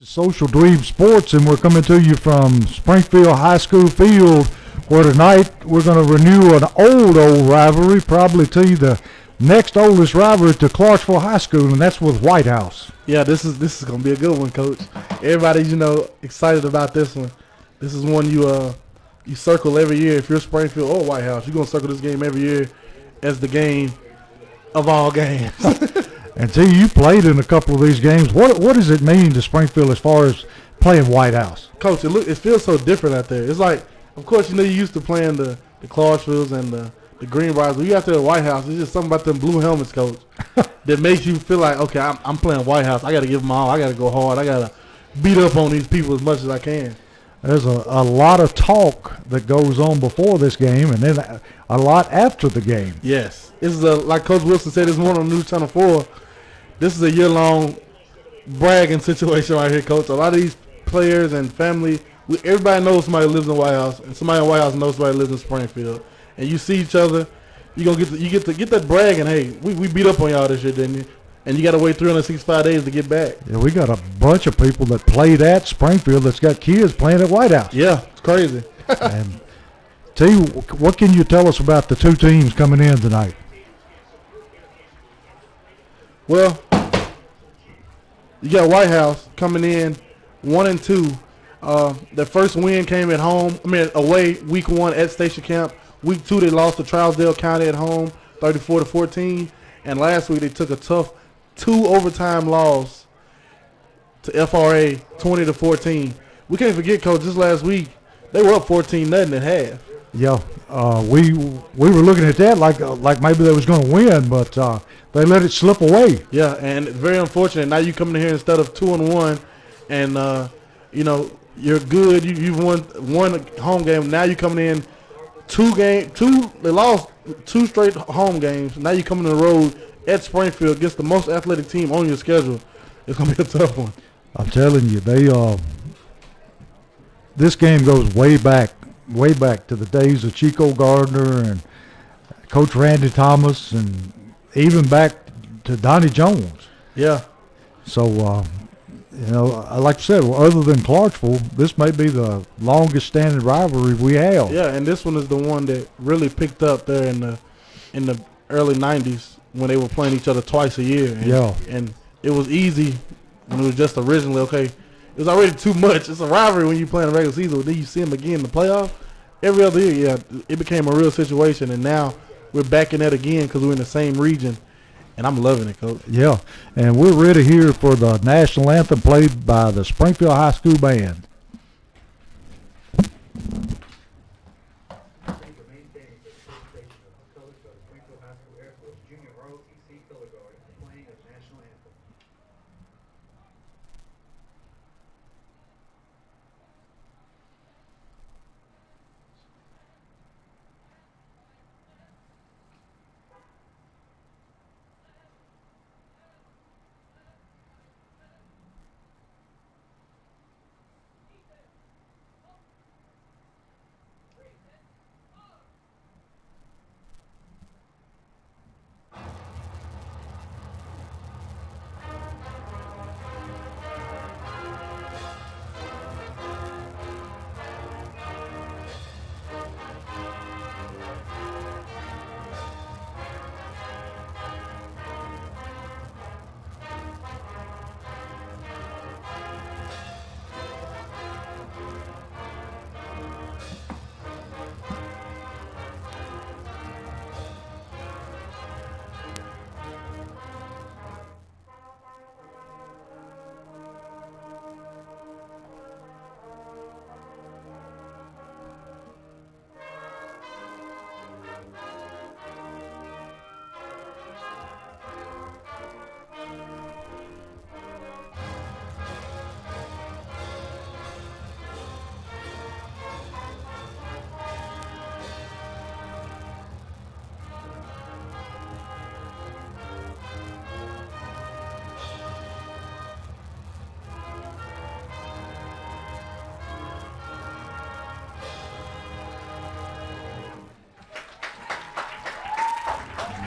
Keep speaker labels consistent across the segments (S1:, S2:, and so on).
S1: Social Dream Sports, and we're coming to you from Springfield High School field, where tonight we're going to renew an old rivalry, probably to the next oldest rivalry to Clarksville High School, and that's with White House.
S2: Yeah, this is going to be a good one, Coach. Everybody's excited about this one. This is one you circle every year. If you're Springfield or White House, you're going to circle this game every year as the game of all games.
S1: And T, you played in a couple of these games. What does it mean to Springfield as far as playing White House?
S2: Coach, it feels so different out there. It's like, of course, you used to playing the Clarksvilles and the Greenbriers. When you out there at White House, it's just something about them blue helmets, Coach, that makes you feel like, okay, I'm playing White House. I got to give them all. I got to go hard. I got to beat up on these people as much as I can.
S1: There's a lot of talk that goes on before this game and then a lot after the game.
S2: Yes. This is like Coach Wilson said this morning on News Channel 4, this is a year-long bragging situation right here, Coach. A lot of these players and family, everybody knows somebody lives in White House, and somebody in White House knows somebody lives in Springfield. And you see each other, you get to get that bragging. Hey, we beat up on y'all this year, didn't you? And you got to wait 365 days to get back.
S1: Yeah, we got a bunch of people that played at Springfield that's got kids playing at White House.
S2: Yeah, it's crazy.
S1: And T, what can you tell us about the two teams coming in tonight?
S2: Well, you got White House coming in 1-2. Their first win came away week 1 at Station Camp. Week 2 they lost to Trousdale County at home, 34-14. And last week they took a tough 2 overtime loss to FRA, 20-14. We can't forget, Coach, just last week they were up 14-0 at half.
S1: Yeah, we were looking at that like maybe they was going to win, but they let it slip away.
S2: Yeah, and it's very unfortunate. Now you coming in here instead of 2-1, and you're good. You've won one home game. Now you coming in they lost 2 straight home games. Now you coming on the road at Springfield against the most athletic team on your schedule. It's gonna be a tough one.
S1: I'm telling you, this game goes way back to the days of Chico Gardner and Coach Randy Thomas, and even back to Donnie Jones.
S2: Yeah.
S1: So, like I said, other than Clarksville, this may be the longest standing rivalry we have.
S2: Yeah, and this one is the one that really picked up there in the early 90s when they were playing each other twice a year. And it was easy when it was just originally, okay, it was already too much. It's a rivalry when you play in the regular season, but then you see them again in the playoff. Every other year, yeah, it became a real situation, and now we're back in that again because we're in the same region, and I'm loving it, Coach.
S1: Yeah, and we're ready here for the national anthem played by the Springfield High School Band.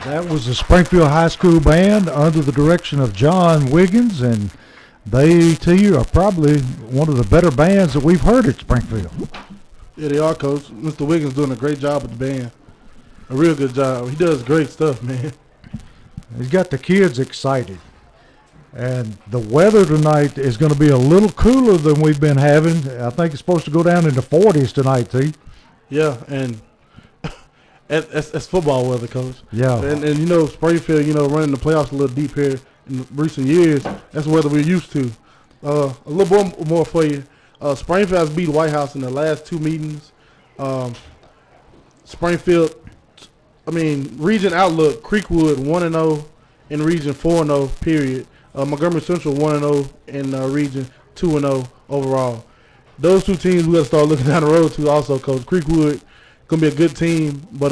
S1: That was the Springfield High School Band under the direction of John Wiggins, and They, to you, are probably one of the better bands that we've heard at Springfield.
S2: Yeah, they are, Coach. Mr. Wiggins doing a great job with the band. A real good job. He does great stuff, man.
S1: He's got the kids excited. And the weather tonight is going to be a little cooler than we've been having. I think it's supposed to go down in the 40s tonight, T.
S2: Yeah, and that's football weather, Coach.
S1: Yeah.
S2: And you know, Springfield, running the playoffs a little deep here in recent years. That's weather we're used to. A little bit more for you. Springfield has beat White House in the last 2 meetings. Springfield, Region Outlook, Creekwood 1-0 in Region 4-0, period. Montgomery Central 1-0 in Region 2-0 overall. Those 2 teams we got to start looking down the road to also, Coach. Creekwood going to be a good team. But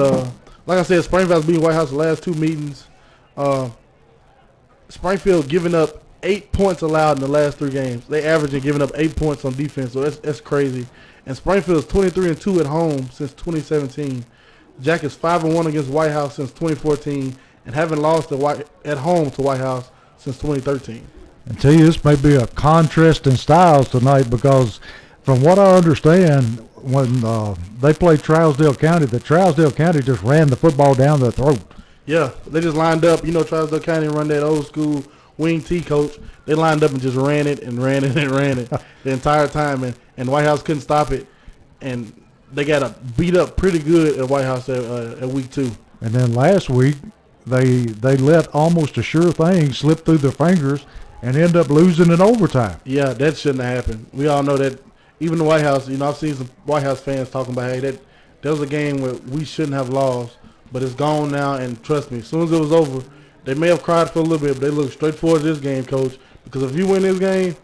S2: like I said, Springfield has beaten White House the last 2 meetings. Springfield giving up 8 points allowed in the last 3 games. They averaging giving up 8 points on defense, so that's crazy. And Springfield's 23-2 at home since 2017. Jack is 5-1 against White House since 2014 and haven't lost at home to White House since 2013.
S1: And tell you, this may be a contrast in styles tonight because from what I understand, when they played Trousdale County, the Trousdale County just ran the football down their throat.
S2: Yeah, they just lined up. Trousdale County run that old school wing T, Coach. They lined up and just ran it and ran it and ran it the entire time, and White House couldn't stop it. And they got beat up pretty good at White House at week 2.
S1: And then last week, they let almost a sure thing slip through their fingers and end up losing in overtime.
S2: Yeah, that shouldn't have happened. We all know that. Even the White House, I've seen some White House fans talking about, hey, that was a game where we shouldn't have lost, but it's gone now, and trust me, as soon as it was over, they may have cried for a little bit, but they look straight forward to this game, Coach, because if you win this game,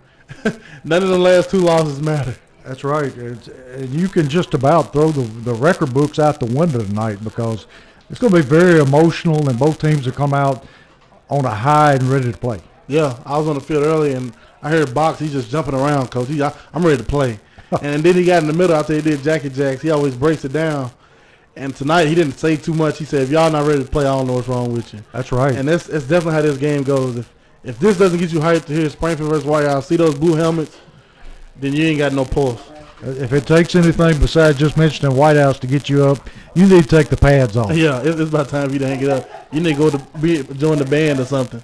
S2: none of the last 2 losses matter.
S1: That's right. And you can just about throw the record books out the window tonight because it's going to be very emotional, and both teams will come out on a high and ready to play.
S2: Yeah, I was on the field early, and I heard Box. He's just jumping around, Coach. I'm ready to play. And then he got in the middle after he did Jackie Jacks. He always breaks it down. And tonight he didn't say too much. He said, if y'all not ready to play, I don't know what's wrong with you.
S1: That's right.
S2: And that's definitely how this game goes. If this doesn't get you hyped to hear Springfield versus White House, see those blue helmets, then you ain't got no pulse.
S1: If it takes anything besides just mentioning White House to get you up, you need to take the pads off.
S2: Yeah, it's about time for you to hang it up. You need to go join the band or something.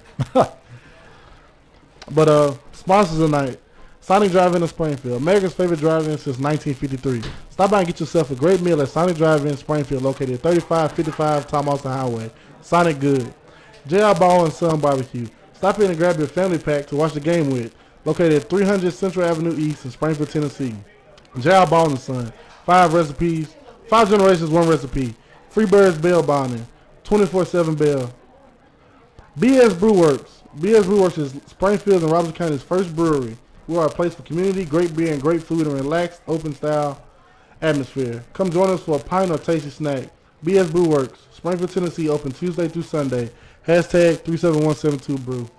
S2: But sponsors tonight, Sonic Drive-In in Springfield, America's favorite drive-in since 1953. Stop by and get yourself a great meal at Sonic Drive-In Springfield, located at 3555 Tom Austin Highway. Sonic Good. J.R. Ball and Son Barbecue. Stop in and grab your family pack to watch the game with, located at 300 Central Avenue East in Springfield, Tennessee. J.R. Ball and Son. 5 recipes, 5 generations, 1 recipe. Freebirds Bail Bonding. 24/7 bail. BS Brewworks. BS Brewworks is Springfield and Robertson County's first brewery. We are a place for community, great beer, and great food in a relaxed, open-style atmosphere. Come join us for a pint or tasty snack. BS Brewworks, Springfield, Tennessee, open Tuesday through Sunday. Hashtag 37172Brew.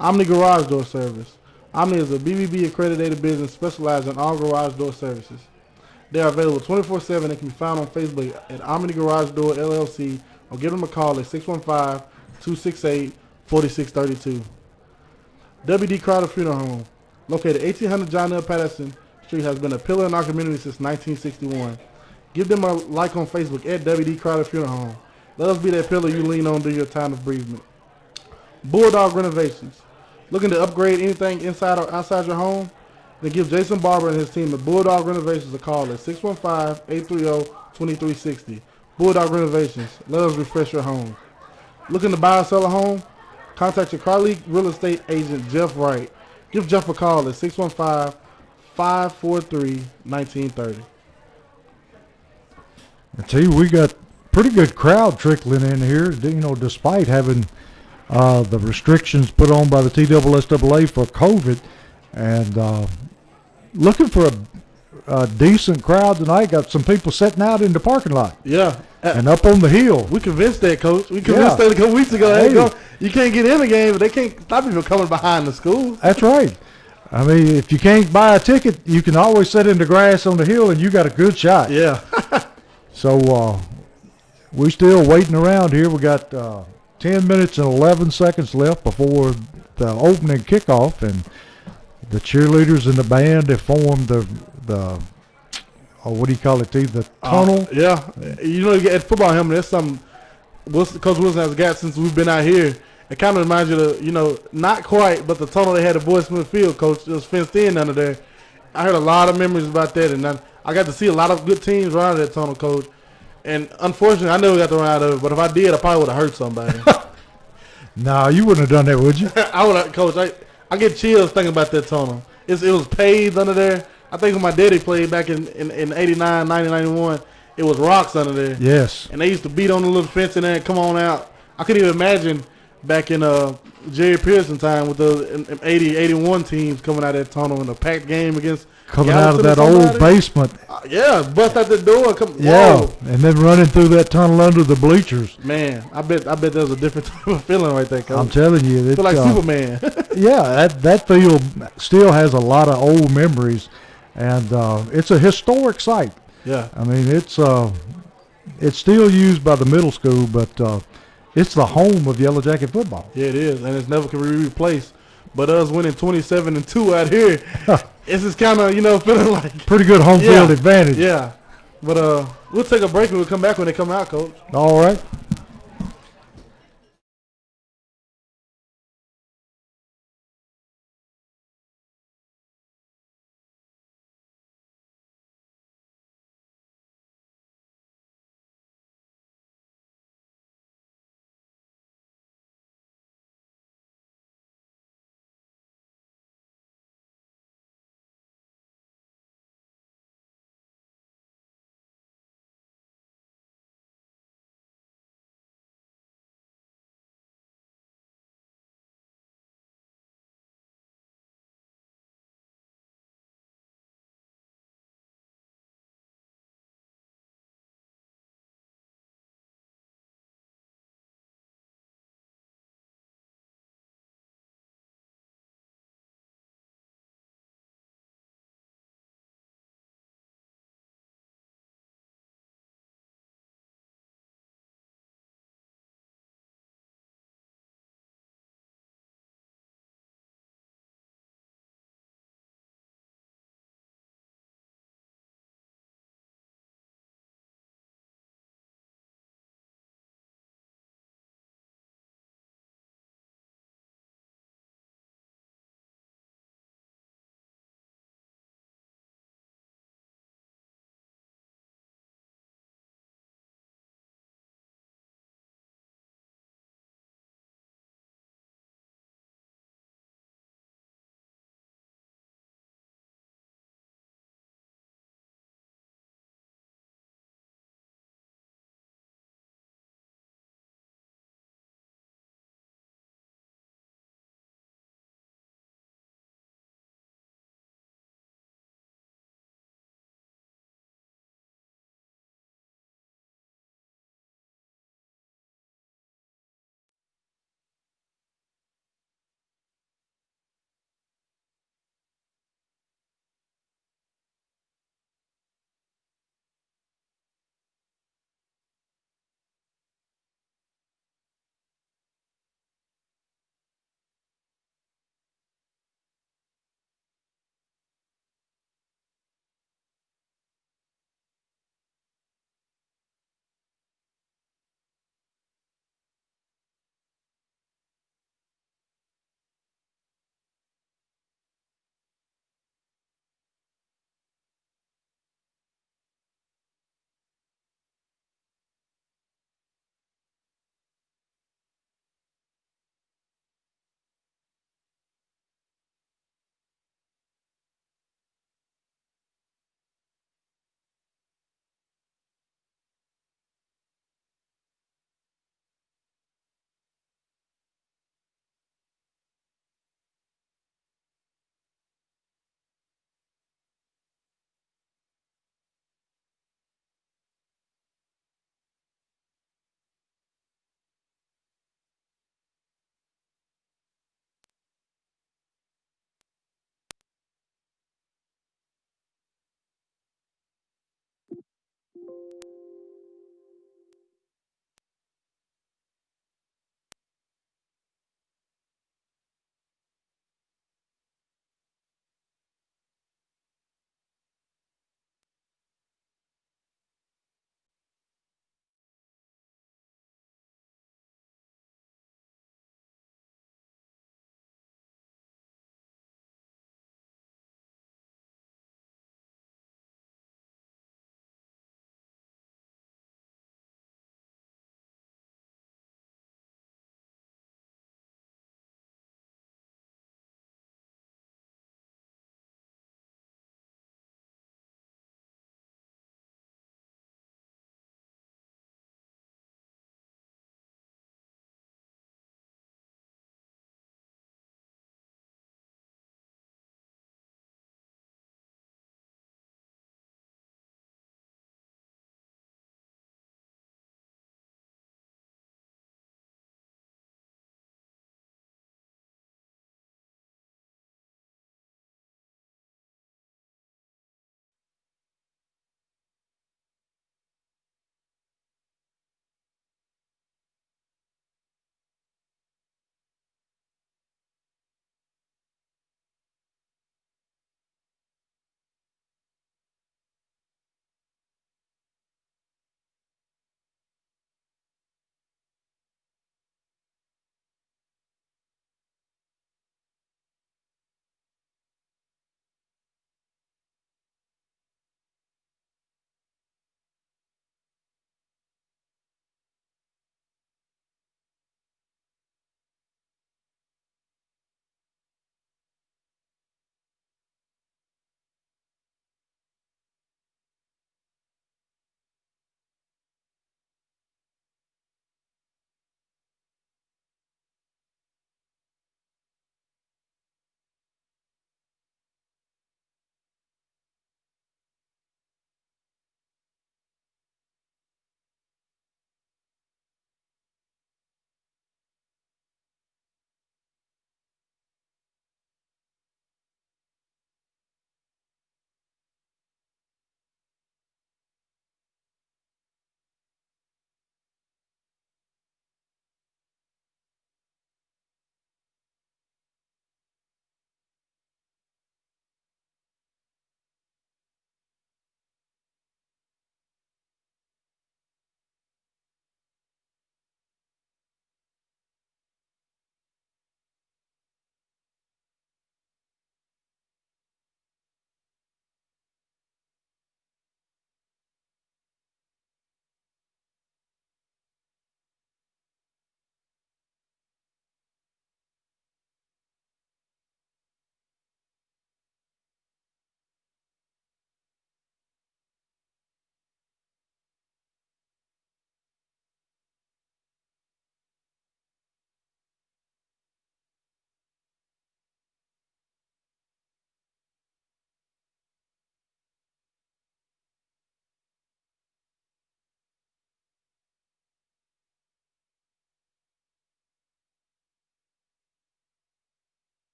S2: Omni Garage Door Service. Omni is a BBB accredited business specialized in all garage door services. They are available 24/7 and can be found on Facebook at Omni Garage Door LLC or give them a call at 615-268-4632. WD Crowder Funeral Home, located 1800 John L. Patterson Street, has been a pillar in our community since 1961. Give them a like on Facebook at WD Crowder Funeral Home. Let us be that pillar you lean on during your time of bereavement. Bulldog Renovations. Looking to upgrade anything inside or outside your home? Then give Jason Barber and his team at Bulldog Renovations a call at 615-830-2360. Bulldog Renovations. Let us refresh your home. Looking to buy or sell a home? Contact your colleague real estate agent Jeff Wright. Give Jeff a call at 615-543-1930.
S1: I tell you, we got pretty good crowd trickling in here, despite having the restrictions put on by the TSSAA for COVID. And looking for a decent crowd tonight. Got some people sitting out in the parking lot.
S2: Yeah.
S1: And up on the hill.
S2: We convinced that, Coach. We convinced that a couple weeks ago. Hey, you can't get in the game, but they can't stop you from coming behind the school.
S1: That's right. I mean, if you can't buy a ticket, you can always sit in the grass on the hill, and you got a good shot.
S2: Yeah.
S1: So we're still waiting around here. We got 10 minutes and 11 seconds left before the opening kickoff, and the cheerleaders and the band, they formed the what do you call it, Steve? The tunnel.
S2: Yeah, you know, at football helmet, that's something Coach Wilson has got since we've been out here. It kind of reminds you of, not quite, but the tunnel they had at Boyd Smith Field, Coach, it was fenced in under there. I heard a lot of memories about that, and I got to see a lot of good teams run out of that tunnel, Coach. And unfortunately, I never got to run out of it, but if I did, I probably would have hurt somebody.
S1: No, you wouldn't have done that, would you?
S2: I would have, Coach. I get chills thinking about that tunnel. It was paved under there. I think when my daddy played back in 89, 90, 91, it was rocks under there.
S1: Yes.
S2: And they used to beat on the little fence in there and come on out. I couldn't even imagine back in Jerry Pearson time with the 80, 81 teams coming out of that tunnel in a packed game against
S1: Coming out of that old basement.
S2: Yeah, bust out the door.
S1: Yeah,
S2: whoa.
S1: and then running through that tunnel under the bleachers.
S2: Man, I bet there was a different type of feeling right there, Coach.
S1: I'm telling you.
S2: I feel like Superman.
S1: Yeah, that field still has a lot of old memories, and it's a historic site.
S2: Yeah.
S1: I mean, it's still used by the middle school, but it's the home of Yellow Jacket football.
S2: Yeah, it is, and it's never can be replaced. But us winning 27-2 out here, it's just kind of, feeling like
S1: Pretty good home field advantage.
S2: Yeah. But we'll take a break and we'll come back when they come out, Coach.
S1: All right.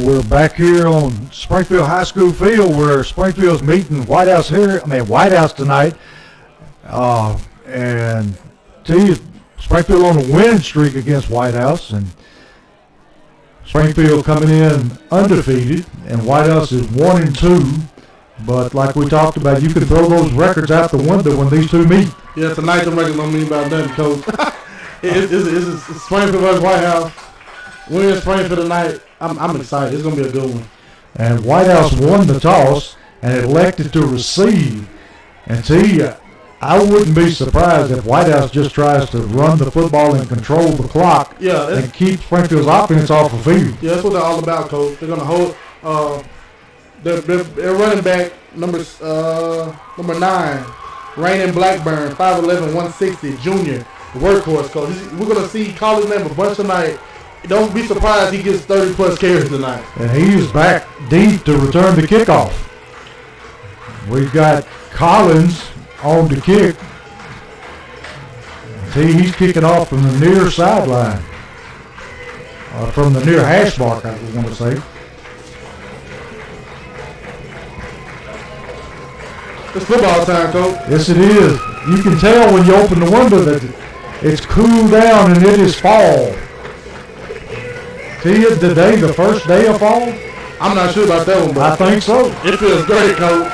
S1: And we're back here on Springfield High School field where Springfield's meeting White House tonight. And Springfield on a winning streak against White House, and Springfield coming in undefeated, and White House is 1-2. But like we talked about, you can throw those records out the window when these two meet.
S2: Yeah, tonight the records don't mean about nothing, Coach. it's Springfield versus White House. We're in Springfield tonight. I'm excited. It's going to be a good one.
S1: And White House won the toss and elected to receive. And I wouldn't be surprised if White House just tries to run the football and control the clock and keep Springfield's offense off the field.
S2: Yeah, that's what they're all about, Coach. They're going to hold their running back, number 9, Raymond Blackburn, 5'11", 160, junior, workhorse, Coach. We're going to see call his name a bunch tonight. Don't be surprised he gets 30-plus carries tonight.
S1: And he's back deep to return the kickoff. We've got Collins on the kick. He's kicking off from the near sideline. From the near hash mark, I want to say.
S2: It's football time, Coach.
S1: Yes, it is. You can tell when you open the window that it's cooled down and it is fall. See, today the first day of fall?
S2: I'm not sure about that one, but
S1: I think so.
S2: It feels great, Coach.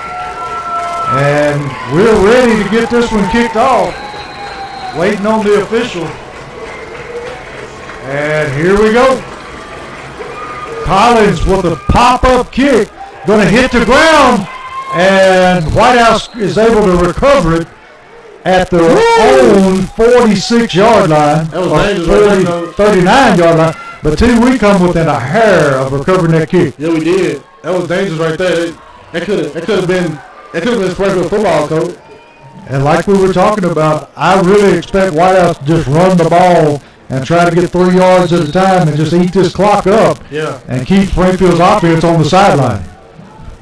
S1: And we're ready to get this one kicked off. Waiting on the official. And here we go. Collins with a pop-up kick. Going to hit the ground. And White House is able to recover it at their own 46-yard line.
S2: That was
S1: 39-yard line. But we come within a hair of recovering that kick.
S2: Yeah, we did. That was dangerous right there. It could have been Springfield football, Coach.
S1: And like we were talking about, I really expect White House to just run the ball and try to get 3 yards at a time and just eat this clock up.
S2: Yeah.
S1: And keep Springfield's offense on the sideline.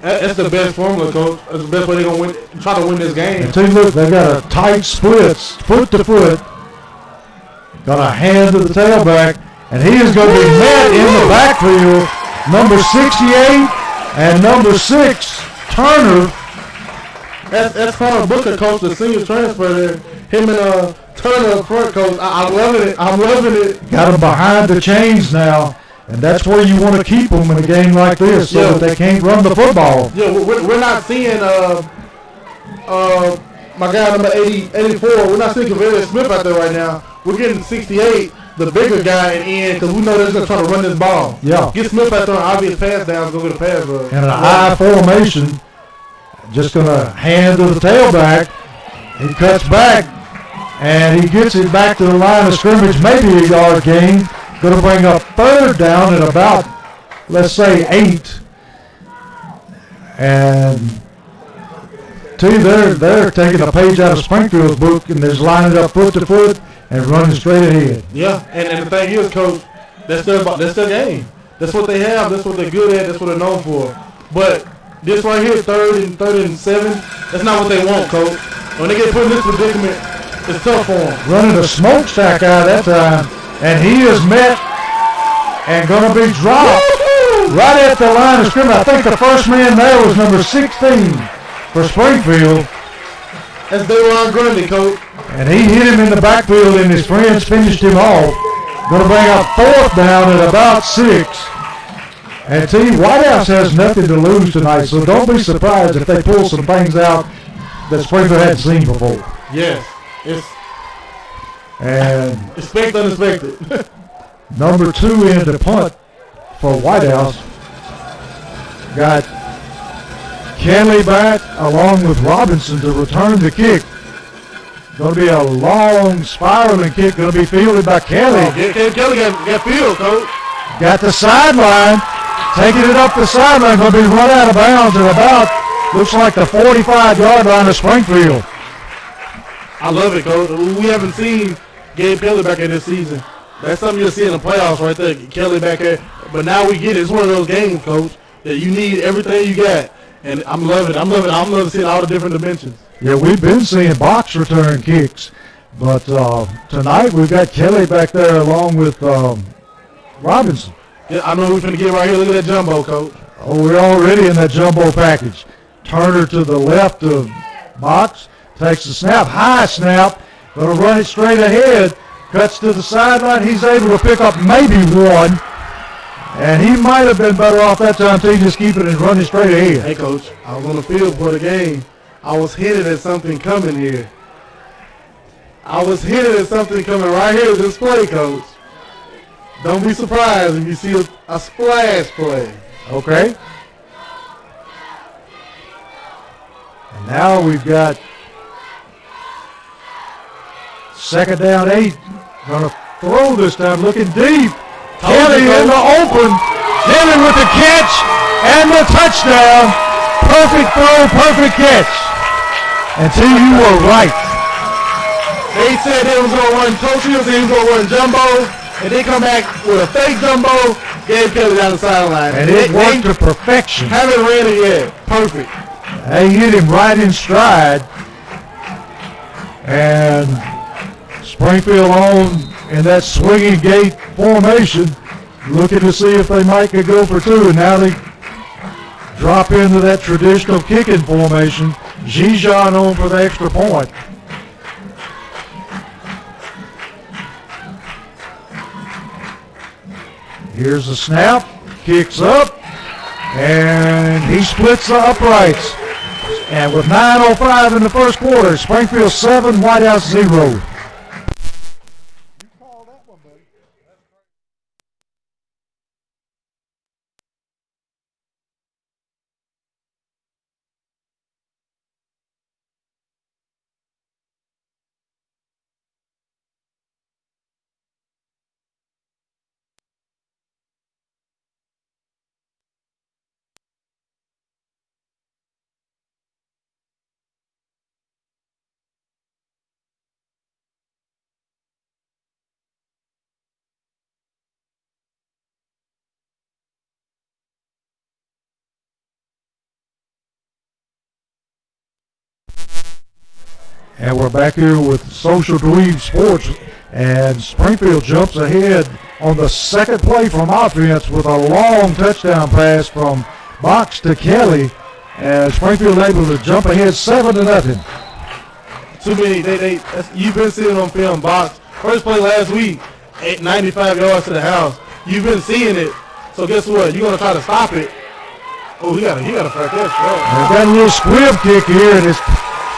S2: That's the best formula, Coach. That's the best way they're going to try to win this game.
S1: And look, they got a tight split, foot to foot. Got a hand to the tailback. And he is going to be met in the backfield. Number 68 and number 6, Turner.
S2: That's Connor Booker, Coach, the senior transfer there. Him and Turner up front, Coach. I'm loving it. I'm loving it.
S1: Got them behind the chains now. And that's where you want to keep them in a game like this so that they can't run the football.
S2: Yeah, we're not seeing my guy number 84. We're not seeing Kavarius Smith out there right now. We're getting 68. The bigger guy in because we know they're going to try to run this ball.
S1: Yeah.
S2: Get Smith out there on obvious pass downs, go get a pass rush.
S1: And an I formation, just going to hand to the tailback. He cuts back, and he gets it back to the line of scrimmage, maybe a yard gain. Going to bring up third down at about, let's say, 8. And they're taking a page out of Springfield's book, and they're just lining up foot to foot and running straight ahead.
S2: Yeah, and the thing is, Coach, that's their game. That's what they have. That's what they're good at. That's what they're known for. But this right here, third and 7, that's not what they want, Coach. When they get put in this predicament, it's tough for them.
S1: Running a smokestack out that time, and he is met and going to be dropped right at the line of scrimmage. I think the first man there was number 16 for Springfield.
S2: That's Dayron Grundy, Coach.
S1: And he hit him in the backfield, and his friends finished him off. Going to bring up fourth down at about 6. And White House has nothing to lose tonight, so don't be surprised if they pull some things out that Springfield hadn't seen before.
S2: Yes.
S1: And
S2: expect unexpected.
S1: number 2 in the punt for White House. Got Kelly back along with Robinson to return the kick. Going to be a long spiraling kick. Going to be fielded by Kelly.
S2: Kelly got field, Coach.
S1: Got the sideline. Taking it up the sideline. Going to be run out of bounds at about, looks like the 45-yard line of Springfield.
S2: I love it, Coach. We haven't seen Gabe Kelly back in this season. That's something you'll see in the playoffs right there. Kelly back there. But now we get it. It's one of those games, Coach, that you need everything you got. And I'm loving it. I'm loving seeing all the different dimensions.
S1: Yeah, we've been seeing box return kicks. But tonight we've got Kelly back there along with Robinson.
S2: I know we're finna get right here. Look at that jumbo, Coach.
S1: Oh, we're already in that jumbo package. Turner to the left of Box. Takes the snap. High snap. Going to run it straight ahead. Cuts to the sideline. He's able to pick up maybe one. And he might have been better off that time too, just keeping it running straight ahead.
S2: Hey, Coach, I was on the field for the game. I was hinted at something coming here. I was hinted at something coming right here with this play, Coach. Don't be surprised if you see a splash play.
S1: Okay. And now we've got 2nd down 8. Going to throw this time, looking deep. Kelly in the open. Kelly with the catch and the touchdown. Perfect throw, perfect catch. And see, you were right.
S2: They said they was going to run Coach Hill, said he was going to run jumbo, and they come back with a fake jumbo, gave Kelly down the sideline.
S1: And it worked to perfection.
S2: Haven't ran it yet. Perfect.
S1: They hit him right in stride. And Springfield on in that swinging gate formation, looking to see if they might could go for 2. And now they drop into that traditional kicking formation. Gijon on for the extra point. Here's the snap, kicks up, and he splits the uprights. And with 9:05 in the first quarter, Springfield 7, White House 0. And we're back here with Social Dweeb Sports, and Springfield jumps ahead on the second play from offense with a long touchdown pass from Box to Kelly, and Springfield able to jump ahead 7-0.
S2: Too many. You've been seeing on film. Box first play last week, 95 yards to the house. You've been seeing it. So guess what? You're gonna try to stop it. Oh, he got a fair catch.
S1: They've got a little squib kick here, and it's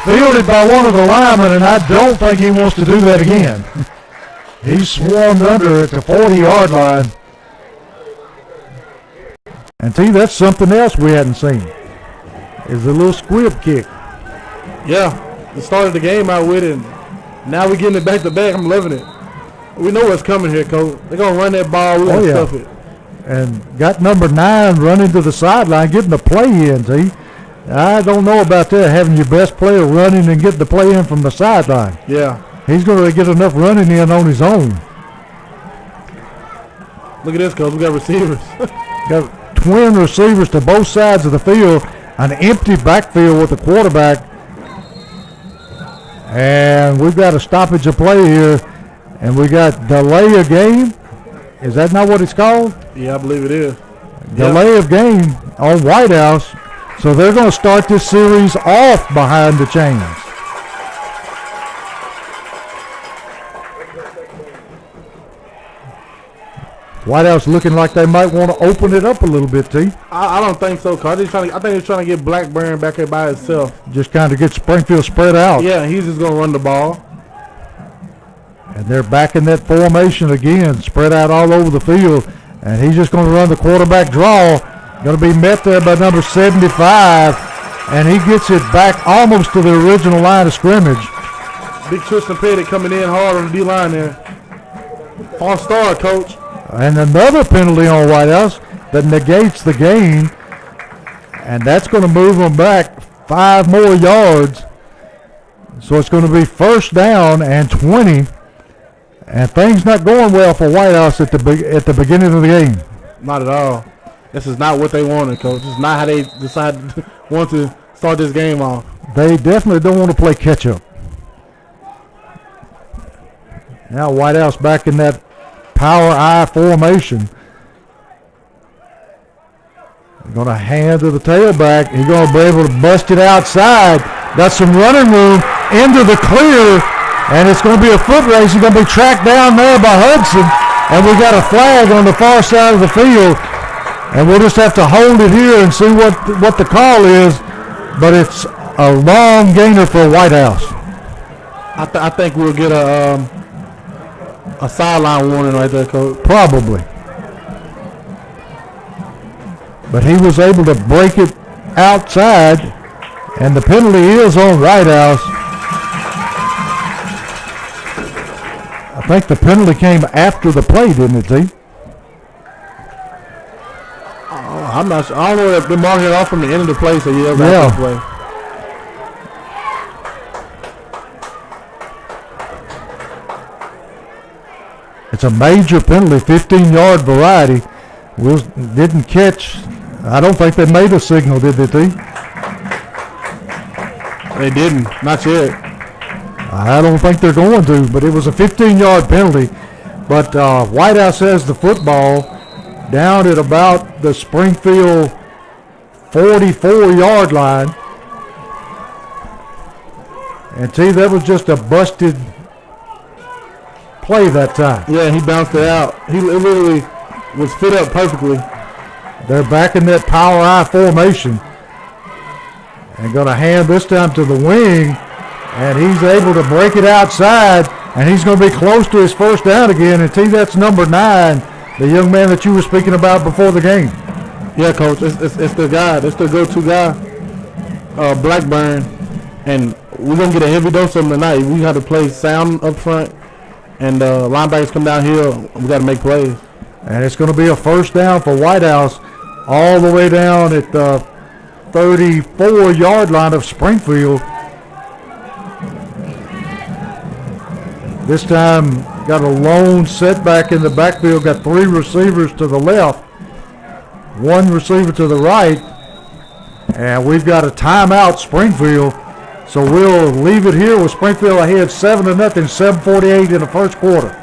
S1: fielded by one of the linemen, and I don't think he wants to do that again. He swarmed under at the 40-yard line. And see, that's something else we hadn't seen, is a little squib kick.
S2: Yeah, we started the game out with it, and now we're getting it back to back. I'm loving it. We know what's coming here, Coach. They're going to run that ball. We're going to stuff it.
S1: And got number 9 running to the sideline, getting the play in, see. I don't know about that, having your best player running and getting the play in from the sideline.
S2: Yeah.
S1: He's going to get enough running in on his own.
S2: Look at this, Coach. We got receivers.
S1: Got twin receivers to both sides of the field. An empty backfield with the quarterback. And we've got a stoppage of play here. And we got delay of game. Is that not what it's called?
S2: Yeah, I believe it is.
S1: Delay of game on White House. So they're going to start this series off behind the chains. White House looking like they might want to open it up a little bit, T.
S2: I don't think so, Coach. I think they're trying to get Blackburn back here by himself.
S1: Just kind of get Springfield spread out.
S2: Yeah, he's just going to run the ball.
S1: And they're back in that formation again, spread out all over the field. And he's just going to run the quarterback draw. Going to be met there by number 75. And he gets it back almost to the original line of scrimmage.
S2: Big Tristan Petty coming in hard on the D-line there. False start, Coach.
S1: And another penalty on White House that negates the game. And that's going to move them back 5 more yards. So it's going to be 1st down and 20. And things not going well for White House at the beginning of the game.
S2: Not at all. This is not what they wanted, Coach. This is not how they want to start this game off.
S1: They definitely don't want to play catch-up. Now White House back in that power I formation. Going to hand to the tailback. He's going to be able to bust it outside. Got some running room into the clear, and it's going to be a foot race. He's going to be tracked down there by Hudson, and we got a flag on the far side of the field, and we'll just have to hold it here and see what the call is, but it's a long gainer for White House.
S2: I think we'll get a sideline warning right there, Coach.
S1: Probably. But he was able to break it outside, and the penalty is on White House. I think the penalty came after the play, didn't it, T?
S2: I'm not sure. I don't know if they're marking it off from the end of the play, so yeah, that's the play.
S1: It's a major penalty, 15-yard variety. Didn't catch. I don't think they made a signal, did they, T?
S2: They didn't. Not yet.
S1: I don't think they're going to, but it was a 15-yard penalty. But White House has the football down at about the Springfield 44-yard line. And T, that was just a busted play that time.
S2: Yeah, he bounced it out. He literally was fit up perfectly.
S1: They're back in that power I formation. And going to hand this time to the wing. And he's able to break it outside. And he's going to be close to his first down again. And T, that's number 9, the young man that you were speaking about before the game.
S2: Yeah, Coach. It's the guy. It's the go-to guy, Blackburn. And we're going to get a heavy dose of him tonight. We got to play sound up front. And linebackers come down here. We got to make plays.
S1: And it's going to be a first down for White House all the way down at the 34-yard line of Springfield. This time got a lone setback in the backfield. Got 3 receivers to the left, 1 receiver to the right. And we've got a timeout, Springfield. So we'll leave it here with Springfield ahead 7-0, 7:48 in the first quarter.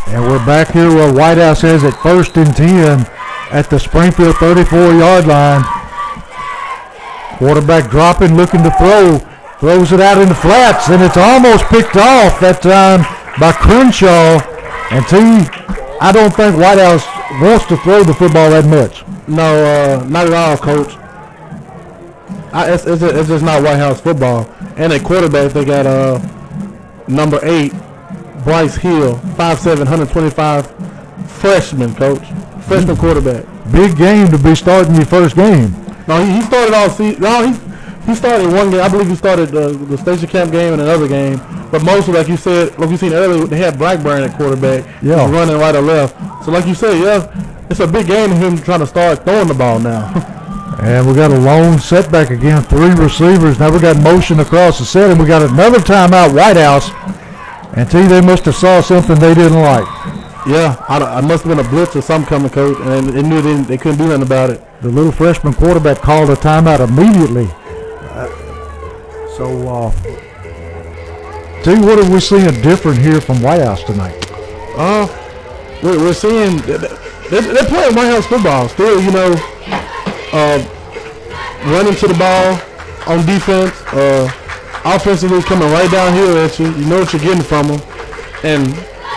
S1: And we're back here where White House has it 1st and 10 at the Springfield 34-yard line. Quarterback dropping, looking to throw. Throws it out in the flats, and it's almost picked off that time by Crenshaw. And I don't think White House wants to throw the football that much.
S2: No, not at all, Coach. It's just not White House football. And at quarterback, they got number 8, Bryce Hill, 5'7", 125, freshman, Coach. Freshman quarterback.
S1: Big game to be starting your first game.
S2: No, he started all season. No, he started one game. I believe he started the station camp game and another game. But mostly, like you said, like you seen earlier, they had Blackburn at quarterback.
S1: Yeah.
S2: He's running right or left. So like you said, yeah, it's a big game of him trying to start throwing the ball now.
S1: And we got a lone setback again, 3 receivers. Now we got motion across the set, and we got another timeout, White House. And they must have saw something they didn't like.
S2: Yeah, I must have been a blitz or something coming, Coach, and they knew they couldn't do nothing about it.
S1: The little freshman quarterback called a timeout immediately. What are we seeing different here from White House tonight?
S2: We're seeing they're playing White House football still. Running to the ball on defense. Offensively coming right down here at you. You know what you're getting from them, and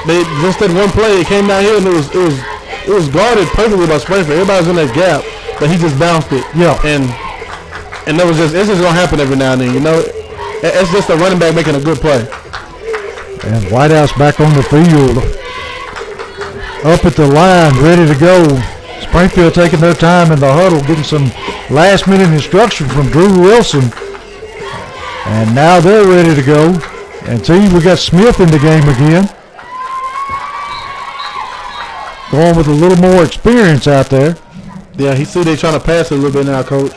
S2: they just that one play. It came down here and it was guarded perfectly by Springfield. Everybody's in that gap, but he just bounced it.
S1: Yeah.
S2: And And it's just gonna happen every now and then, you know. It's just a running back making a good play.
S1: And White House back on the field, up at the line, ready to go. Springfield taking their time in the huddle, getting some last-minute instruction from Drew Wilson. And now they're ready to go. And see, we got Smith in the game again. Going with a little more experience out there.
S2: Yeah, he see they trying to pass it a little bit now, Coach.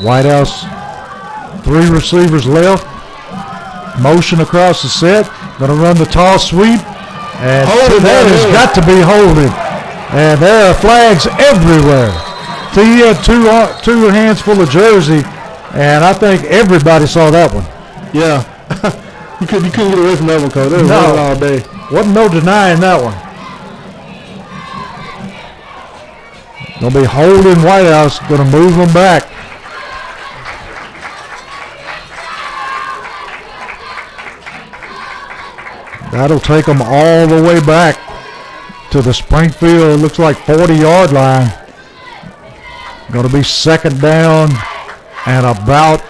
S1: White House, 3 receivers left. Motion across the set. Going to run the toss sweep. And that has got to be holding. And there are flags everywhere. So he had two hands full of jersey. And I think everybody saw that one.
S2: Yeah. you couldn't get away from that one, Coach. They was running all day.
S1: Wasn't no denying that one. Going to be holding White House. Going to move them back. That'll take them all the way back to the Springfield, looks like 40-yard line. Going to be second down and about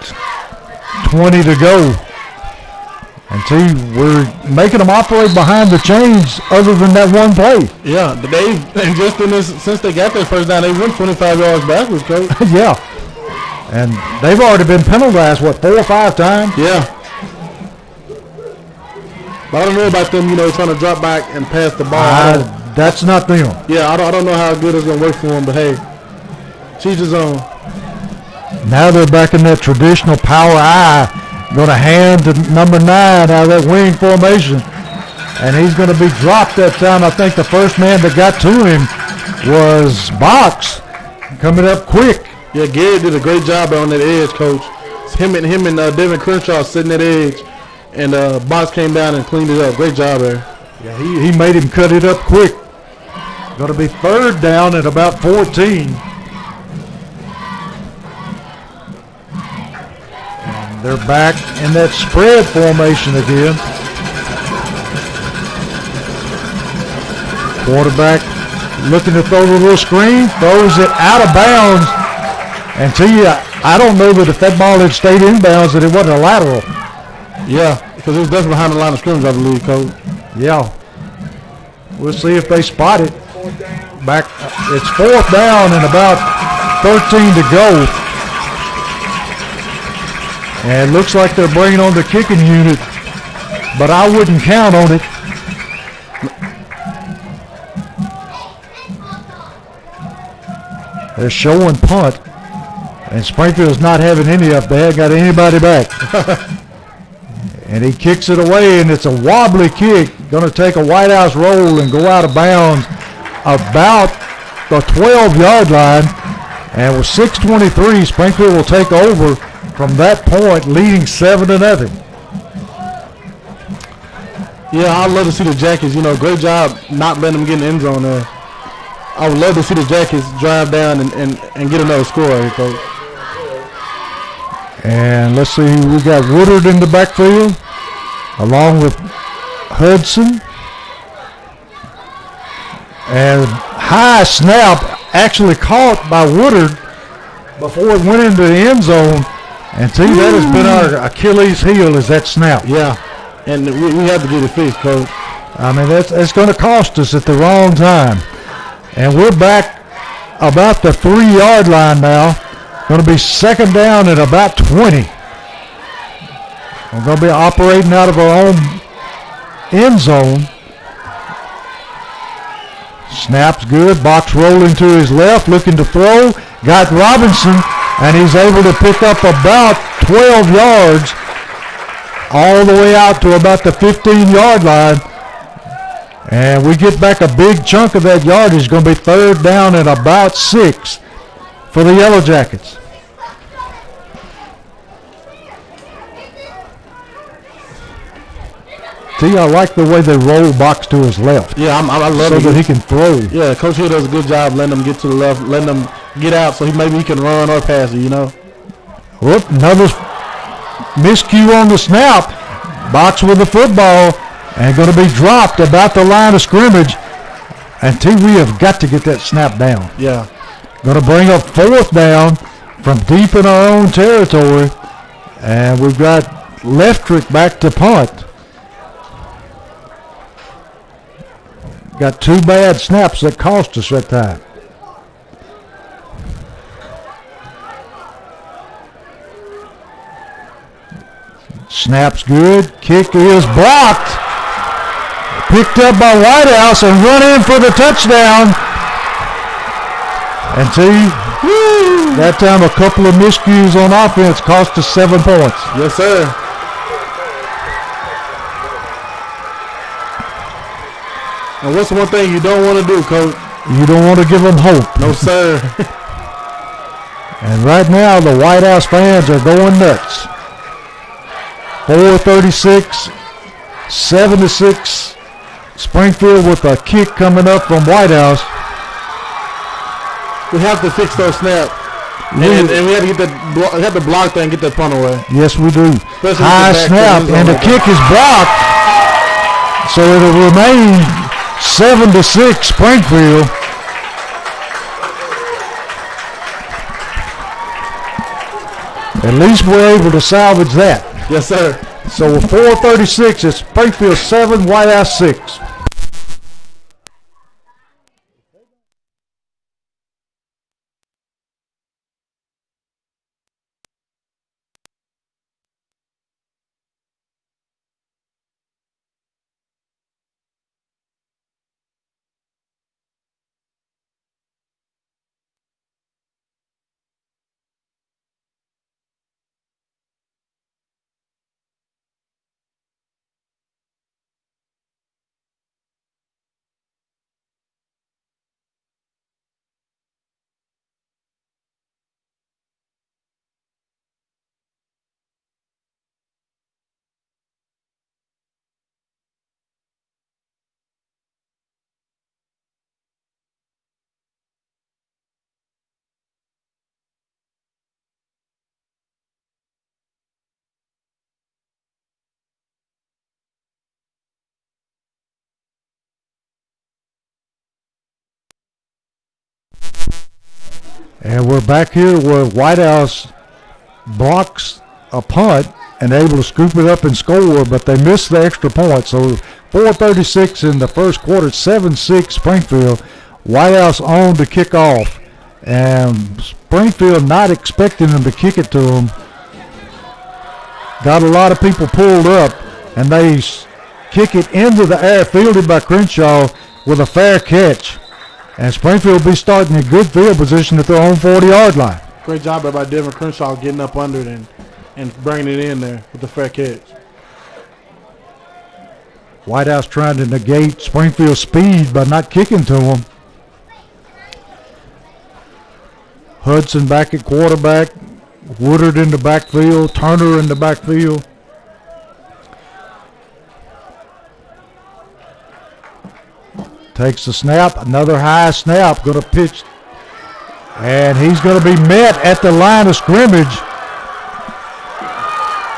S1: 20 to go. And see, we're making them operate behind the chains other than that one play.
S2: Yeah, and just in this, since they got their first down, they went 25 yards backwards, Coach.
S1: Yeah. And they've already been penalized, 4 or 5 times?
S2: Yeah. But I don't know about them, trying to drop back and pass the ball.
S1: That's not them.
S2: Yeah, I don't know how good it's going to work for them, but hey, she's his own.
S1: Now they're back in that traditional power I. Going to hand to number 9 out of that wing formation. And he's going to be dropped that time. I think the first man that got to him was Box, coming up quick.
S2: Yeah, Gary did a great job on that edge, Coach. It's him and Devin Crenshaw sitting at edge. And Box came down and cleaned it up. Great job there.
S1: Yeah, he made him cut it up quick. Going to be third down at about 14. And they're back in that spread formation again. Quarterback looking to throw the little screen, throws it out of bounds. And to you, I don't know that if that ball had stayed inbounds that it wasn't a lateral.
S2: Yeah, because it was definitely behind the line of scrimmage, I believe, Coach.
S1: Yeah. We'll see if they spot it. Back, it's 4th down and about 13 to go. And it looks like they're bringing on the kicking unit, but I wouldn't count on it. They're showing punt, and Springfield's not having any of it. They haven't got anybody back. And he kicks it away, and it's a wobbly kick. Going to take a White House roll and go out of bounds about the 12-yard line. And with 6:23, Springfield will take over from that point, leading 7-0.
S2: Yeah, I'd love to see the Jackets. Great job not letting them get in the end zone there. I would love to see the Jackets drive down and get another score here, Coach.
S1: And let's see, we got Woodard in the backfield, along with Hudson. And high snap actually caught by Woodard before it went into the end zone. And see, that has been our Achilles heel, is that snap.
S2: Yeah, and we have to get it fixed, Coach.
S1: I mean, it's going to cost us at the wrong time. And we're back about the 3-yard line now. Going to be second down at about 20. We're going to be operating out of our own end zone. Snaps good. Box rolling to his left, looking to throw. Got Robinson, and he's able to pick up about 12 yards all the way out to about the 15-yard line. And we get back a big chunk of that yardage. It's going to be third down at about 6 for the Yellow Jackets. See, I like the way they roll Box to his left.
S2: Yeah, I love it.
S1: So that he can throw.
S2: Yeah, Coach Hill does a good job letting them get to the left, letting them get out so maybe he can run or pass it,
S1: Whoop, another miscue on the snap. Box with the football and going to be dropped about the line of scrimmage. And we have got to get that snap down.
S2: Yeah.
S1: Going to bring up 4th down from deep in our own territory. And we've got Leftrick back to punt. Got 2 bad snaps that cost us that time. Snap's good. Kick is blocked. Picked up by Whitehouse and run in for the touchdown. And that time a couple of miscues on offense cost us 7 points.
S2: Yes, sir. And what's one thing you don't want to do, Coach?
S1: You don't want to give them hope.
S2: No, sir.
S1: And right now the Whitehouse fans are going nuts. 4:36, 7-6. Springfield with a kick coming up from Whitehouse.
S2: We have to fix those snaps. And we have to get that block there and get that punt away.
S1: Yes, we do.
S2: Especially
S1: high snap, and the kick is blocked. So it'll remain 7-6 Springfield. At least we're able to salvage that.
S2: Yes, sir.
S1: So with 4:36, it's Springfield 7, Whitehouse 6. And we're back here where Whitehouse blocks a punt and able to scoop it up and score, but they missed the extra point. So 4:36 in the first quarter, 7-6 Springfield. Whitehouse owned the kickoff, and Springfield not expecting them to kick it to them. Got a lot of people pulled up, and they kick it into the air, fielded by Crenshaw with a fair catch. And Springfield will be starting in good field position at their own 40-yard line.
S2: Great job by Devin Crenshaw getting up under it and bringing it in there with the fair catch.
S1: Whitehouse trying to negate Springfield's speed by not kicking to them. Hudson back at quarterback. Woodard in the backfield. Turner in the backfield. Takes the snap, another high snap, going to pitch, and he's going to be met at the line of scrimmage.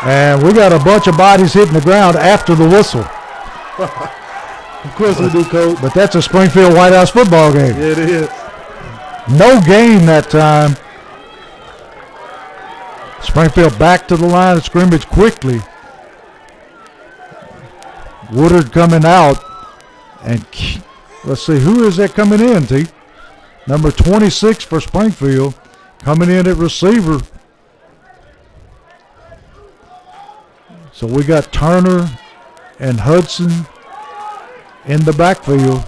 S1: And we got a bunch of bodies hitting the ground after the whistle.
S2: Of course we do, Coach.
S1: But that's a Springfield Whitehouse football game.
S2: Yeah, it is.
S1: No gain that time. Springfield back to the line of scrimmage quickly. Woodard coming out, and let's see, who is that coming in, T? Number 26 for Springfield, coming in at receiver. So we got Turner and Hudson in the backfield.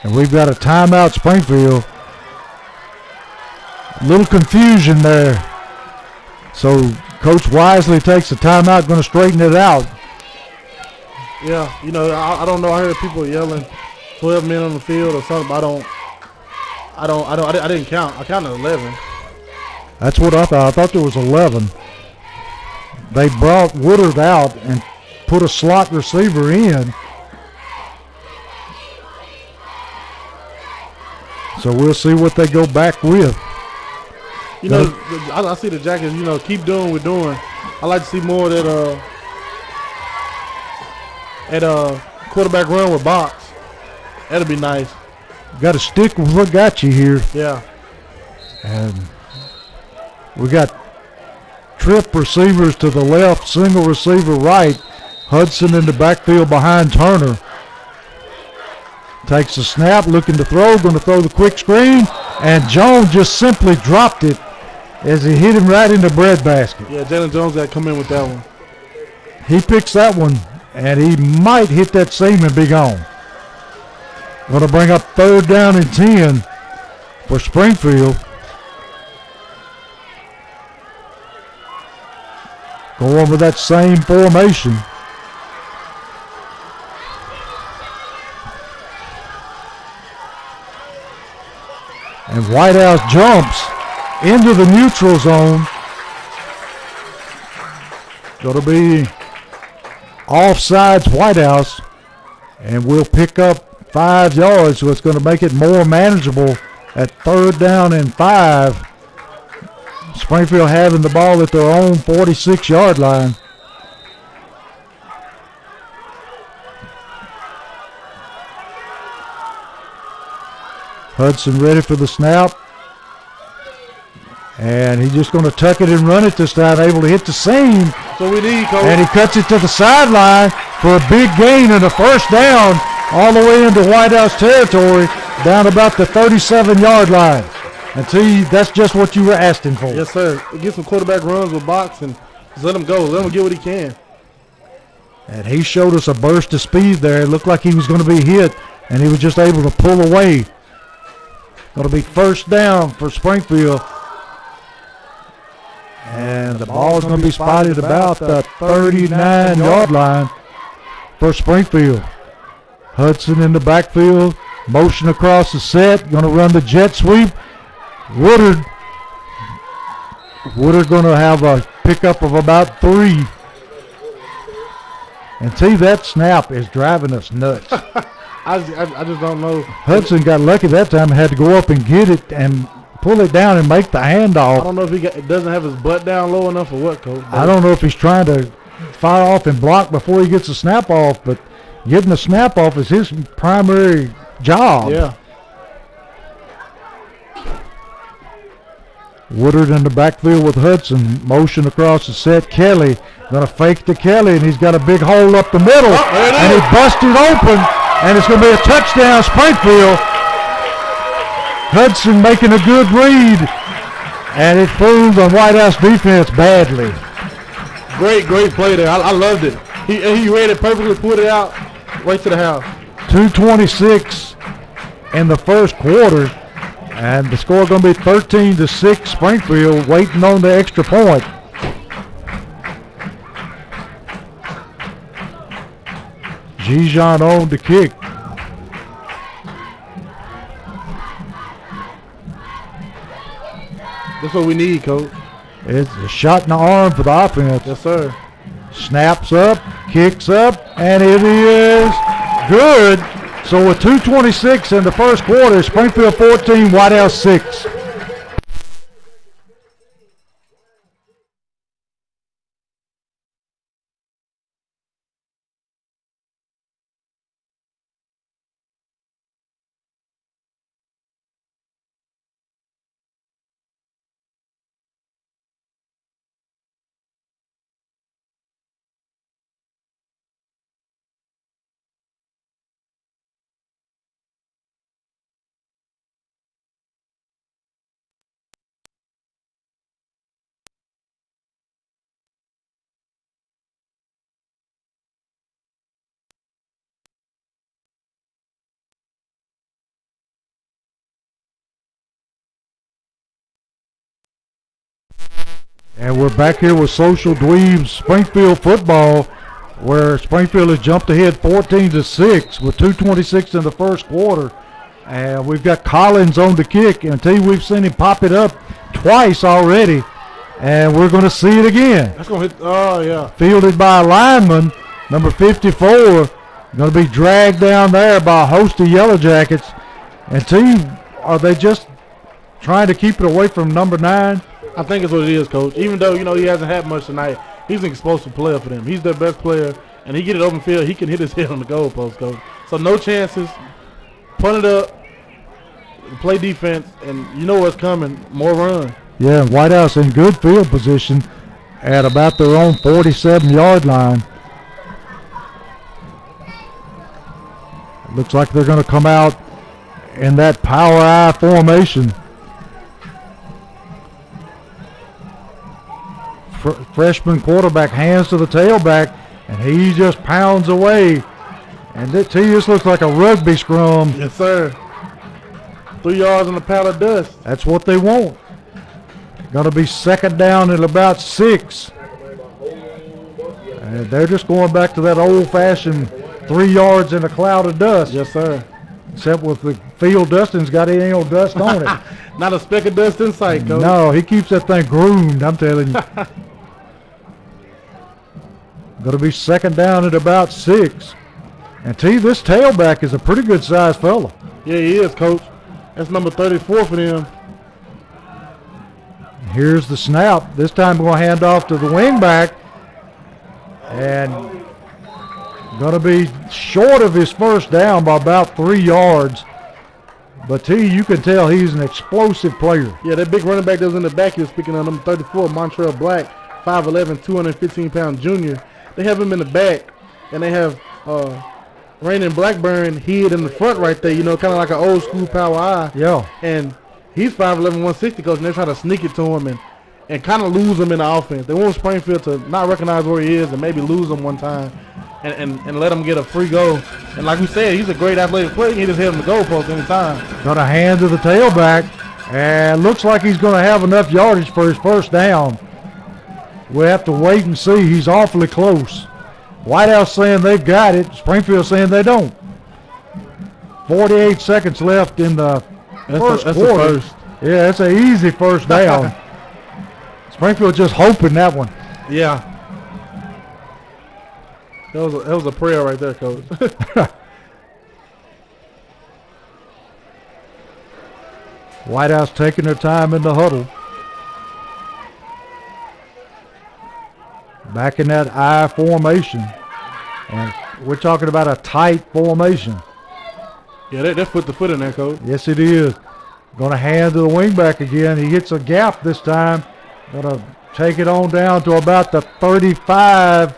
S1: And we've got a timeout, Springfield. A little confusion there. So Coach Wisely takes the timeout, going to straighten it out.
S2: Yeah, you know, I don't know. I heard people yelling 12 men on the field or something. I didn't count. I counted 11.
S1: That's what I thought. I thought there was 11. They brought Woodard out and put a slot receiver in. So we'll see what they go back with.
S2: You know, I see the Jackets, you know, keep doing what we're doing. I like to see more of that at quarterback run with box. That'll be nice.
S1: Got to stick with what got you here.
S2: Yeah.
S1: And we got trip receivers to the left, single receiver right. Hudson in the backfield behind Turner. Takes the snap, looking to throw, going to throw the quick screen, and Jones just simply dropped it as he hit him right in the breadbasket.
S2: Yeah, Jalen Jones got to come in with that one.
S1: He picks that one, and he might hit that seam and be gone. Going to bring up 3rd down and 10 for Springfield. Going with that same formation. And Whitehouse jumps into the neutral zone. Going to be offsides Whitehouse. And we'll pick up 5 yards, so it's going to make it more manageable at 3rd down and 5. Springfield having the ball at their own 46-yard line. Hudson ready for the snap. And he's just going to tuck it and run it this time, able to hit the seam.
S2: So we need, Coach.
S1: And he cuts it to the sideline for a big gain and a 1st down all the way into Whitehouse territory, down about the 37-yard line. And see, that's just what you were asking for.
S2: Yes, sir. Get some quarterback runs with box and just let him go. Let him get what he can.
S1: And he showed us a burst of speed there. It looked like he was going to be hit, and he was just able to pull away. Going to be 1st down for Springfield. And the ball's going to be spotted about the 39-yard line for Springfield. Hudson in the backfield, motion across the set, going to run the jet sweep. Woodard going to have a pickup of about 3. And see, that snap is driving us nuts.
S2: I just don't know.
S1: Hudson got lucky that time, had to go up and get it and pull it down and make the handoff.
S2: I don't know if he doesn't have his butt down low enough or what, Coach.
S1: I don't know if he's trying to fire off and block before he gets the snap off, but getting the snap off is his primary job.
S2: Yeah.
S1: Woodard in the backfield with Hudson. Motion across the set. Kelly going to fake to Kelly, and he's got a big hole up the middle. And he busted open, and it's going to be a touchdown, Springfield. Hudson making a good read, and it fooled the Whitehouse defense badly.
S2: Great play there. I loved it. He read it perfectly, put it out right to the house.
S1: 2:26 in the 1st quarter, and the score going to be 13-6. Springfield waiting on the extra point. Gijon on the kick.
S2: That's what we need, Coach.
S1: It's a shot in the arm for the offense.
S2: Yes, sir.
S1: Snaps up, kicks up, and it is good. So with 2:26 in the 1st quarter, Springfield 14, Whitehouse 6. And we're back here with Social Dweebs Springfield football, where Springfield has jumped ahead 14-6 with 2:26 in the 1st quarter. And we've got Collins on the kick, and I tell you, we've seen him pop it up twice already, and we're going to see it again.
S2: That's going to hit. Oh, yeah.
S1: Fielded by a lineman, number 54, going to be dragged down there by a host of Yellow Jackets. And team, are they just trying to keep it away from number 9?
S2: I think it's what it is, Coach. Even though, he hasn't had much tonight, he's an explosive player for them. He's their best player, and he get it open field, he can hit his head on the goalpost, Coach. So no chances. Punt it up, play defense, and you know what's coming, more run.
S1: Yeah, White House in good field position at about their own 47-yard line. Looks like they're going to come out in that power I formation. Freshman quarterback hands to the tailback, and he just pounds away. And this looks like a rugby scrum.
S2: Yes, sir. 3 yards in a pile of dust.
S1: That's what they want. Going to be second down at about 6. And they're just going back to that old-fashioned 3 yards in a cloud of dust.
S2: Yes, sir.
S1: Except with the field dusting's got any old dust on it.
S2: Not a speck of dust in sight, Coach.
S1: No, he keeps that thing groomed, I'm telling you. Going to be second down at about 6. And this tailback is a pretty good-sized fella.
S2: Yeah, he is, Coach. That's number 34 for them.
S1: Here's the snap. This time we're going to hand off to the wingback. And going to be short of his first down by about 3 yards. But you can tell he's an explosive player.
S2: Yeah, that big running back that was in the back, he was speaking of number 34, Montrell Black, 5'11", 215-pound junior. They have him in the back, and they have Raymond Blackburn hid in the front right there, you know, kind of like an old school power eye.
S1: Yeah.
S2: And he's 5'11", 160, Coach, and they're trying to sneak it to him and kind of lose him in the offense. They want Springfield to not recognize where he is and maybe lose him one time and let him get a free go. And like we said, he's a great athletic player. He can just hit him the goalpost anytime.
S1: Got a hand to the tailback, and looks like he's going to have enough yardage for his first down. We'll have to wait and see. He's awfully close. White House saying they've got it. Springfield saying they don't. 48 seconds left in the first quarter. Yeah, it's an easy first down. Springfield just hoping that one.
S2: Yeah. That was a prayer right there, Coach.
S1: White House taking their time in the huddle. Back in that I formation. And we're talking about a tight formation.
S2: Yeah, they're foot to foot in there, Coach.
S1: Yes, it is. Going to hand to the wingback again. He gets a gap this time. Going to take it on down to about the 34,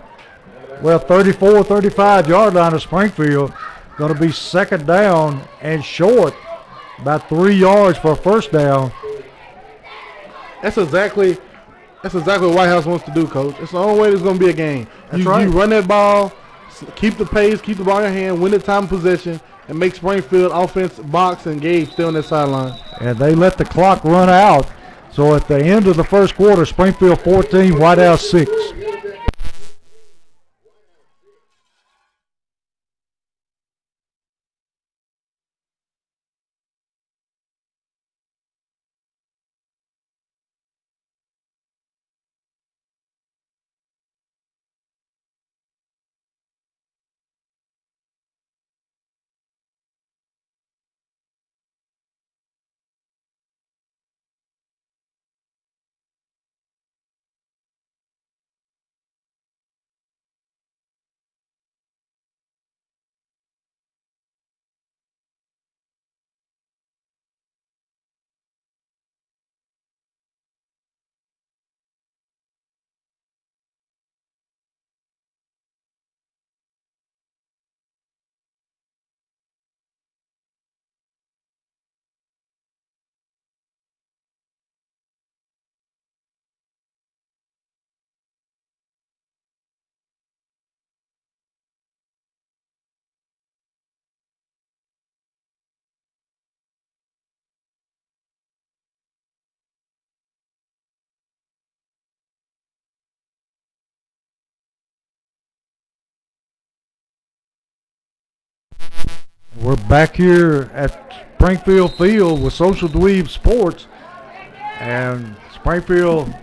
S1: 35-yard line of Springfield. Going to be second down and short. About 3 yards for a first down.
S2: That's exactly what White House wants to do, Coach. It's the only way there's going to be a game.
S1: That's right.
S2: You run that ball, keep the pace, keep the ball in your hand, win the time of possession, and make Springfield offense box and engage still on that sideline.
S1: And they let the clock run out. So at the end of the first quarter, Springfield 14, White House 6. We're back here at Springfield Field with Social Dweeb Sports, and Springfield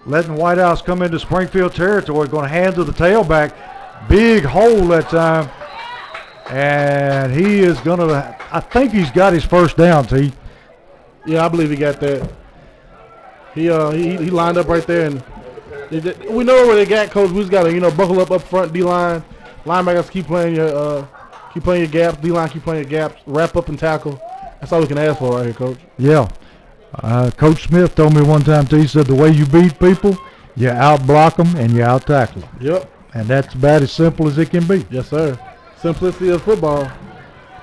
S1: letting White House come into Springfield territory. Going to hand to the tailback. Big hole that time, and he is going to, I think he's got his first down, T.
S2: Yeah, I believe he got that. He lined up right there and We know where they got, coach. We just gotta buckle up front. D-line, linebackers keep playing your gaps. D-line keep playing your gaps. Wrap up and tackle. That's all we can ask for right here, coach.
S1: Yeah. Coach Smith told me one time too. He said the way you beat people, you out block them and you out tackle them.
S2: Yep.
S1: And that's about as simple as it can be.
S2: Yes, sir. Simplicity of football.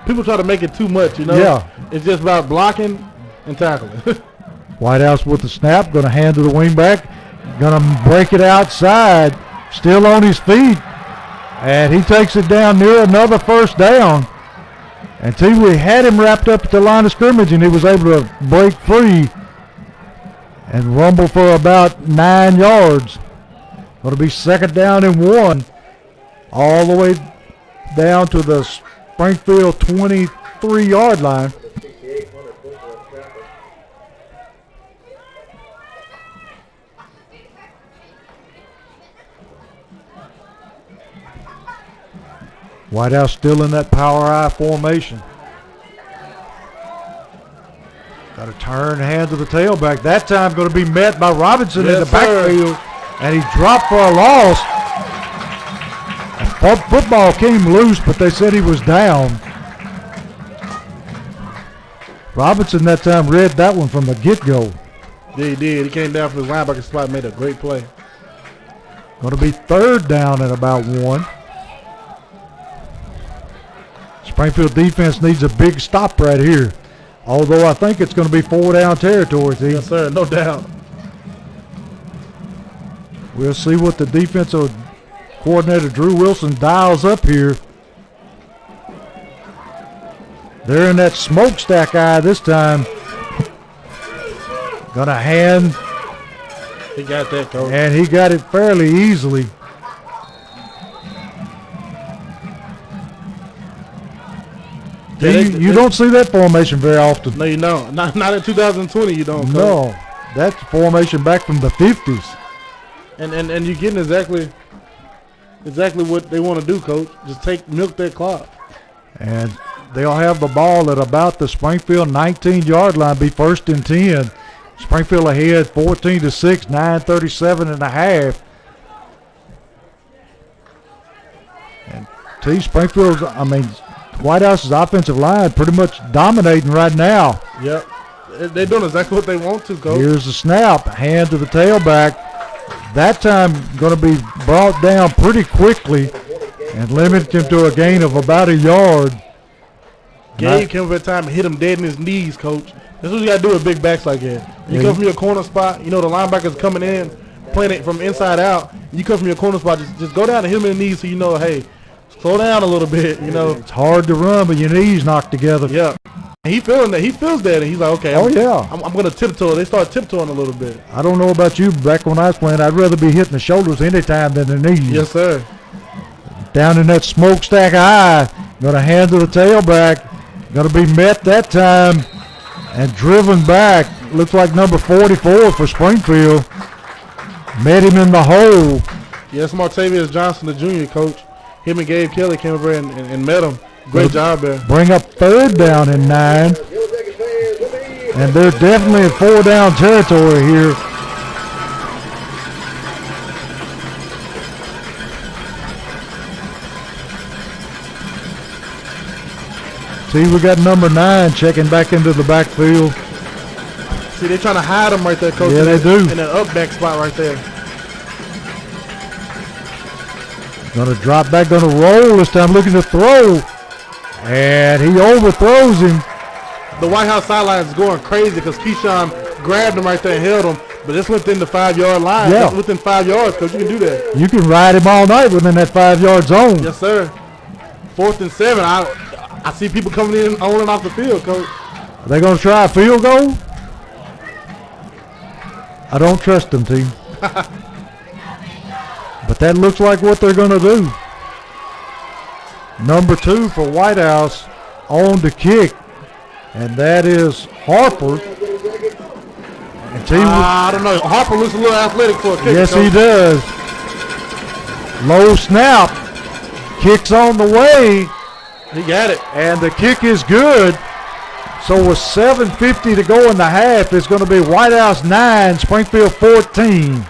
S2: People try to make it too much,
S1: Yeah.
S2: It's just about blocking and tackling.
S1: Whitehouse with the snap, going to hand to the wingback, going to break it outside, still on his feet, and he takes it down near another first down. Until we had him wrapped up at the line of scrimmage, and he was able to break free and rumble for about 9 yards. Going to be 2nd down and 1, all the way down to the Springfield 23-yard line. Whitehouse still in that power I formation. Got to turn, hand to the tailback. That time going to be met by Robinson in the backfield, and he dropped for a loss. Football came loose, but they said he was down. Robinson that time read that one from the get-go.
S2: Yeah, he did. He came down from his linebacker spot and made a great play.
S1: Going to be 3rd down at about 1. Springfield defense needs a big stop right here. Although I think it's going to be 4-down territory.
S2: Yes, sir. No doubt.
S1: We'll see what the defensive coordinator Drew Wilson dials up here. They're in that smokestack eye this time. Gonna hand.
S2: He got that, coach.
S1: And he got it fairly easily. You don't see that formation very often.
S2: No, you don't. Not in 2020, you don't. Coach.
S1: No, that's formation back from the 50s.
S2: And you're getting exactly what they want to do, coach. Just milk that clock.
S1: And they'll have the ball at about the Springfield 19-yard line, be 1st and 10. Springfield ahead 14-6, 9:37 and a half. And Springfield's, Whitehouse's offensive line pretty much dominating right now.
S2: Yep. They're doing exactly what they want to, coach.
S1: Here's the snap, hand to the tailback. That time going to be brought down pretty quickly and limited him to a gain of about 1 yard.
S2: Gabe came up at time and hit him dead in his knees, coach. That's what you got to do with big backs like that. You come from your corner spot, the linebacker's coming in, playing it from inside out. You come from your corner spot, just go down and hit him in the knees so hey, slow down a little bit,
S1: It's hard to run, but your knees knocked together.
S2: Yeah. And he feeling that. He feels that, and he's like, okay, I'm going to tiptoe. They start tiptoeing a little bit.
S1: I don't know about you, back when I was playing, I'd rather be hitting the shoulders anytime than the knees.
S2: Yes, sir.
S1: Down in that smokestack eye, going to hand to the tailback. Going to be met that time and driven back. Looks like number 44 for Springfield. Met him in the hole.
S2: Yes, Martavius Johnson, the junior, coach. Him and Gabe Kelly came over and met him. Great job there.
S1: Bring up 3rd down and 9. And they're definitely in 4-down territory here. See, we got number 9 checking back into the backfield.
S2: See, they're trying to hide him right there, coach.
S1: Yeah, they do.
S2: In that up back spot right there.
S1: Going to drop back, going to roll this time, looking to throw. And he overthrows him.
S2: The White House sideline is going crazy because Keyshawn grabbed him right there and held him. But it's within the 5-yard line.
S1: Yeah.
S2: It's within 5 yards, coach. You can do that.
S1: You can ride him all night within that 5-yard zone.
S2: Yes, sir. 4th and 7. I see people coming in on and off the field, coach.
S1: Are they going to try a field goal? I don't trust them, team. But that looks like what they're going to do. Number 2 for Whitehouse on the kick, and that is Harper.
S2: I don't know. Harper looks a little athletic for a kick.
S1: Yes, he does. Low snap. Kicks on the way.
S2: He got it.
S1: And the kick is good. So with 7:50 to go in the half, it's going to be Whitehouse 9, Springfield 14.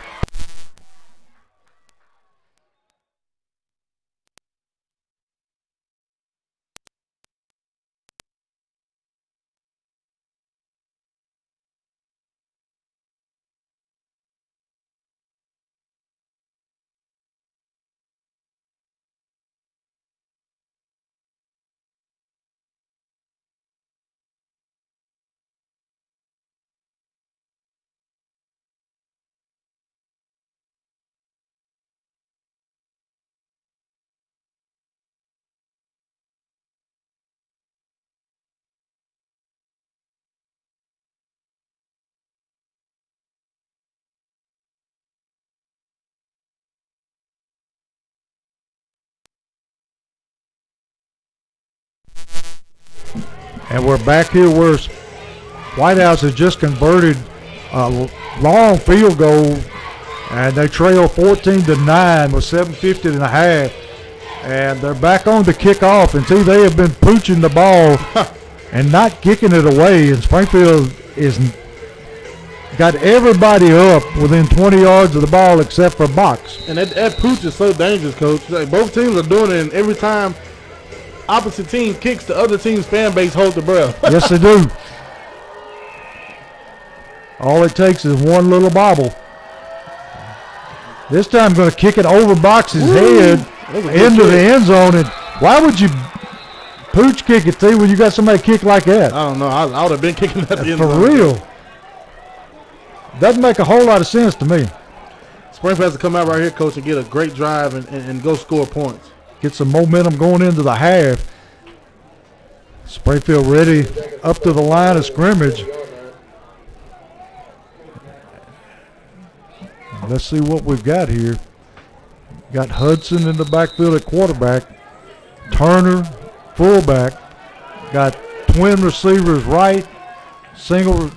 S1: And we're back here where White House has just converted a long field goal, and they trail 14-9 with 7:50 and a half. And they're back on the kickoff, and see, they have been pooching the ball and not kicking it away. And Springfield is got everybody up within 20 yards of the ball except for Box.
S2: And that pooch is so dangerous, Coach. Like, both teams are doing it, and every time opposite team kicks, the other team's fan base holds their breath.
S1: Yes, they do. All it takes is one little bobble. This time, going to kick it over Box's head into the end zone. And why would you pooch kick it, T, when you got somebody kick like that?
S2: I don't know. I would have been kicking that in.
S1: For real. Doesn't make a whole lot of sense to me.
S2: Springfield has to come out right here, Coach, and get a great drive and go score points.
S1: Get some momentum going into the half. Springfield ready up to the line of scrimmage. Let's see what we've got here. Got Hudson in the backfield at quarterback. Turner, fullback. Got twin receivers right. Twin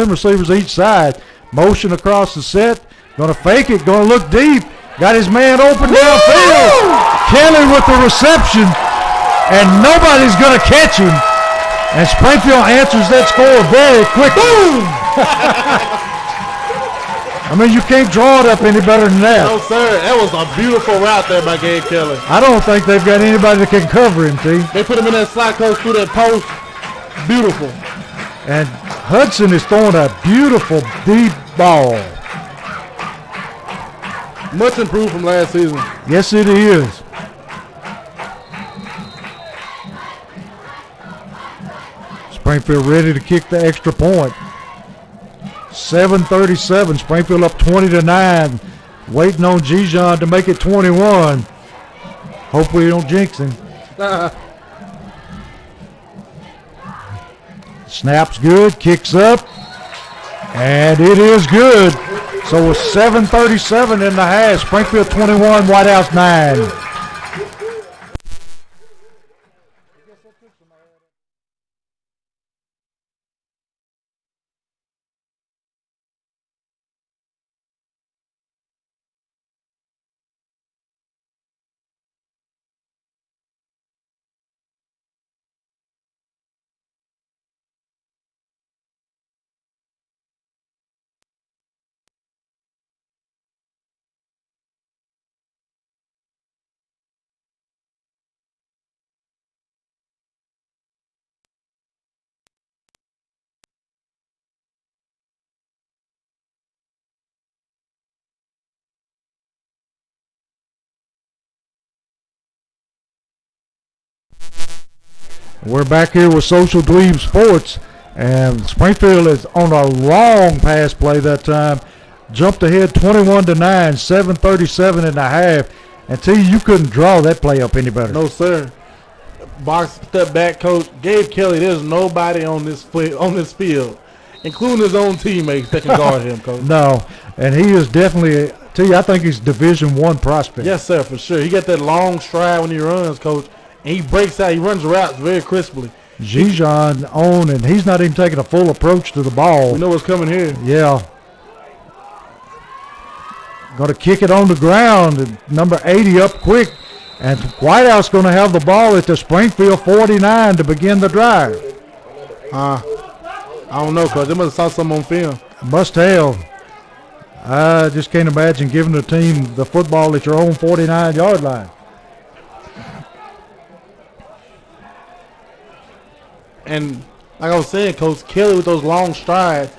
S1: receivers each side. Motion across the set. Going to fake it. Going to look deep. Got his man open downfield. Kelly with the reception. And nobody's going to catch him. And Springfield answers that score very quickly. Boom! I mean, you can't draw it up any better than that.
S2: No, sir. That was a beautiful route there by Gabe Kelly.
S1: I don't think they've got anybody that can cover him, T.
S2: They put him in that slot, Coach, through that post. Beautiful.
S1: And Hudson is throwing a beautiful deep ball.
S2: Much improved from last season.
S1: Yes, it is. Springfield ready to kick the extra point. 7:37. Springfield up 20-9. Waiting on Gijon to make it 21. Hopefully you don't jinx him. Snaps good. Kicks up. And it is good. So it's 7:37 in the half. Springfield 21, White House 9. We're back here with Social Dweeb Sports, and Springfield is on a long pass play that time. Jumped ahead 21-9, 7:37 in the half. And T, you couldn't draw that play up any better.
S2: No, sir. Box step back, Coach. Gabe Kelly, there's nobody on this field, including his own teammates, that can guard him, Coach.
S1: No, and he is definitely, T, I think he's Division I prospect.
S2: Yes, sir, for sure. He got that long stride when he runs, Coach. And he breaks out. He runs routes very crisply.
S1: Gijon on, and he's not even taking a full approach to the ball.
S2: We know what's coming here.
S1: Yeah. Going to kick it on the ground. And number 80 up quick. And White House going to have the ball at the Springfield 49 to begin the drive.
S2: I don't know, Coach. They must have saw something on film.
S1: Must have. I just can't imagine giving the team the football at your own 49-yard line.
S2: And like I was saying, Coach, Kelly with those long strides,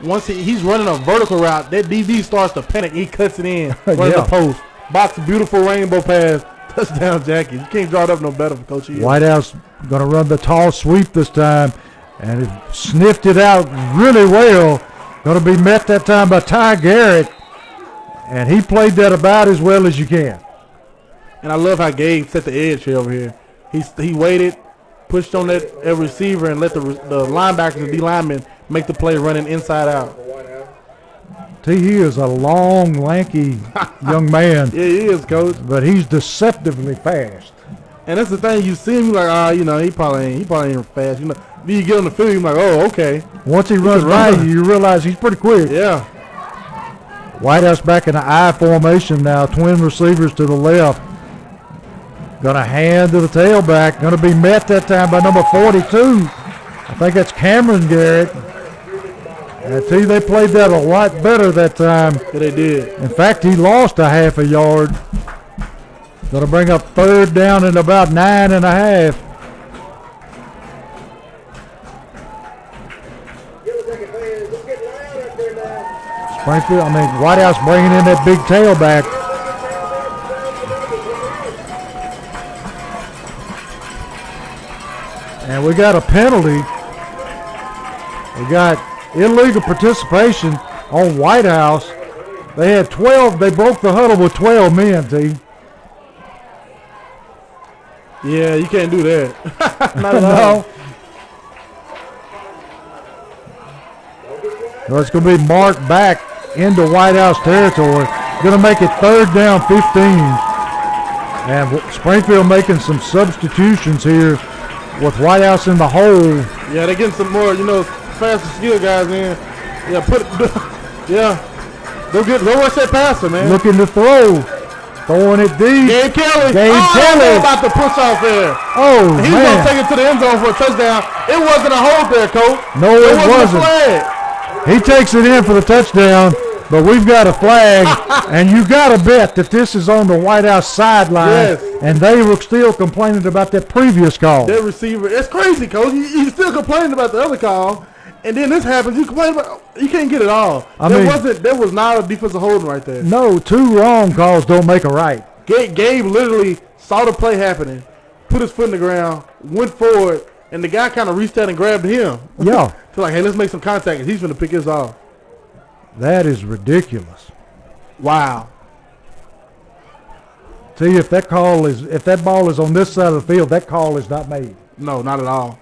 S2: once he's running a vertical route, that DB starts to panic. He cuts it in, running the post. Box a beautiful rainbow pass. Touchdown, Jackie. You can't draw it up no better for Coach Hill.
S1: White House going to run the tall sweep this time, and it sniffed it out really well. Going to be met that time by Ty Garrett, and he played that about as well as you can.
S2: And I love how Gabe set the edge here over here. He waited, pushed on that receiver, and let the linebackers and D linemen make the play running inside out.
S1: He is a long, lanky young man.
S2: Yeah, he is, Coach.
S1: But he's deceptively fast.
S2: And that's the thing. You see him, you like, you know, he probably ain't fast. You know, then you get on the field, you're like, oh, okay.
S1: Once he runs by you realize he's pretty quick.
S2: Yeah.
S1: White House back in the I formation now. Twin receivers to the left. Going to hand to the tailback. Going to be met that time by number 42. I think that's Cameron Garrett. I tell you, they played that a lot better that time.
S2: Yeah, they did.
S1: In fact, he lost a half a yard. Going to bring up third down at about 9.5. Springfield, White House bringing in that big tailback. And we got a penalty. We got illegal participation on White House. They had 12. They broke the huddle with 12 men, T.
S2: Yeah, you can't do that. Not at
S1: No.
S2: all.
S1: Well, it's going to be marked back into White House territory. Going to make it third down 15. And Springfield making some substitutions here with White House in the hole.
S2: Yeah, they're getting some more, faster skill guys in. Yeah, Go rush that passer, man.
S1: Looking to throw. Throwing it deep.
S2: Gabe Kelly.
S1: Kelly.
S2: About to push off there.
S1: Oh,
S2: He's
S1: man.
S2: going to take it to the end zone for a touchdown. It wasn't a hold there, Coach.
S1: No, it wasn't.
S2: A flag.
S1: He takes it in for the touchdown, but we've got a flag, and you got to bet that this is on the White House sideline,
S2: yes.
S1: And they were still complaining about that previous call.
S2: That receiver, it's crazy, Coach. You still complaining about the other call, and then this happens. You complain about, you can't get it all. There was not a defensive holding right there.
S1: No, 2 wrong calls don't make a right.
S2: Gabe literally saw the play happening, put his foot in the ground, went forward, and the guy kind of reached out and grabbed him.
S1: Yeah.
S2: So like, hey, let's make some contact, and he's going to pick his off.
S1: That is ridiculous.
S2: Wow.
S1: See, if that ball is on this side of the field, that call is not made.
S2: No, not at all.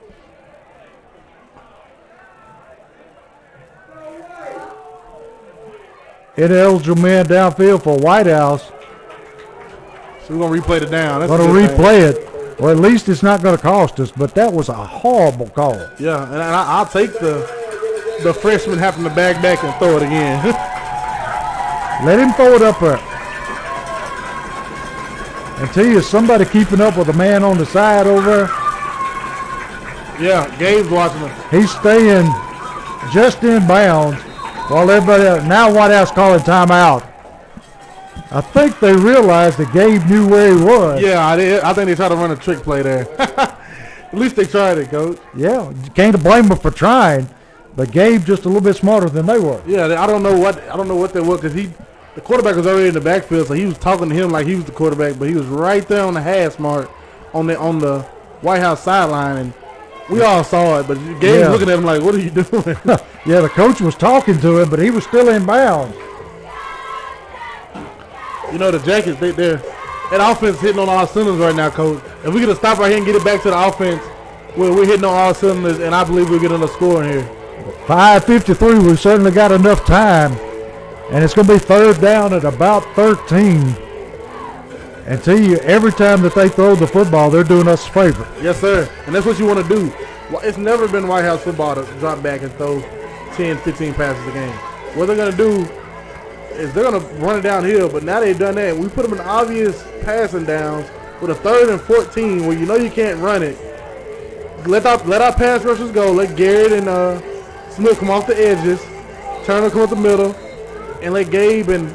S1: Ineligible man downfield for White House.
S2: So we're going to replay the down.
S1: Going to replay it. Or at least it's not going to cost us, but that was a horrible call.
S2: Yeah, and I'll take the freshman having to back and throw it again.
S1: Let him throw it up there. And tell you, somebody keeping up with the man on the side over there.
S2: Yeah, Gabe's watching him.
S1: He's staying just in bounds while everybody else. Now White House calling timeout. I think they realized that Gabe knew where he was.
S2: Yeah, I think they tried to run a trick play there. At least they tried it, Coach.
S1: Yeah, can't blame them for trying, but Gabe just a little bit smarter than they were.
S2: Yeah, I don't know what they were, because the quarterback was already in the backfield, so he was talking to him like he was the quarterback, but he was right there on the hash mark on the White House sideline, and we all saw it, but Gabe was looking at him like, what are you doing?
S1: Yeah, the coach was talking to him, but he was still in bounds.
S2: The Jackets, that offense hitting on all cylinders right now, Coach. If we get to stop right here and get it back to the offense, we're hitting on all cylinders, and I believe we'll get enough score in here.
S1: 5:53, we've certainly got enough time, and it's going to be third down at about 13. And tell you, every time that they throw the football, they're doing us a favor.
S2: Yes, sir, and that's what you want to do. It's never been White House football to drop back and throw 10, 15 passes a game. What they're going to do is they're going to run it downhill, but now they've done that. We put them in obvious passing downs with a 3rd and 14 where you can't run it. Let our pass rushers go. Let Garrett and Smith come off the edges. Turner come up the middle. And let Gabe and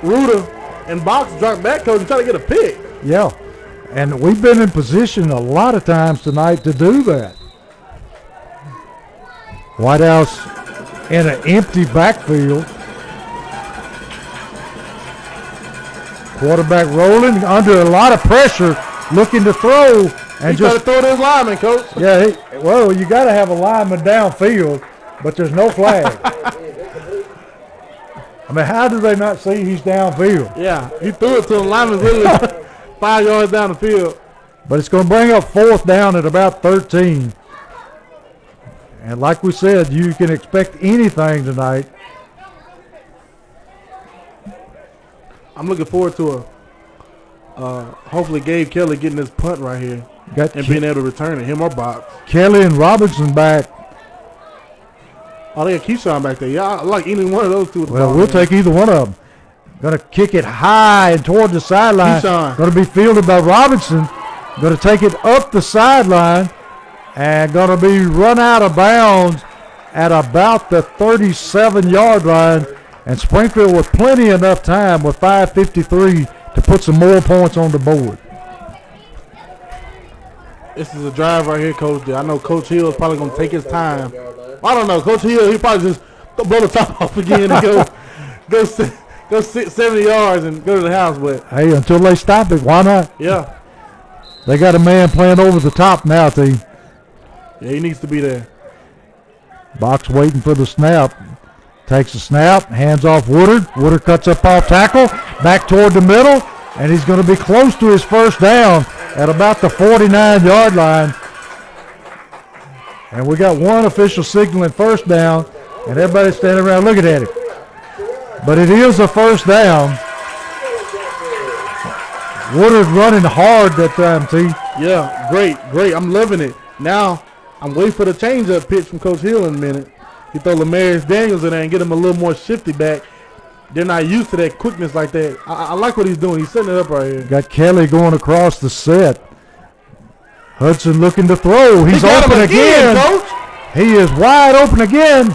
S2: Ruder and Box drop back, Coach, and try to get a pick.
S1: Yeah, and we've been in position a lot of times tonight to do that. White House in an empty backfield. Quarterback rolling under a lot of pressure, looking to throw. And
S2: He's trying to throw to his lineman, Coach.
S1: Yeah, you got to have a lineman downfield, but there's no flag. How do they not see he's downfield?
S2: Yeah, he threw it to the lineman literally 5 yards down the field.
S1: But it's going to bring up 4th down at about 13. And like we said, you can expect anything tonight.
S2: I'm looking forward to Hopefully Gabe Kelly getting this punt right here and being able to return it, him or Box.
S1: Kelly and Robinson back.
S2: Oh, they got Keyshawn back there. Yeah, I like any one of those two.
S1: Well, we'll take either one of them. Going to kick it high and toward the sideline. Going to be fielded by Robinson. Going to take it up the sideline and going to be run out of bounds at about the 37-yard line. And Springfield with plenty enough time with 5:53 to put some more points on the board.
S2: This is a drive right here, Coach. I know Coach Hill is probably going to take his time. I don't know. Coach Hill, he probably just blow the top off again and go 70 yards and go to the house. But
S1: hey, until they stop it, why not?
S2: Yeah.
S1: They got a man playing over the top now, team.
S2: Yeah, he needs to be there.
S1: Box waiting for the snap. Takes the snap, hands off Woodard. Woodard cuts up off tackle, back toward the middle, and he's going to be close to his first down at about the 49-yard line. And we got one official signaling first down, and everybody's standing around looking at it. But it is a first down. Woodard running hard that time, T.
S2: Yeah, great. I'm loving it. Now, I'm waiting for the change-up pitch from Coach Hill in a minute. He throw Lamarius Daniels in there and get him a little more shifty back. They're not used to that quickness like that. I like what he's doing. He's setting it up right here.
S1: Got Kelly going across the set. Hudson looking to throw. He's open again.
S2: Coach.
S1: He is wide open again.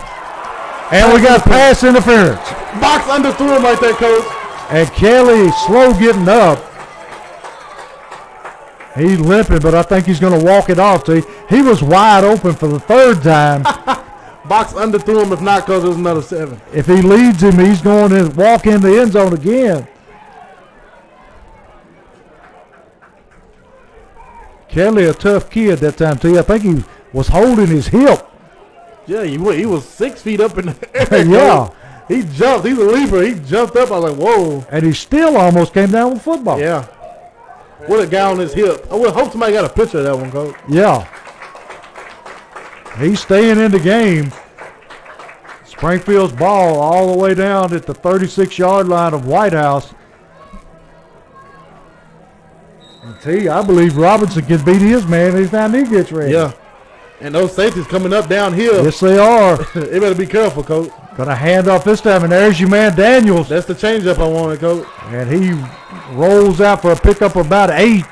S1: And we got pass interference.
S2: Box underthrew him right there, Coach.
S1: And Kelly slow getting up. He's limping, but I think he's going to walk it off. See, he was wide open for the third time.
S2: Box underthrew him. If not, because there's another 7.
S1: If he leads him, he's going to walk in the end zone again. Kelly, a tough kid that time, too. I think he was holding his hip.
S2: Yeah, he was 6 feet up in the air.
S1: Yeah.
S2: He jumped. He's a leaper. He jumped up. I was like, whoa.
S1: And he still almost came down with football.
S2: Yeah. What a guy on his hip. I would hope somebody got a picture of that one, Coach.
S1: Yeah. He's staying in the game. Springfield's ball all the way down at the 36-yard line of White House. And I believe Robinson can beat his man every time he gets ready.
S2: Yeah. And those safeties coming up downhill.
S1: Yes, they are.
S2: They better be careful, Coach.
S1: Going to hand off this time, and there's your man Daniels.
S2: That's the changeup I wanted, Coach.
S1: And he rolls out for a pickup of about 8.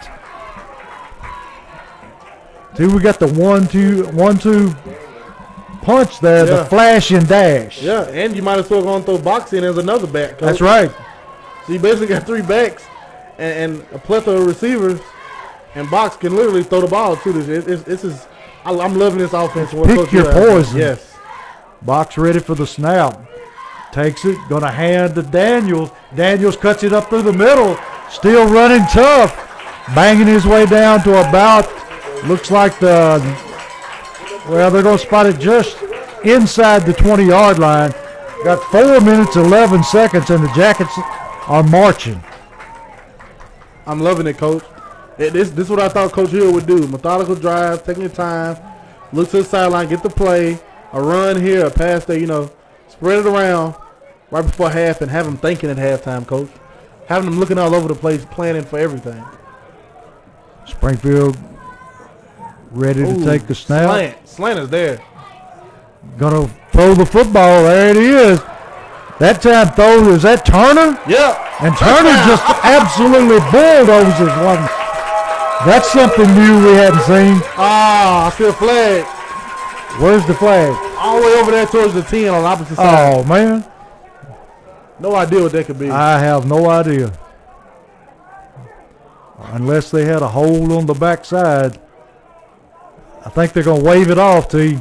S1: See, we got the 1-2 punch there, the flash and dash.
S2: Yeah, and you might as well go and throw Box in as another back, Coach.
S1: That's right.
S2: So you basically got 3 backs and a plethora of receivers, and Box can literally throw the ball too. This is I'm loving this offense.
S1: Pick your poison.
S2: Yes.
S1: Box ready for the snap. Takes it, going to hand to Daniels. Daniels cuts it up through the middle. Still running tough. Banging his way down to about, looks like they're going to spot it just inside the 20-yard line. Got 4 minutes, 11 seconds, and the Jackets are marching.
S2: I'm loving it, Coach. This is what I thought Coach Hill would do. Methodical drive, taking your time, look to the sideline, get the play, a run here, a pass there, spread it around right before half and have them thinking at halftime, Coach. Having them looking all over the place, planning for everything.
S1: Springfield ready to take the snap.
S2: Slant is there.
S1: Going to throw the football. There it is. That time throw, is that Turner?
S2: Yeah.
S1: And Turner just absolutely bulldozes one. That's something new we hadn't seen.
S2: I see a flag.
S1: Where's the flag?
S2: All the way over there towards the 10 on the opposite side.
S1: Oh, man.
S2: No idea what that could be.
S1: I have no idea. Unless they had a hold on the backside. I think they're going to wave it off, T.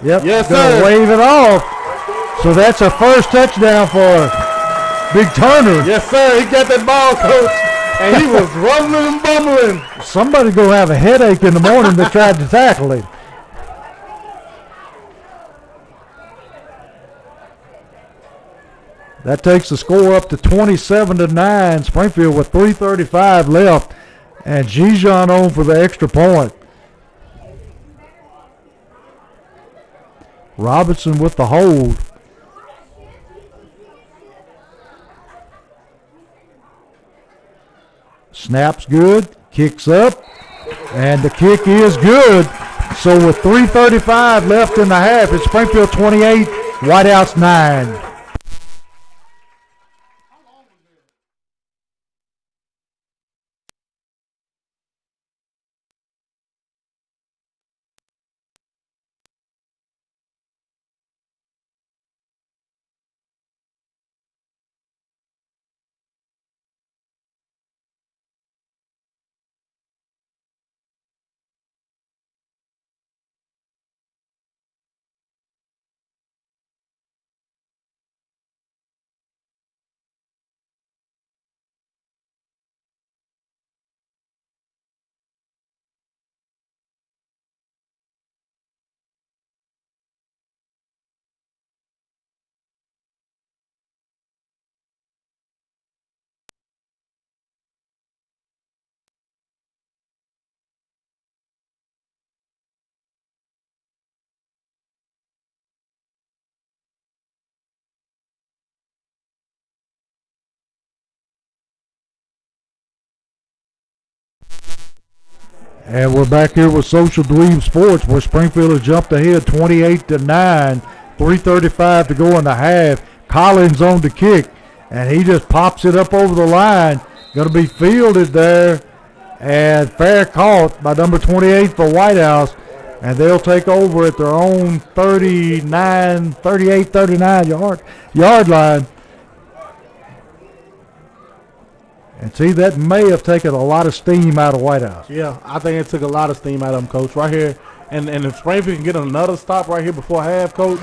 S1: Yep,
S2: yes,
S1: going to wave it off. So that's a first touchdown for Big Turner.
S2: Yes, sir. He got that ball, Coach. And he was rumbling and bumbling.
S1: Somebody's going to have a headache in the morning that tried to tackle him. That takes the score up to 27-9. Springfield with 3:35 left. And Gijon on for the extra point. Robinson with the hold. Snaps good, kicks up, and the kick is good. So with 3:35 left in the half, it's Springfield 28, Whitehouse 9. And we're back here with Social Dweeb Sports, where Springfield has jumped ahead 28-9, 3:35 to go in the half. Collins on the kick, and he just pops it up over the line. Going to be fielded there, and fair caught by number 28 for Whitehouse, and they'll take over at their own 39 yard line. And see, that may have taken a lot of steam out of Whitehouse.
S2: Yeah, I think it took a lot of steam out of them, Coach, right here. And if Springfield can get another stop right here before half, Coach,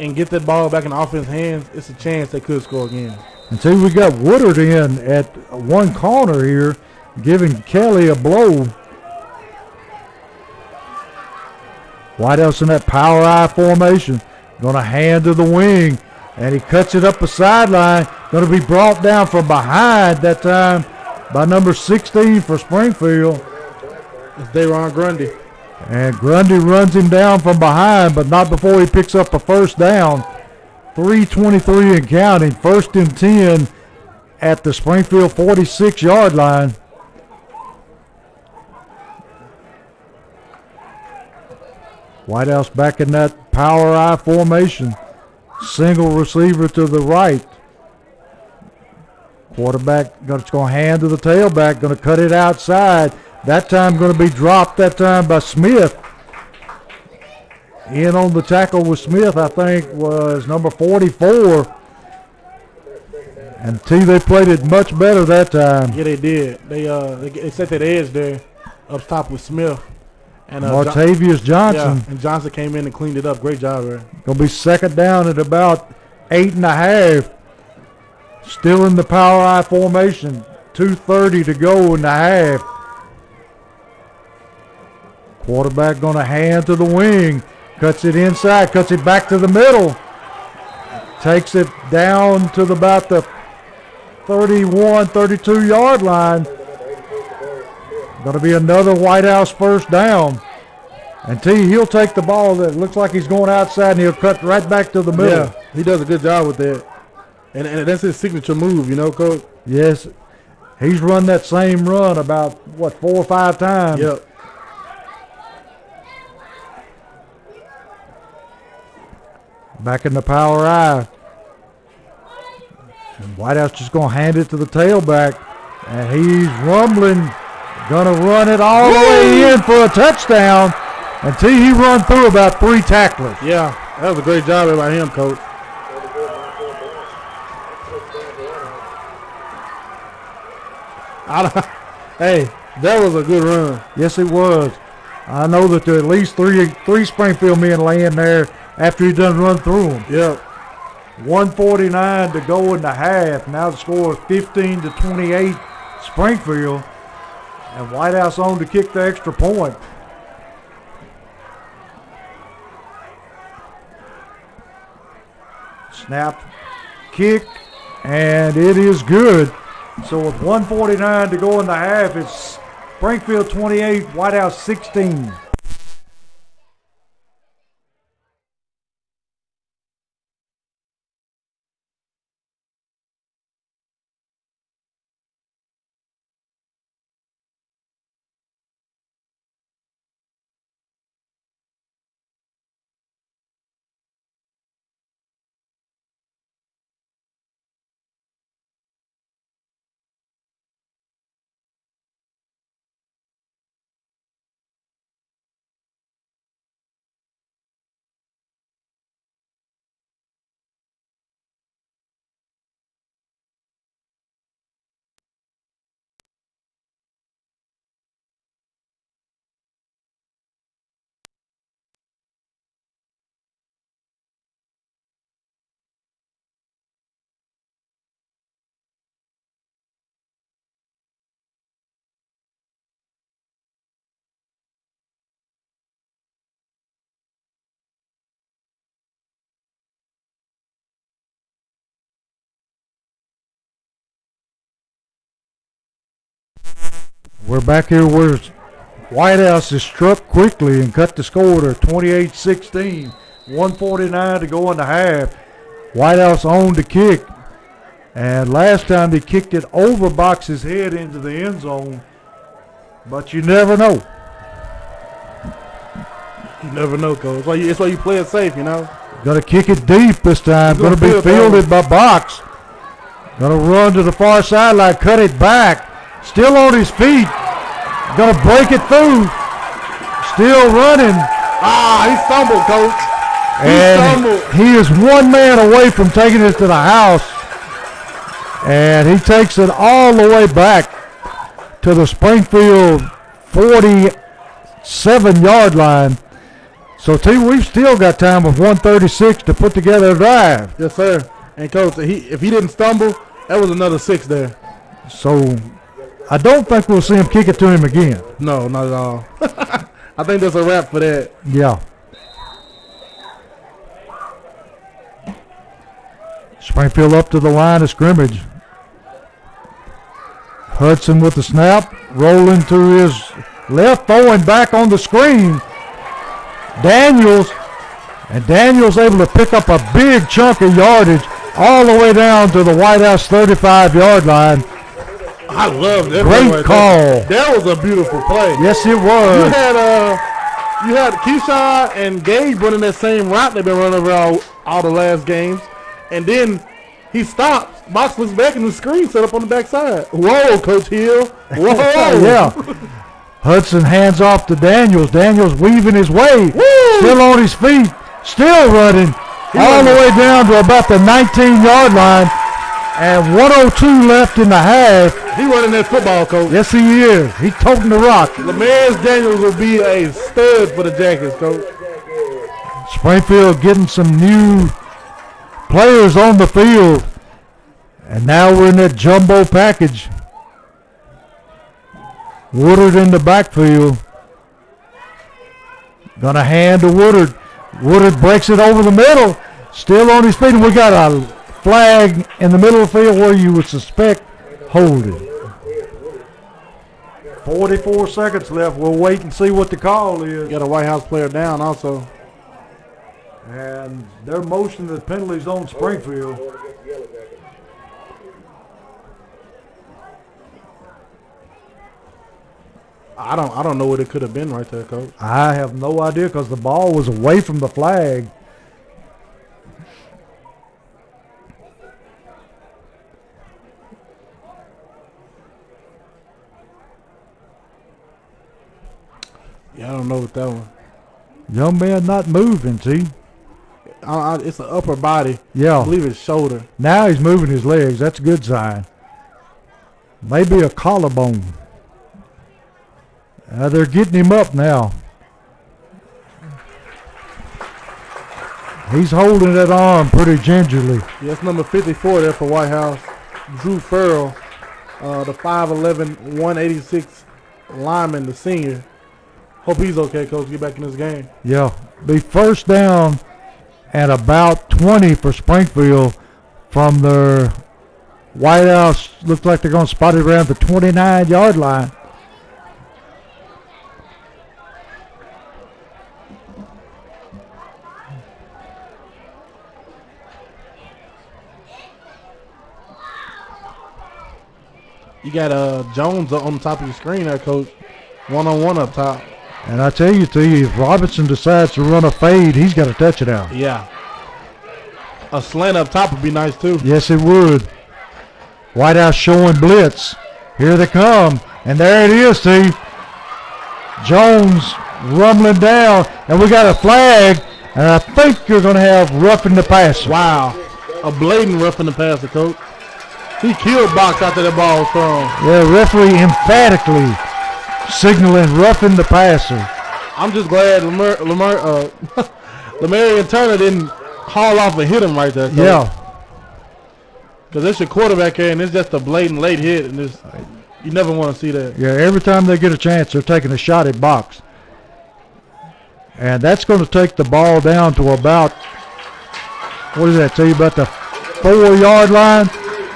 S2: and get that ball back in the offense's hands, it's a chance they could score again.
S1: And see, we got Woodard in at one corner here, giving Kelly a blow. Whitehouse in that power I formation. Going to hand to the wing, and he cuts it up the sideline. Going to be brought down from behind that time by number 16 for Springfield.
S2: It's Dayron Grundy.
S1: And Grundy runs him down from behind, but not before he picks up a first down. 3:23 and counting. 1st and 10 at the Springfield 46-yard line. Whitehouse back in that power I formation. Single receiver to the right. Quarterback just going to hand to the tailback, going to cut it outside. That time going to be dropped that time by Smith. In on the tackle with Smith, I think, was number 44. And they played it much better that time.
S2: Yeah, they did. They set that edge there up top with Smith. And
S1: Martavius Johnson.
S2: Yeah, and Johnson came in and cleaned it up. Great job there.
S1: Going to be 2nd down at about 8.5. Still in the power I formation. 2:30 to go in the half. Quarterback going to hand to the wing. Cuts it inside. Cuts it back to the middle. Takes it down to about the 31, 32-yard line. Going to be another Whitehouse first down. And he'll take the ball that looks like he's going outside, and he'll cut right back to the middle.
S2: Yeah, he does a good job with that. And that's his signature move, you know, Coach?
S1: Yes. He's run that same run about, 4 or 5 times.
S2: Yep.
S1: Back in the power I. And Whitehouse just going to hand it to the tailback. And he's rumbling. Going to run it all the way in for a touchdown. And he run through about 3 tacklers.
S2: Yeah, that was a great job by him, Coach. Hey, that was a good run.
S1: Yes, it was. I know that there are at least three Springfield men laying there after he done run through them.
S2: Yep.
S1: 1:49 to go in the half. Now the score is 15-28 Springfield. And Whitehouse on to kick the extra point. Snap, kick, and it is good. So with 1:49 to go in the half, it's Springfield 28, Whitehouse 16. We're back here where White House is struck quickly and cut the score to 28-16. 1:49 to go in the half. White House owned the kick. And last time they kicked it over Box's head into the end zone. But you never know.
S2: You never know, Coach. It's why you play it safe, you know.
S1: Gonna kick it deep this time. Gonna be fielded by Box. Gonna run to the far sideline, cut it back. Still on his feet. Gonna break it through. Still running.
S2: He stumbled, Coach.
S1: He is one man away from taking it to the house. And he takes it all the way back to the Springfield 47-yard line. So, we've still got time with 1:36 to put together a drive.
S2: Yes, sir. And, Coach, if he didn't stumble, that was another 6 there.
S1: So, I don't think we'll see him kick it to him again.
S2: No, not at all. I think that's a wrap for that.
S1: Yeah. Springfield up to the line of scrimmage. Hudson with the snap, rolling to his left, throwing back on the screen. Daniels able to pick up a big chunk of yardage all the way down to the White House 35-yard line.
S2: I love that.
S1: Great call.
S2: That was a beautiful play.
S1: Yes, it was.
S2: You had Keyshawn and Gabe running that same route they've been running over all the last games. And then he stops. Box looks back and the screen set up on the backside. Whoa, Coach Hill. Whoa.
S1: Yeah. Hudson hands off to Daniels. Daniels weaving his way.
S2: Woo! Still
S1: on his feet. Still running. All the way down to about the 19-yard line. And 1:02 left in the half.
S2: He running that football, Coach.
S1: Yes, he is. He toting the rock.
S2: Lamarius Daniels will be a stud for the Jackets, Coach.
S1: Springfield getting some new players on the field. And now we're in that jumbo package. Woodard in the backfield. Gonna hand to Woodard. Woodard breaks it over the middle. Still on his feet. And we got a flag in the middle of the field where you would suspect holding. 44 seconds left. We'll wait and see what the call is.
S2: Got a White House player down also.
S1: And they're motioning the penalties on Springfield.
S2: I don't know what it could have been right there, Coach.
S1: I have no idea because the ball was away from the flag.
S2: Yeah, I don't know what that one.
S1: Young man not moving, see?
S2: It's an upper body.
S1: Yeah.
S2: I believe it's shoulder.
S1: Now he's moving his legs. That's a good sign. Maybe a collarbone. They're getting him up now. He's holding that arm pretty gingerly.
S2: Yeah, that's number 54 there for White House. Drew Farrell, the 5'11", 186 lineman, the senior. Hope he's okay, Coach. Get back in this game.
S1: Yeah. Be first down and about 20 for Springfield from their White House. Looks like they're going to spot it around the 29-yard line.
S2: You got Jones on top of your screen there, Coach. One-on-one up top.
S1: And I tell you, if Robinson decides to run a fade, he's got a touchdown.
S2: Yeah. A slant up top would be nice, too.
S1: Yes, it would. White House showing blitz. Here they come. And there it is, Steve. Jones rumbling down. And we got a flag. And I think you're going to have roughing the passer.
S2: Wow. A blatant roughing the passer, Coach. He killed Box after that ball was thrown.
S1: Yeah, referee emphatically signaling roughing the passer.
S2: I'm just glad Lamarian Turner didn't haul off and hit him right there, Coach.
S1: Yeah.
S2: Because it's your quarterback here, and it's just a blatant late hit, and you never want to see that.
S1: Yeah, every time they get a chance, they're taking a shot at Box. And that's going to take the ball down to about, what does that tell you, about the 4-yard line?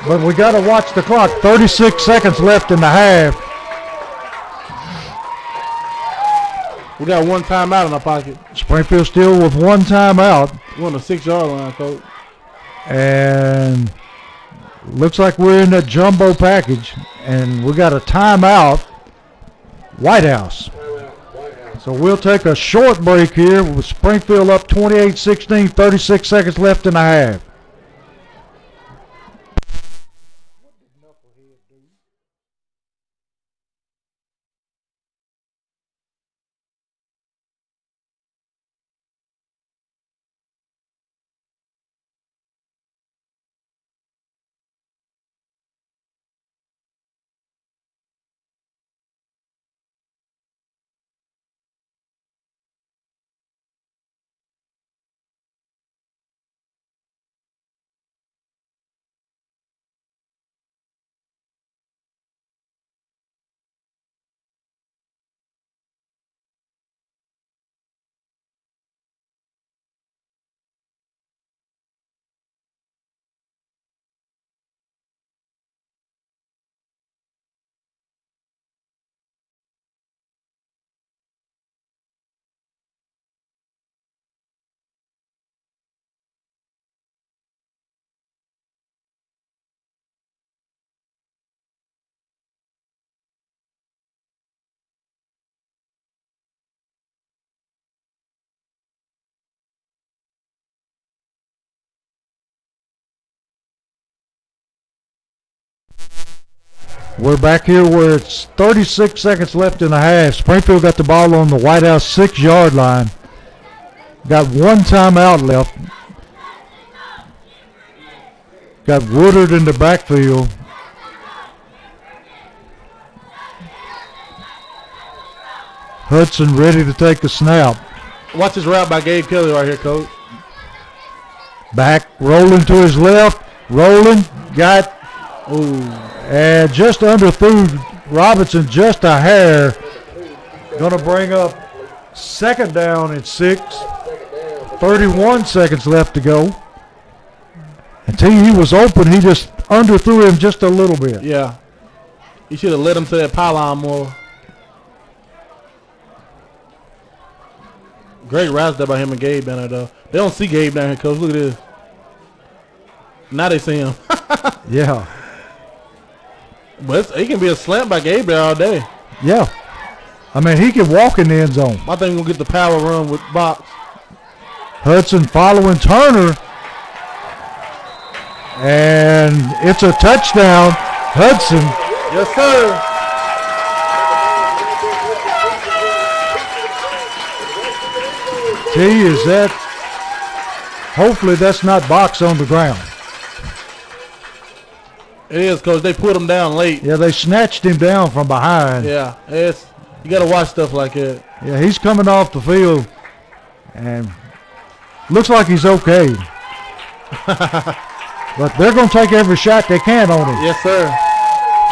S1: But we got to watch the clock. 36 seconds left in the half.
S2: We got one timeout in our pocket.
S1: Springfield still with one timeout.
S2: We're on the 6-yard line, Coach.
S1: And looks like we're in the jumbo package. And we got a timeout. White House. So we'll take a short break here with Springfield up 28-16, 36 seconds left in the half. We're back here where it's 36 seconds left in the half. Springfield got the ball on the White House 6-yard line. Got one timeout left. Got Woodard in the backfield. Hudson ready to take a snap.
S2: Watch this route by Gabe Kelly right here, Coach.
S1: Back, rolling to his left. Rolling. Got, and just underthrew Robinson just a hair. Going to bring up second down and 6. 31 seconds left to go. Until he was open, he just underthrew him just a little bit.
S2: Yeah. You should have led him to that pylon more. Great routes there by him and Gabe down there, though. They don't see Gabe down here, Coach. Look at this. Now they see him.
S1: Yeah.
S2: But it can be a slant by Gabe there all day.
S1: Yeah. I mean, he can walk in the end zone.
S2: I think we'll get the power run with Box.
S1: Hudson following Turner. And it's a touchdown. Hudson.
S2: Yes, sir.
S1: Gee, is that, hopefully that's not Box on the ground.
S2: It is, Coach. They put him down late.
S1: Yeah, they snatched him down from behind.
S2: Yeah, you got to watch stuff like that.
S1: Yeah, he's coming off the field and looks like he's okay. But they're going to take every shot they can on him.
S2: Yes, sir.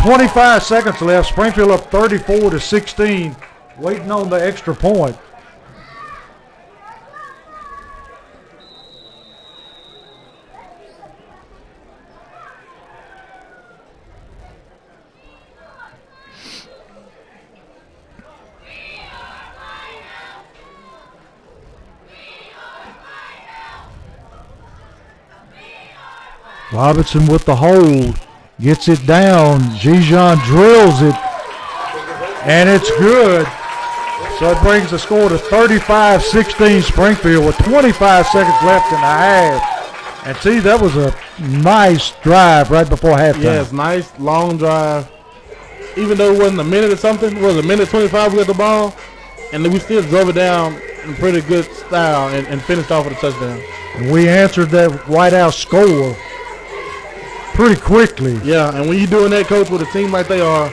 S1: 25 seconds left. Springfield up 34-16, waiting on the extra point. Robinson with the hold, gets it down. Gijon drills it, and it's good. So it brings the score to 35-16 Springfield with 25 seconds left in the half. And see, that was a nice drive right before halftime.
S2: Yes, nice long drive. Even though it wasn't a minute or something, it was a minute 25 we got the ball, and then we still drove it down in pretty good style and finished off with a touchdown.
S1: And we answered that White House score pretty quickly.
S2: Yeah, and when you're doing that, Coach, with a team like they are,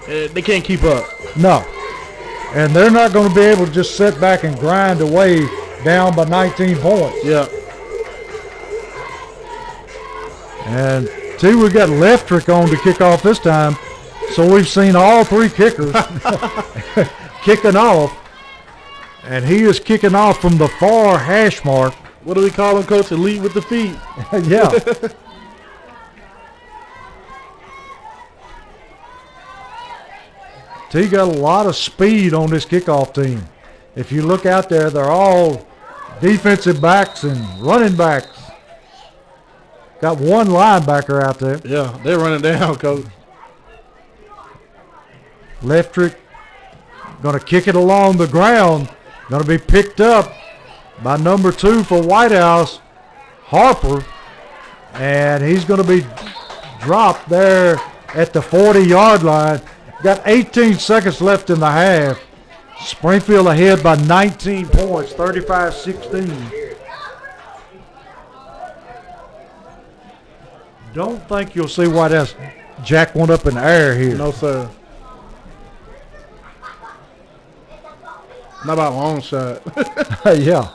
S2: they can't keep up.
S1: No. And they're not going to be able to just sit back and grind away down by 19 points.
S2: Yeah.
S1: And see, we got Leftrick on to kick off this time. So we've seen all three kickers kicking off. And he is kicking off from the far hash mark.
S2: What do we call him, Coach? Elite with the feet.
S1: Yeah. He got a lot of speed on this kickoff team. If you look out there, they're all defensive backs and running backs. Got one linebacker out there.
S2: Yeah, they're running down, Coach.
S1: Leftrick going to kick it along the ground. Going to be picked up by number 2 for White House, Harper. And he's going to be dropped there at the 40-yard line. Got 18 seconds left in the half. Springfield ahead by 19 points, 35-16. Don't think you'll see White House jack one up in the air here.
S2: No, sir. Not about long shot.
S1: Yeah.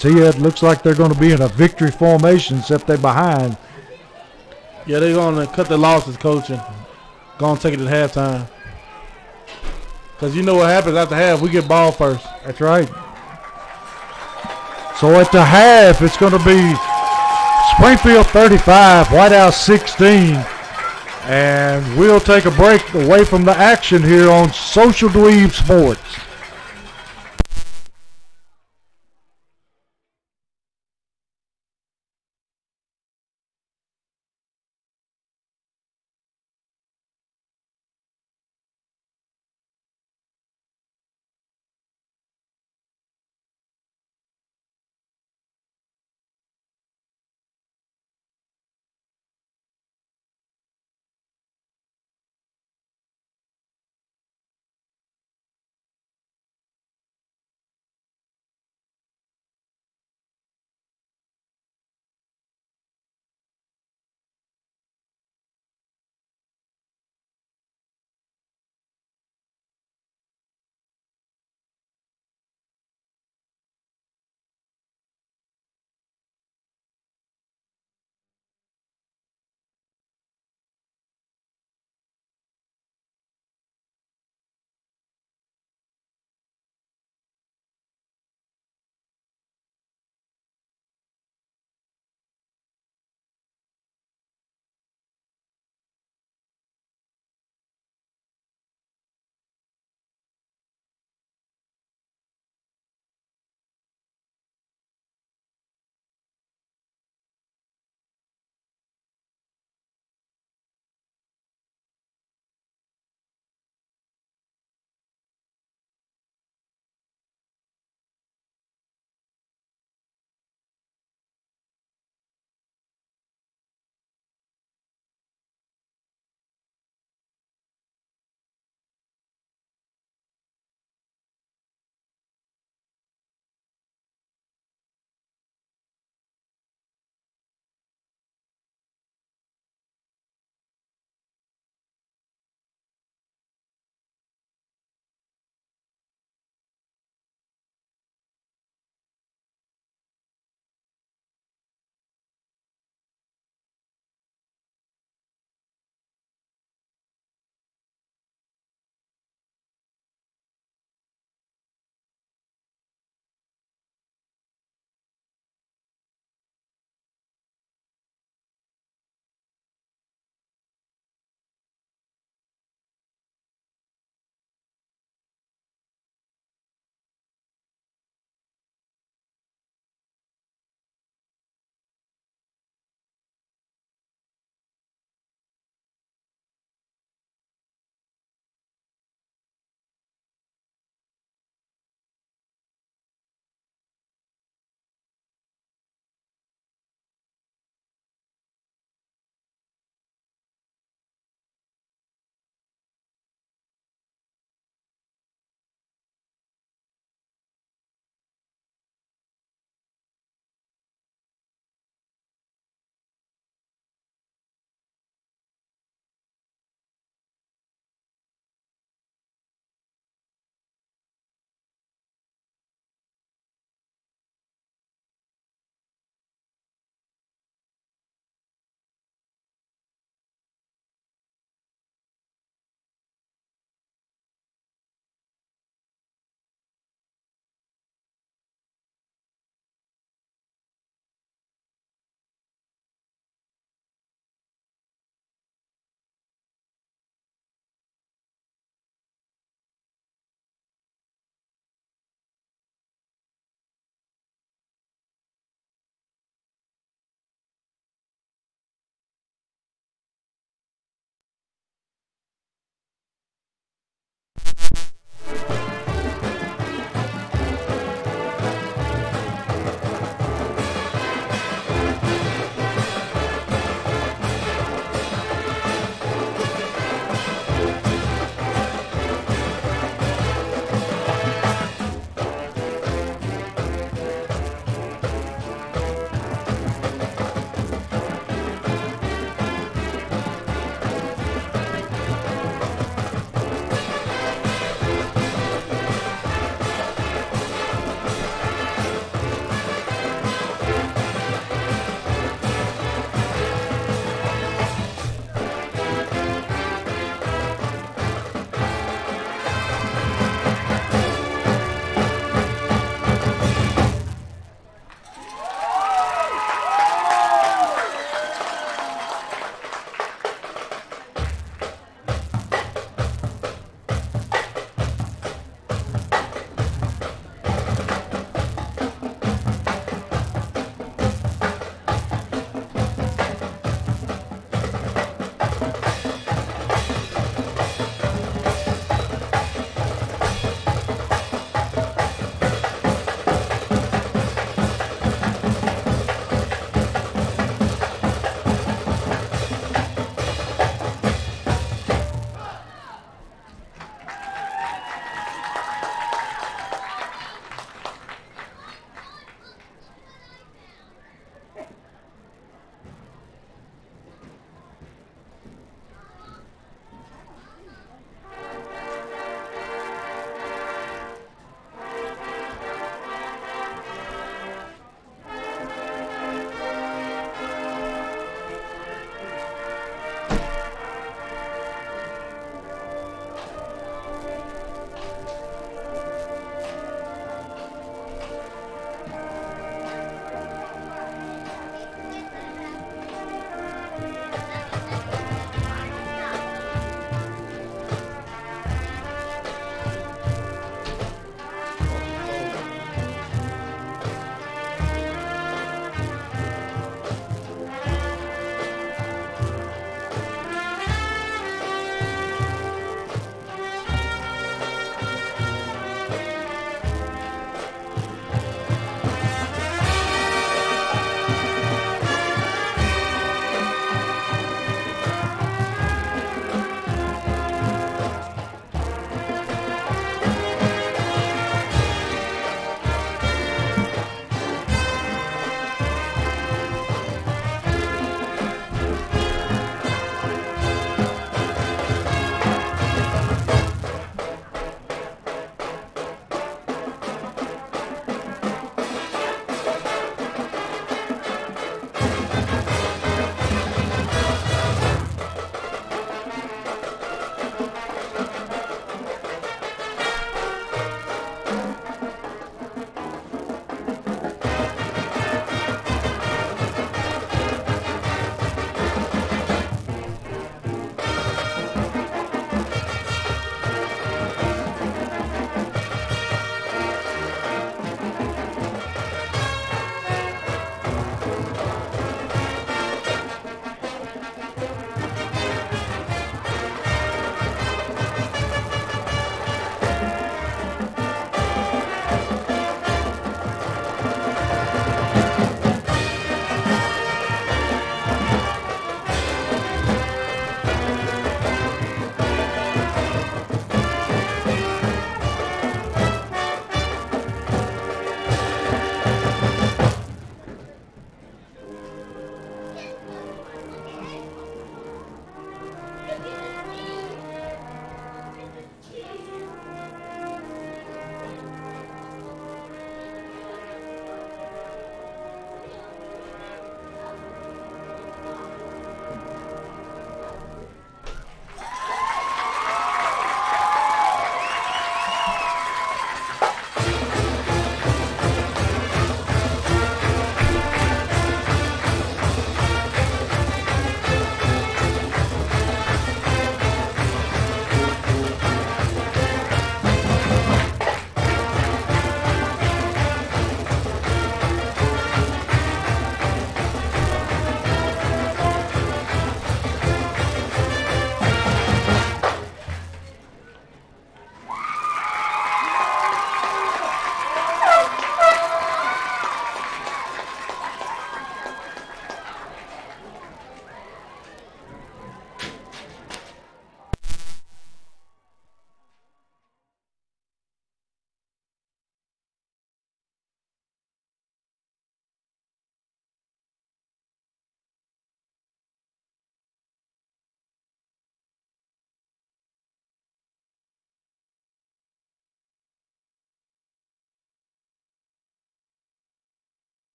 S1: It looks like they're going to be in a victory formation, except they're behind.
S2: Yeah, they're going to cut their losses, Coach, and going to take it at halftime. Because you know what happens after half, we get ball first.
S1: That's right. So at the half, it's going to be Springfield 35, White House 16. And we'll take a break away from the action here on Social Dweeb Sports.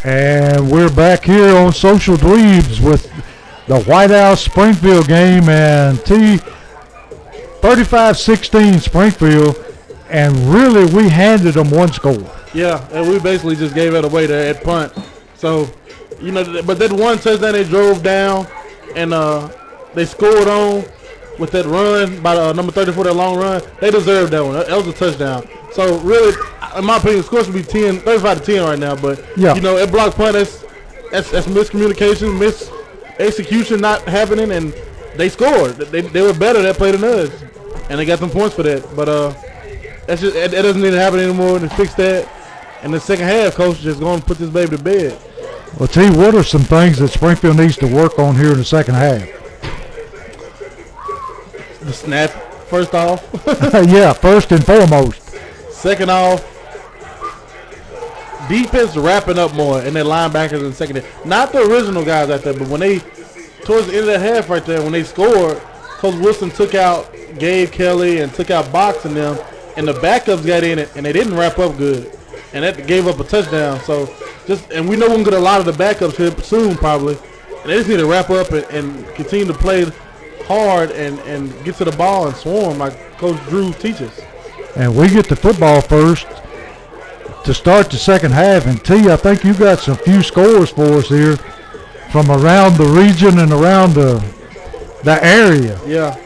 S1: And we're back here on Social Dweebs with the White House Springfield game, and 35-16 Springfield, and really we handed them one score.
S2: Yeah, and we basically just gave it away there at punt. So, but that one touchdown they drove down, and they scored on with that run by number 34, that long run. They deserved that one. That was a touchdown. So really, in my opinion, the score should be 35-10 right now. But that block punt, that's miscommunication, mis-execution not happening, and they scored. They were better that play than us, and they got some points for that. But it doesn't need to happen anymore. To fix that in the second half, coach just going to put this baby to bed.
S1: Well, T, what are some things that Springfield needs to work on here in the second half?
S2: The snap, first off.
S1: Yeah, first and foremost.
S2: Second off, defense wrapping up more, and their linebackers in the second half. Not the original guys out there, but when they, towards the end of that half right there, when they scored, Coach Wilson took out Gabe Kelly and took out Box and them, and the backups got in it, and they didn't wrap up good. And that gave up a touchdown. So and we know we're going to get a lot of the backups here soon probably. And they just need to wrap up and continue to play hard and get to the ball and swarm like Coach Drew teaches.
S1: And we get the football first to start the second half. And T, I think you got some few scores for us here from around the region and around the area.
S2: Yeah.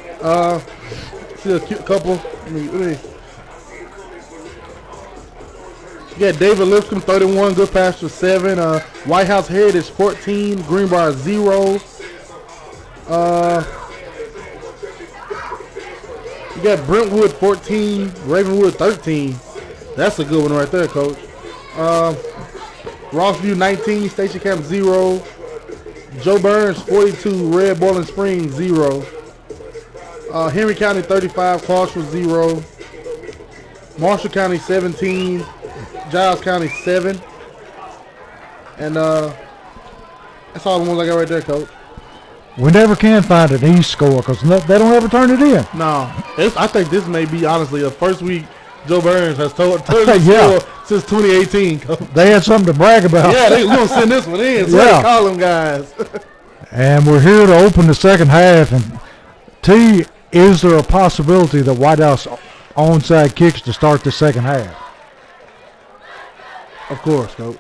S2: See a couple. Let me. You got David Lipscomb, 31, Good Pasture 7. White House Head is 14, Greenbrier 0. You got Brentwood 14, Ravenwood 13. That's a good one right there, Coach. Rossview 19, Station Camp 0. Joe Burns 42, Red Boiling Springs 0. Henry County 35, Clarksville 0. Marshall County 17. Giles County 7, and that's all the ones I got right there, Coach.
S1: We never can find an east score because they don't ever turn it in.
S2: No, I think this may be honestly the first week Joe Burns has told
S1: yeah.
S2: Since 2018.
S1: They had something to brag about.
S2: Yeah, they're gonna send this one in. So they call them guys.
S1: And we're here to open the second half. And T, is there a possibility that White House onside kicks to start the second half?
S2: Of course, Coach.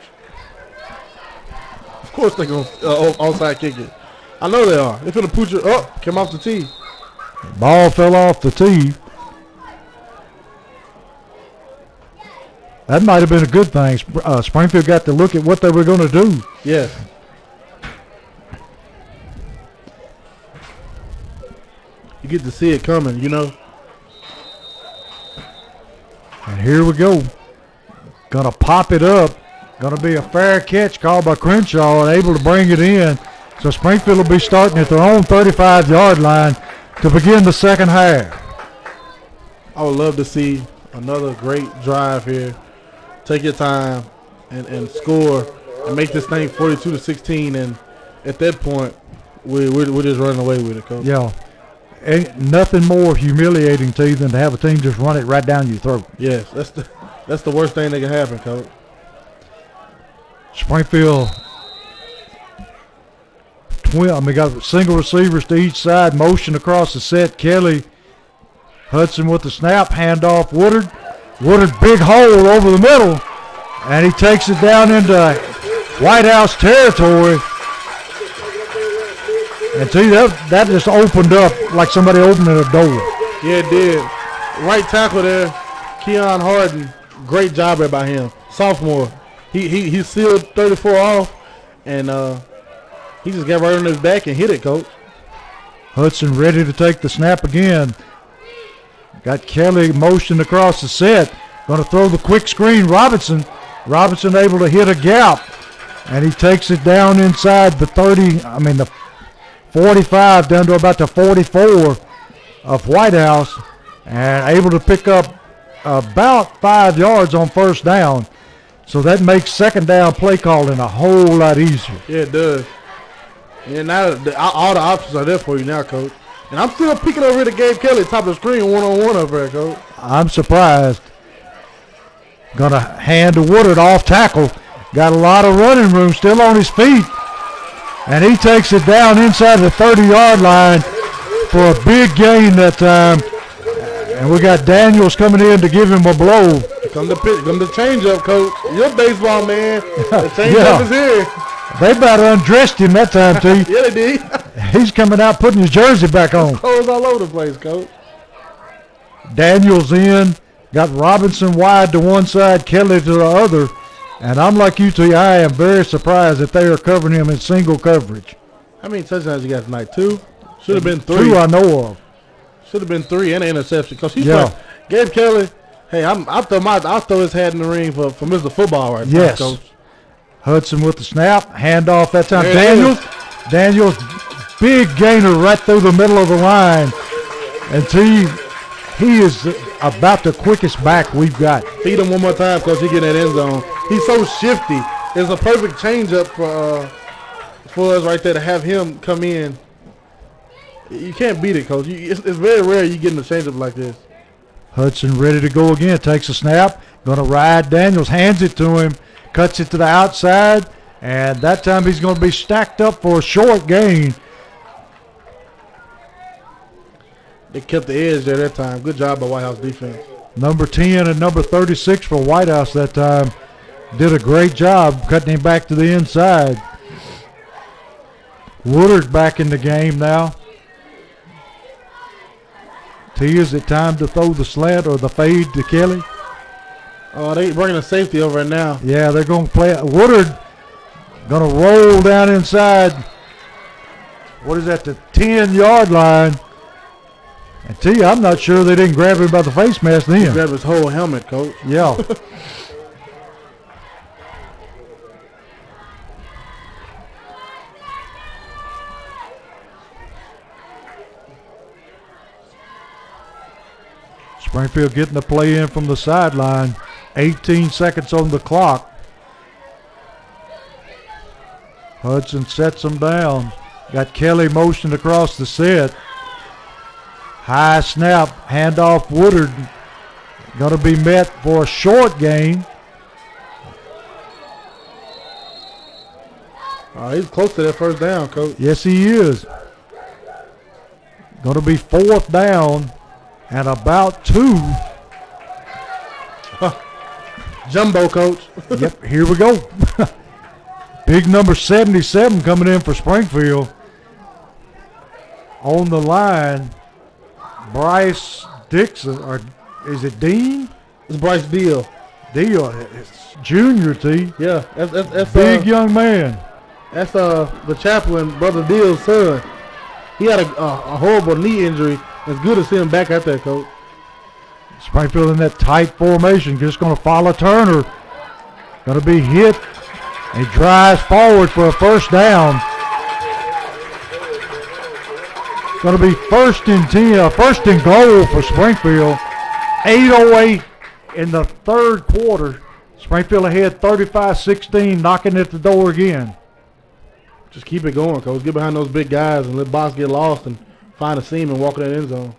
S2: Of course they're going to onside kick it. I know they are. They're going to put you up. Came off the tee.
S1: Ball fell off the tee. That might have been a good thing. Springfield got to look at what they were going to do.
S2: Yes. You get to see it coming,
S1: And here we go. Gonna pop it up. Gonna be a fair catch called by Crenshaw and able to bring it in. So Springfield will be starting at their own 35-yard line to begin the second half.
S2: I would love to see another great drive here. Take your time and score and make this thing 42-16. And at that point, we're just running away with it, Coach.
S1: Yeah. Ain't nothing more humiliating to you than to have a team just run it right down your throat.
S2: Yes, that's the worst thing that can happen, Coach.
S1: Springfield, got single receivers to each side, motion across the set. Kelly, Hudson with the snap, handoff Woodard. Woodard, big hole over the middle, and he takes it down into White House territory. And see, that just opened up like somebody opening a door.
S2: Yeah, it did. Right tackle there, Keon Harden. Great job there by him. Sophomore. He sealed 34 off, and he just got right on his back and hit it, Coach.
S1: Hudson ready to take the snap again. Got Kelly motioned across the set. Going to throw the quick screen. Robinson able to hit a gap, and he takes it down inside the 45 down to about the 44 of White House, and able to pick up about 5 yards on first down. So that makes second down play calling a whole lot easier.
S2: Yeah, it does. And now all the options are there for you now, Coach. And I'm still picking over here to Gabe Kelly, top of the screen, one-on-one over there, Coach.
S1: I'm surprised. Going to hand to Woodard off tackle, got a lot of running room, still on his feet. And he takes it down inside the 30-yard line for a big gain that time. And we got Daniels coming in to give him a blow.
S2: Come the change-up, Coach. You're a baseball man. The change-up is here.
S1: They about undressed him that time, too.
S2: Yeah, they did.
S1: He's coming out putting his jersey back on.
S2: Clothes all over the place, Coach.
S1: Daniels in. Got Robinson wide to one side, Kelly to the other. And I'm like you, T. I am very surprised that they are covering him in single coverage.
S2: How many touchdowns you got tonight? 2? Should have been 3.
S1: 2 I know of.
S2: Should have been 3 and an interception. Because Gabe Kelly, hey, I'll throw his hat in the ring for Mr. Football right now, Coach.
S1: Hudson with the snap. Handoff that time.
S2: There
S1: Daniels, big gainer right through the middle of the line. And T, he is about the quickest back we've got.
S2: Feed him one more time because he get in that end zone. He's so shifty. It's a perfect change-up for us right there to have him come in. You can't beat it, Coach. It's very rare you getting a change-up like this.
S1: Hudson ready to go again. Takes a snap. Going to ride Daniels. Hands it to him. Cuts it to the outside. And that time he's going to be stacked up for a short gain.
S2: They kept the edge there that time. Good job by White House defense.
S1: Number 10 and number 36 for White House that time did a great job cutting him back to the inside. Woodard back in the game now. T, is it time to throw the slant or the fade to Kelly?
S2: Oh, they bringing a safety over right now.
S1: Yeah, they're going to play it. Woodard going to roll down inside. What is that, the 10-yard line? And T, I'm not sure they didn't grab him by the face mask then.
S2: He grabbed his whole helmet, Coach.
S1: Yeah. Springfield getting the play in from the sideline. 18 seconds on the clock. Hudson sets them down. Got Kelly motioned across the set. High snap, handoff Woodard. Going to be met for a short gain.
S2: He's close to that first down, Coach.
S1: Yes, he is. Going to be 4th down and about 2.
S2: Jumbo, Coach.
S1: Yep, here we go. Big number 77 coming in for Springfield. On the line, Bryce Dixon, or is it Dean?
S2: It's Bryce Deal.
S1: It's Junior, T.
S2: Yeah, that's
S1: big young man.
S2: That's the chaplain, Brother Deal's son. He had a horrible knee injury. It's good to see him back out there, Coach.
S1: Springfield in that tight formation, just going to follow Turner. Going to be hit. He drives forward for a first down. Going to be first and goal for Springfield. 8:08 in the third quarter. Springfield ahead 35-16, knocking at the door again.
S2: Just keep it going, Coach. Get behind those big guys and let Box get lost and find a seam and walk in that end zone.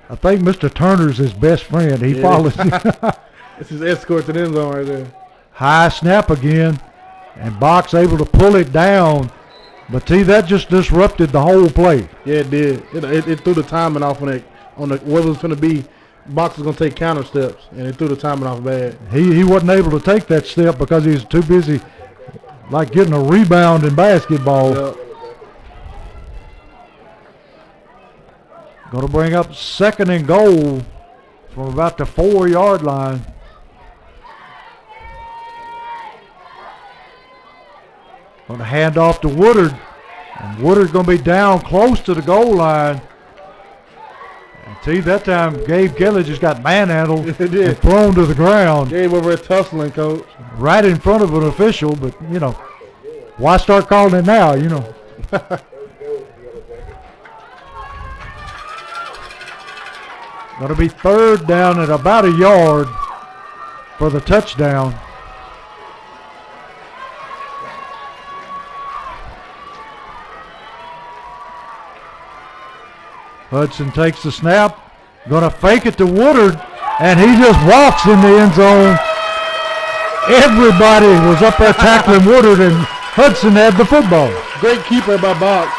S1: I think Mr. Turner's his best friend. He follows him.
S2: It's his escort to the end zone right there.
S1: High snap again, and Box able to pull it down. But T, that just disrupted the whole play.
S2: Yeah, it did. It threw the timing off on what it was going to be. Box was going to take counter steps, and it threw the timing off bad.
S1: He wasn't able to take that step because he was too busy, like getting a rebound in basketball.
S2: Yep.
S1: Going to bring up 2nd and goal from about the 4-yard line. Going to hand off to Woodard. And Woodard's going to be down close to the goal line. And see, that time Gabe Kelly just got manhandled and thrown to the ground.
S2: Gabe over at tussling, Coach.
S1: Right in front of an official, but, why start calling it now, Going to be 3rd down at about a yard for the touchdown. Hudson takes the snap, going to fake it to Woodard, and he just walks in the end zone Everybody was up there tackling Woodard, and Hudson had the football.
S2: Great keeper by Box.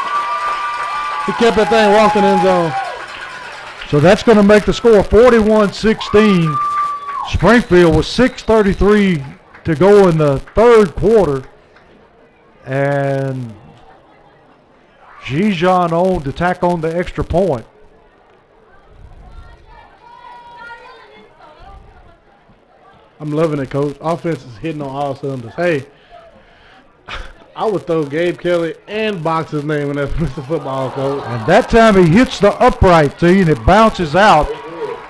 S2: He kept that thing walking in zone.
S1: So that's going to make the score 41-16. Springfield with 6:33 to go in the third quarter. And Gijon on to tack on the extra point.
S2: I'm loving it, Coach. Offense is hitting on all cylinders. Hey, I would throw Gabe Kelly and Box's name in that Mr. Football, Coach.
S1: And that time he hits the upright, see, and it bounces out.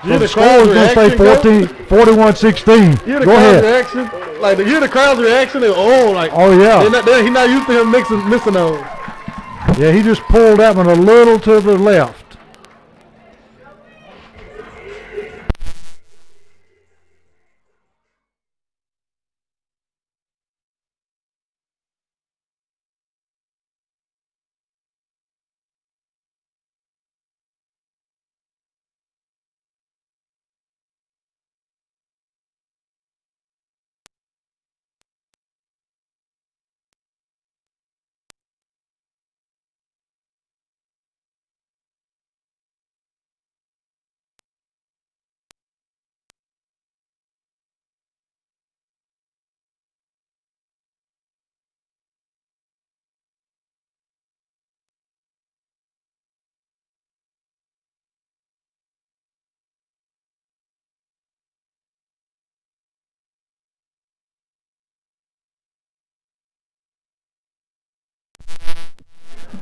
S1: So the score is going to stay 41-16.
S2: You hear the
S1: Go
S2: crowd's
S1: ahead.
S2: reaction? Like, you hear the crowd's reaction? They're,
S1: oh, yeah.
S2: He's not used to him missing those.
S1: Yeah, he just pulled that one a little to the left.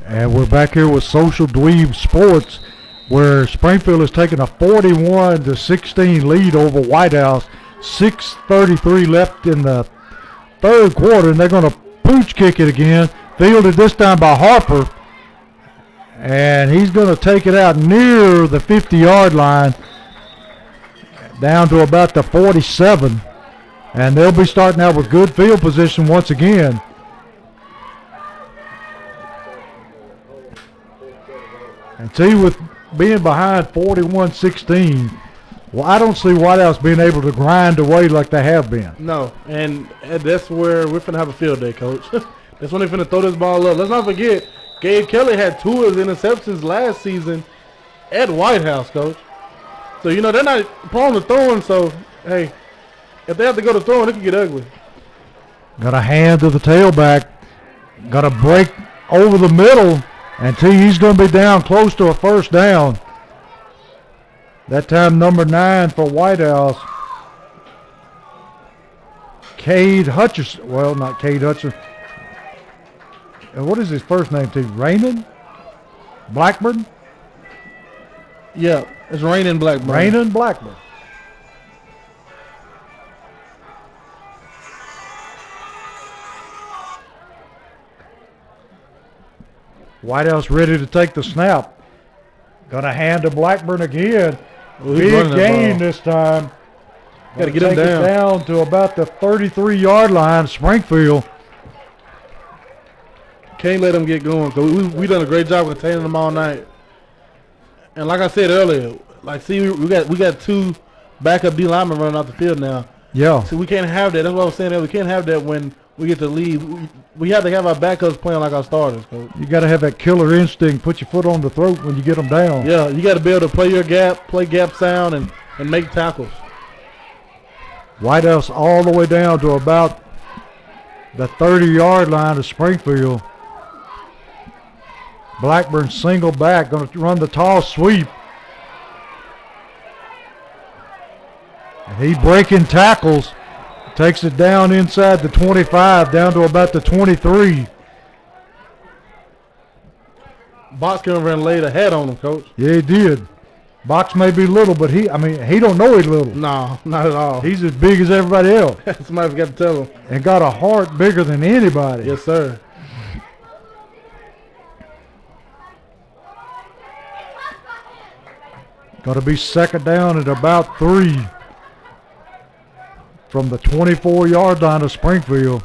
S1: And we're back here with Social Dweeb Sports, where Springfield has taken a 41-16 lead over White House. 6:33 left in the third quarter, and they're going to pooch kick it again. Fielded this time by Harper, and he's going to take it out near the 50-yard line, down to about the 47. And they'll be starting out with good field position once again. And see, with being behind 41-16, well, I don't see White House being able to grind away like they have been.
S2: No, and that's where we're finna have a field day, Coach. That's when they're finna throw this ball up. Let's not forget, Gabe Kelly had 2 of his interceptions last season at White House, Coach. So, you know, they're not prone to throwing, so, hey, if they have to go to throwing, it can get ugly.
S1: Got a hand to the tailback. Got a break over the middle. And he's going to be down close to a first down. That time number 9 for White House. Cade Hutcherson. Well, not Cade Hutcherson. And what is his first name, too? Raymond? Blackburn?
S2: Yeah, it's Raymond Blackburn.
S1: Raymond Blackburn. White House ready to take the snap. Gonna hand to Blackburn again. Big gain this time.
S2: Got to get him down.
S1: It down to about the 33-yard line, Springfield.
S2: Can't let them get going. Cause we done a great job containing them all night. And like I said earlier, like see, we got 2 backup D linemen running off the field now.
S1: Yeah.
S2: So we can't have that. That's what I was saying earlier. We can't have that when we get to lead. We have to have our backups playing like our starters, Coach.
S1: You got to have that killer instinct. Put your foot on the throat when you get them down.
S2: Yeah, you got to be able to play your gap, play gap sound, and make tackles.
S1: White House all the way down to about the 30-yard line of Springfield. Blackburn single back, going to run the toss sweep. And he breaking tackles. Takes it down inside the 25, down to about the 23.
S2: Box came over and laid a head on him, Coach.
S1: Yeah, he did. Box may be little, but he don't know he's little.
S2: No, not at all.
S1: He's as big as everybody else.
S2: Somebody's got to tell him.
S1: And got a heart bigger than anybody.
S2: Yes, sir.
S1: Got to be second down at about 3 from the 24-yard line of Springfield.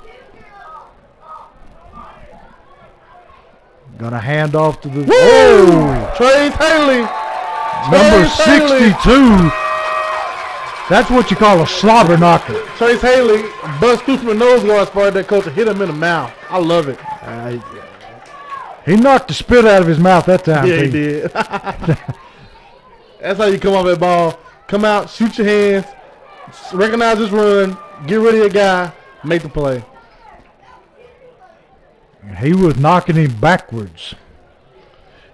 S1: Got a handoff to the
S2: Trace Haley.
S1: number 62. That's what you call a slobber knocker.
S2: Trace Haley bust through from the nose guard spot that coach and hit him in the mouth. I love it.
S1: He knocked the spit out of his mouth that time.
S2: Yeah, he did. That's how you come off that ball. Come out, shoot your hands, recognize his run, get rid of your guy, make the play.
S1: He was knocking him backwards.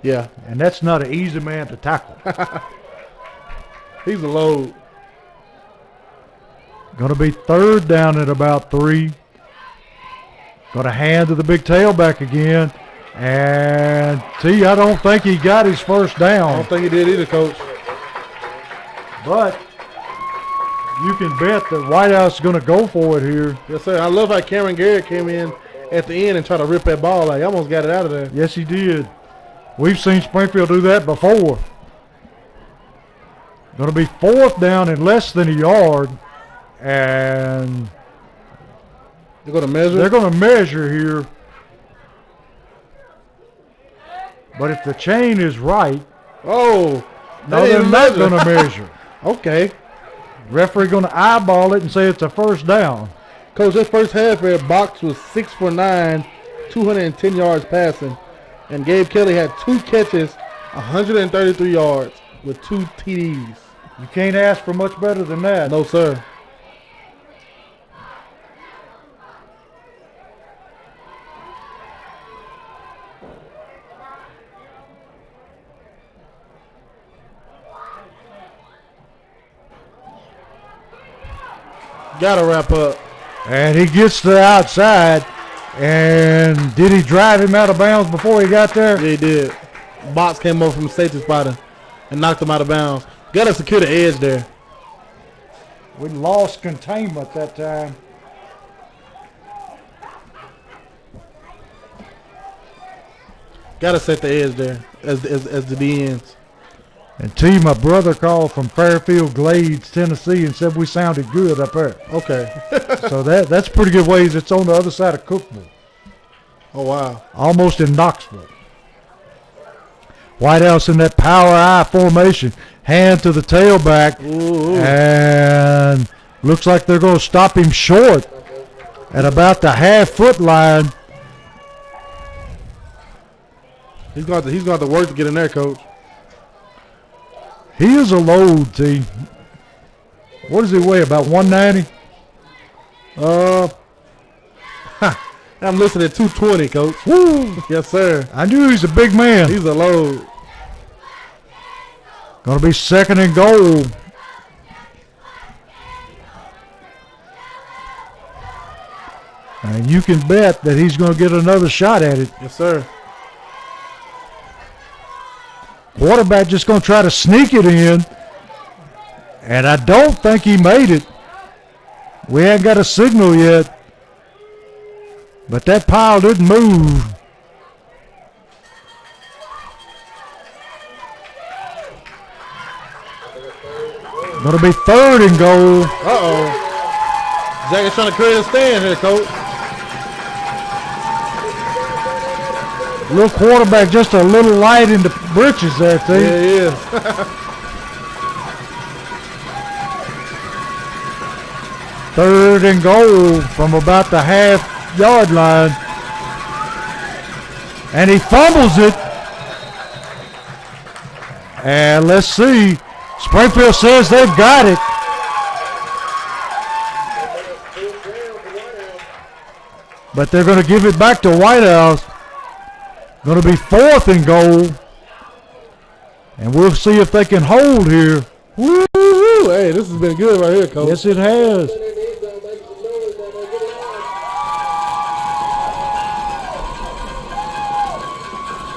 S2: Yeah.
S1: And that's not an easy man to tackle.
S2: He's a load.
S1: Going to be third down at about 3. Going to hand to the big tailback again. And I don't think he got his first down.
S2: I don't think he did either, Coach.
S1: But you can bet that Whitehouse is going to go for it here.
S2: Yes, sir. I love how Cameron Garrett came in at the end and tried to rip that ball. Like, he almost got it out of there.
S1: Yes, he did. We've seen Springfield do that before. Going to be 4th down in less than a yard. And
S2: they're going to measure?
S1: They're going to measure here. But if the chain is right,
S2: no,
S1: they're not going to measure.
S2: Okay.
S1: Referee going to eyeball it and say it's a first down.
S2: Coach, this first half here, Box was 6 for 9, 210 yards passing. And Gabe Kelly had 2 catches, 133 yards with 2 TDs.
S1: You can't ask for much better than that.
S2: No, sir. Gotta wrap up.
S1: And he gets to the outside. And did he drive him out of bounds before he got there?
S2: Yeah, he did. Box came over from the safety spot and knocked him out of bounds. Gotta secure the edge there.
S1: We lost containment that time.
S2: Gotta set the edge there as the D ends.
S1: And my brother called from Fairfield Glades, Tennessee, and said we sounded good up there.
S2: Okay.
S1: So that's pretty good ways. It's on the other side of Cookville.
S2: Oh, wow.
S1: Almost in Knoxville. Whitehouse in that power I formation. Hand to the tailback.
S2: Ooh.
S1: And looks like they're going to stop him short at about the half-foot line.
S2: He's got the work to get in there, Coach.
S1: He is a load, T. What does he weigh? About 190?
S2: I'm listening at 220, Coach.
S1: Woo!
S2: Yes, sir.
S1: I knew he's a big man.
S2: He's a load.
S1: Going to be 2nd and goal. And you can bet that he's going to get another shot at it.
S2: Yes, sir.
S1: Quarterback just going to try to sneak it in. And I don't think he made it. We haven't got a signal yet. But that pile didn't move. Going to be 3rd and goal.
S2: Uh-oh. Jack's trying to create a stand here, Coach.
S1: Little quarterback just a little light in the britches there, T.
S2: Yeah, he is.
S1: 3rd and goal from about the half-yard line. And he fumbles it. And let's see. Springfield says they've got it. But they're going to give it back to Whitehouse. Going to be 4th and goal. And we'll see if they can hold here.
S2: Woo-hoo. Hey, this has been good right here, Coach.
S1: Yes, it has.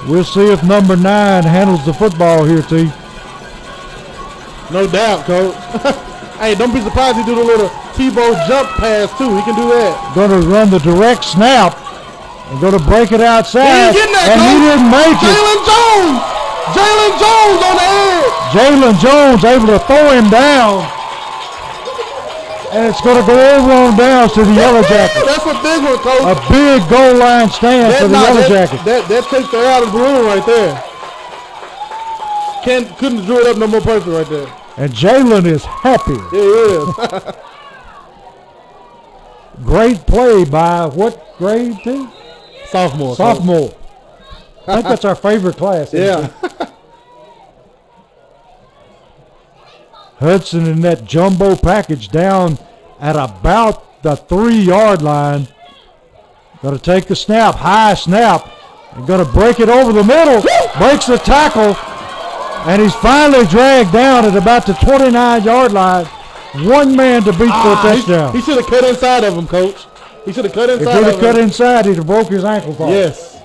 S1: We'll see if number 9 handles the football here, T.
S2: No doubt, Coach. Hey, don't be surprised he do the little Tebow jump pass, too. He can do that.
S1: Going to run the direct snap. And going to break it outside.
S2: He ain't getting that,
S1: and
S2: Coach.
S1: he didn't make it.
S2: Jalen Jones on the edge.
S1: Jalen Jones able to throw him down. And it's going to go over on down to the Yellow Jackets.
S2: That's a big one, Coach.
S1: A big goal line stand for the Yellow Jackets.
S2: That takes the air out of the balloon right there. Couldn't drew it up no more perfect right there.
S1: And Jalen is happy.
S2: He is.
S1: Great play by what grade team?
S2: Sophomore.
S1: Sophomore. I think that's our favorite class.
S2: Yeah.
S1: Hudson in that jumbo package down at about the 3-yard line. Going to take the snap, high snap, and going to break it over the middle. Breaks the tackle, and he's finally dragged down at about the 29-yard line. One man to beat for a touchdown.
S2: He should have cut inside of him, Coach. He should have cut inside of him.
S1: If he would have cut inside, he'd have broke his ankle.
S2: Yes.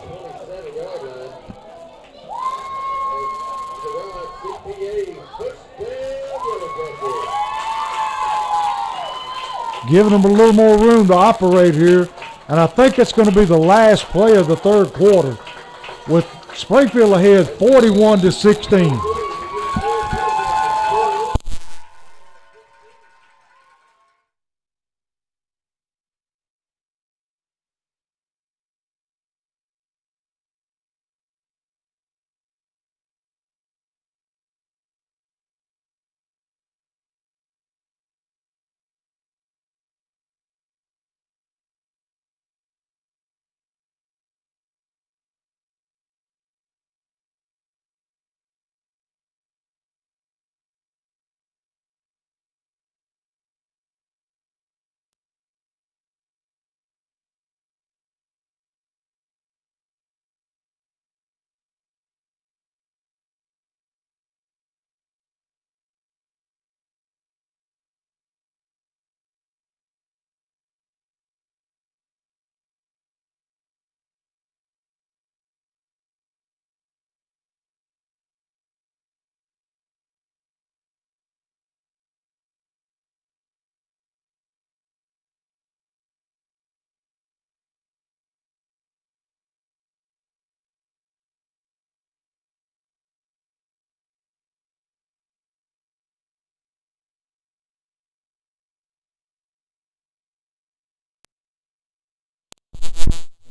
S1: Giving them a little more room to operate here. And I think it's going to be the last play of the third quarter with Springfield ahead 41-16.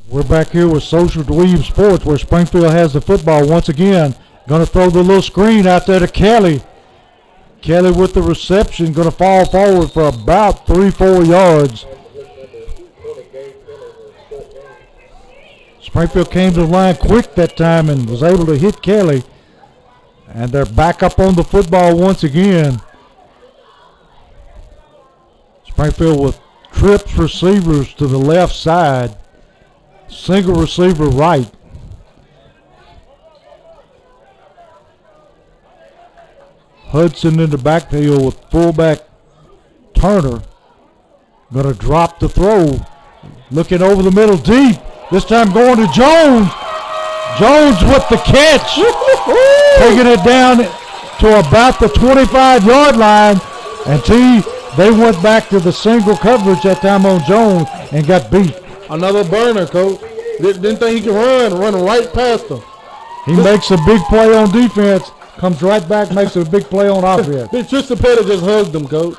S1: We're back here with Social Dweeb Sports where Springfield has the football once again. Going to throw the little screen out there to Kelly. Kelly with the reception, going to fall forward for about 3-4 yards. Springfield came to the line quick that time and was able to hit Kelly. And they're back up on the football once again. Springfield with trips receivers to the left side. Single receiver right. Hudson in the backfield with fullback Turner. Going to drop the throw. Looking over the middle deep. This time going to Jones. Jones with the catch. Taking it down to about the 25-yard line. And they went back to the single coverage that time on Jones and got beat.
S2: Another burner, Coach. Didn't think he could run right past him.
S1: He makes a big play on defense, comes right back, makes a big play on offense.
S2: Tristan Petty just hugged him, Coach.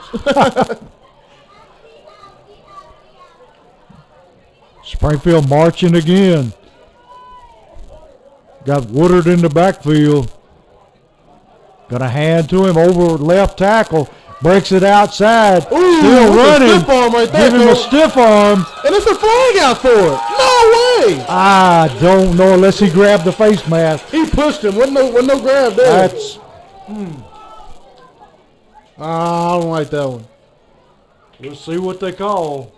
S1: Springfield marching again. Got Woodard in the backfield. Got a hand to him over left tackle. Breaks it outside.
S2: Ooh,
S1: still running.
S2: A stiff arm right there,
S1: Give him a stiff arm.
S2: And it's a flag out for it. No way.
S1: I don't know unless he grabbed the face mask.
S2: He pushed him. Wasn't no grab there.
S1: That's.
S2: I don't like that one.
S1: We'll see what they call.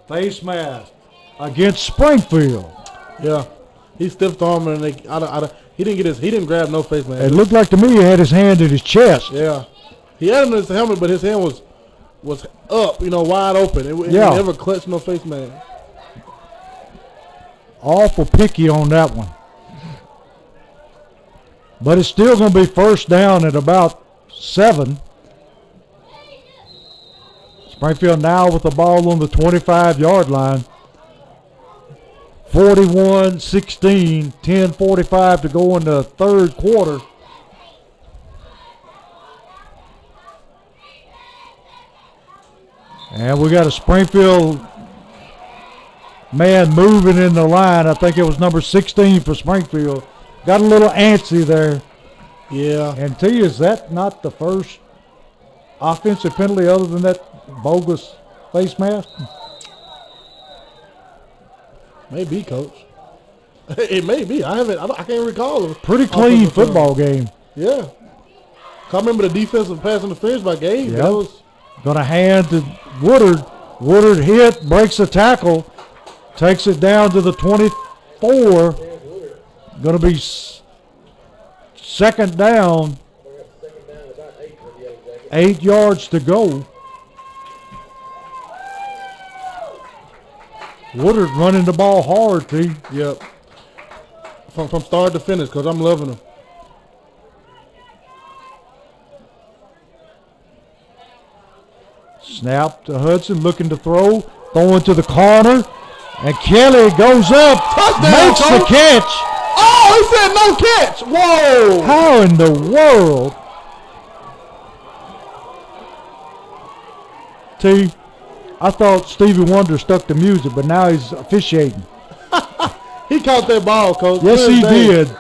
S1: Face mask against Springfield.
S2: Yeah. He stiffed arm and he didn't grab no face mask.
S1: It looked like to me he had his hand in his chest.
S2: Yeah. He had him in his helmet, but his hand was up, wide open. It never clutched no face mask.
S1: Awful picky on that one. But it's still going to be first down at about 7. Springfield now with the ball on the 25-yard line. 41-16, 10:45 to go in the third quarter. And we got a Springfield man moving in the line. I think it was number 16 for Springfield. Got a little antsy there.
S2: Yeah.
S1: And T, is that not the first offensive penalty other than that bogus face mask?
S2: Maybe, Coach. It may be. I can't recall.
S1: Pretty clean football game.
S2: Yeah. I remember the defensive pass interference by Gabe.
S1: Yep.
S2: That was
S1: Gonna hand to Woodard. Woodard hit, breaks the tackle, takes it down to the 24. Gonna be second down. 8 yards to go. Woodard running the ball hard, T.
S2: Yep. From start to finish, because I'm loving him.
S1: Snap to Hudson, looking to throw. Throwing to the corner. And Kelly goes up.
S2: Touchdown,
S1: makes the
S2: Coach.
S1: catch.
S2: Oh, he said no catch. Whoa.
S1: How in the world? T, I thought Stevie Wonder stuck the music, but now he's officiating.
S2: He caught that ball, Coach.
S1: Yes,
S2: Clear
S1: he
S2: as day.
S1: did.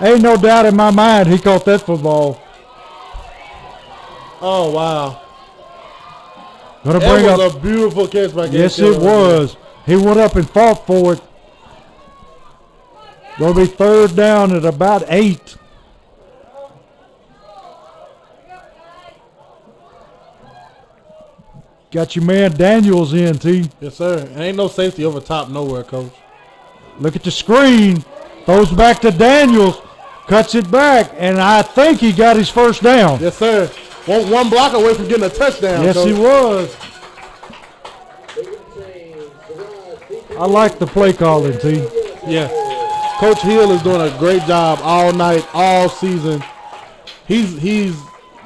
S1: Ain't no doubt in my mind he caught that football.
S2: Oh, wow.
S1: Gonna
S2: That
S1: bring
S2: was
S1: up.
S2: a beautiful catch by Gabe.
S1: Yes,
S2: Kelly
S1: it
S2: right there.
S1: was. He went up and fought for it. Gonna be third down at about 8. Got your man Daniels in, T.
S2: Yes, sir. And ain't no safety over top nowhere, Coach.
S1: Look at the screen. Throws back to Daniels. Cuts it back. And I think he got his first down.
S2: Yes, sir. One block away from getting a touchdown,
S1: Yes,
S2: Coach.
S1: he was. I like the play calling, T.
S2: Yeah. Coach Hill is doing a great job all night, all season. He's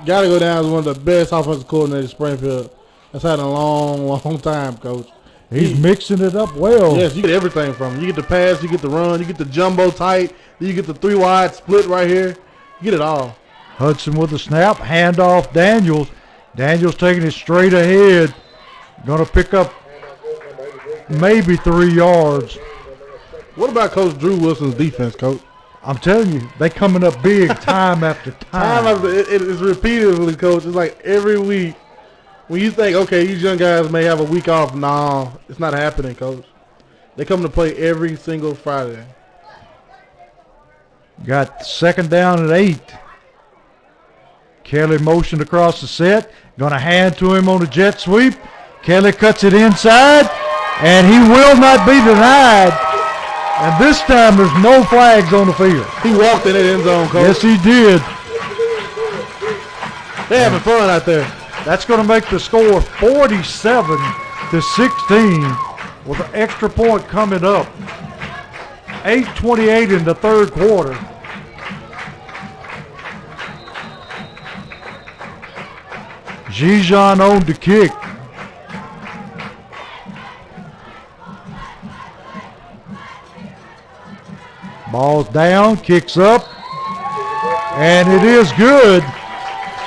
S2: got to go down as one of the best offensive coordinators Springfield has had in a long, long time, Coach.
S1: He's mixing it up well.
S2: Yes, you get everything from him. You get the pass, you get the run, you get the jumbo tight, you get the 3 wide split right here. You get it all.
S1: Hudson with the snap. Handoff Daniels. Daniels taking it straight ahead. Going to pick up maybe 3 yards.
S2: What about Coach Drew Wilson's defense, Coach?
S1: I'm telling you, they coming up big time after time.
S2: It is repeatedly, Coach. It's like every week. When you think, okay, these young guys may have a week off, no, it's not happening, Coach. They come to play every single Friday.
S1: Got second down at 8. Kelly motioned across the set. Going to hand to him on the jet sweep. Kelly cuts it inside, and he will not be denied. And this time there's no flags on the field.
S2: He walked in that end zone, Coach.
S1: Yes, he did.
S2: They're having fun out there.
S1: That's going to make the score 47-16 with an extra point coming up. 8:28 in the third quarter. Gijon on the kick. Ball's down, kicks up, and it is good.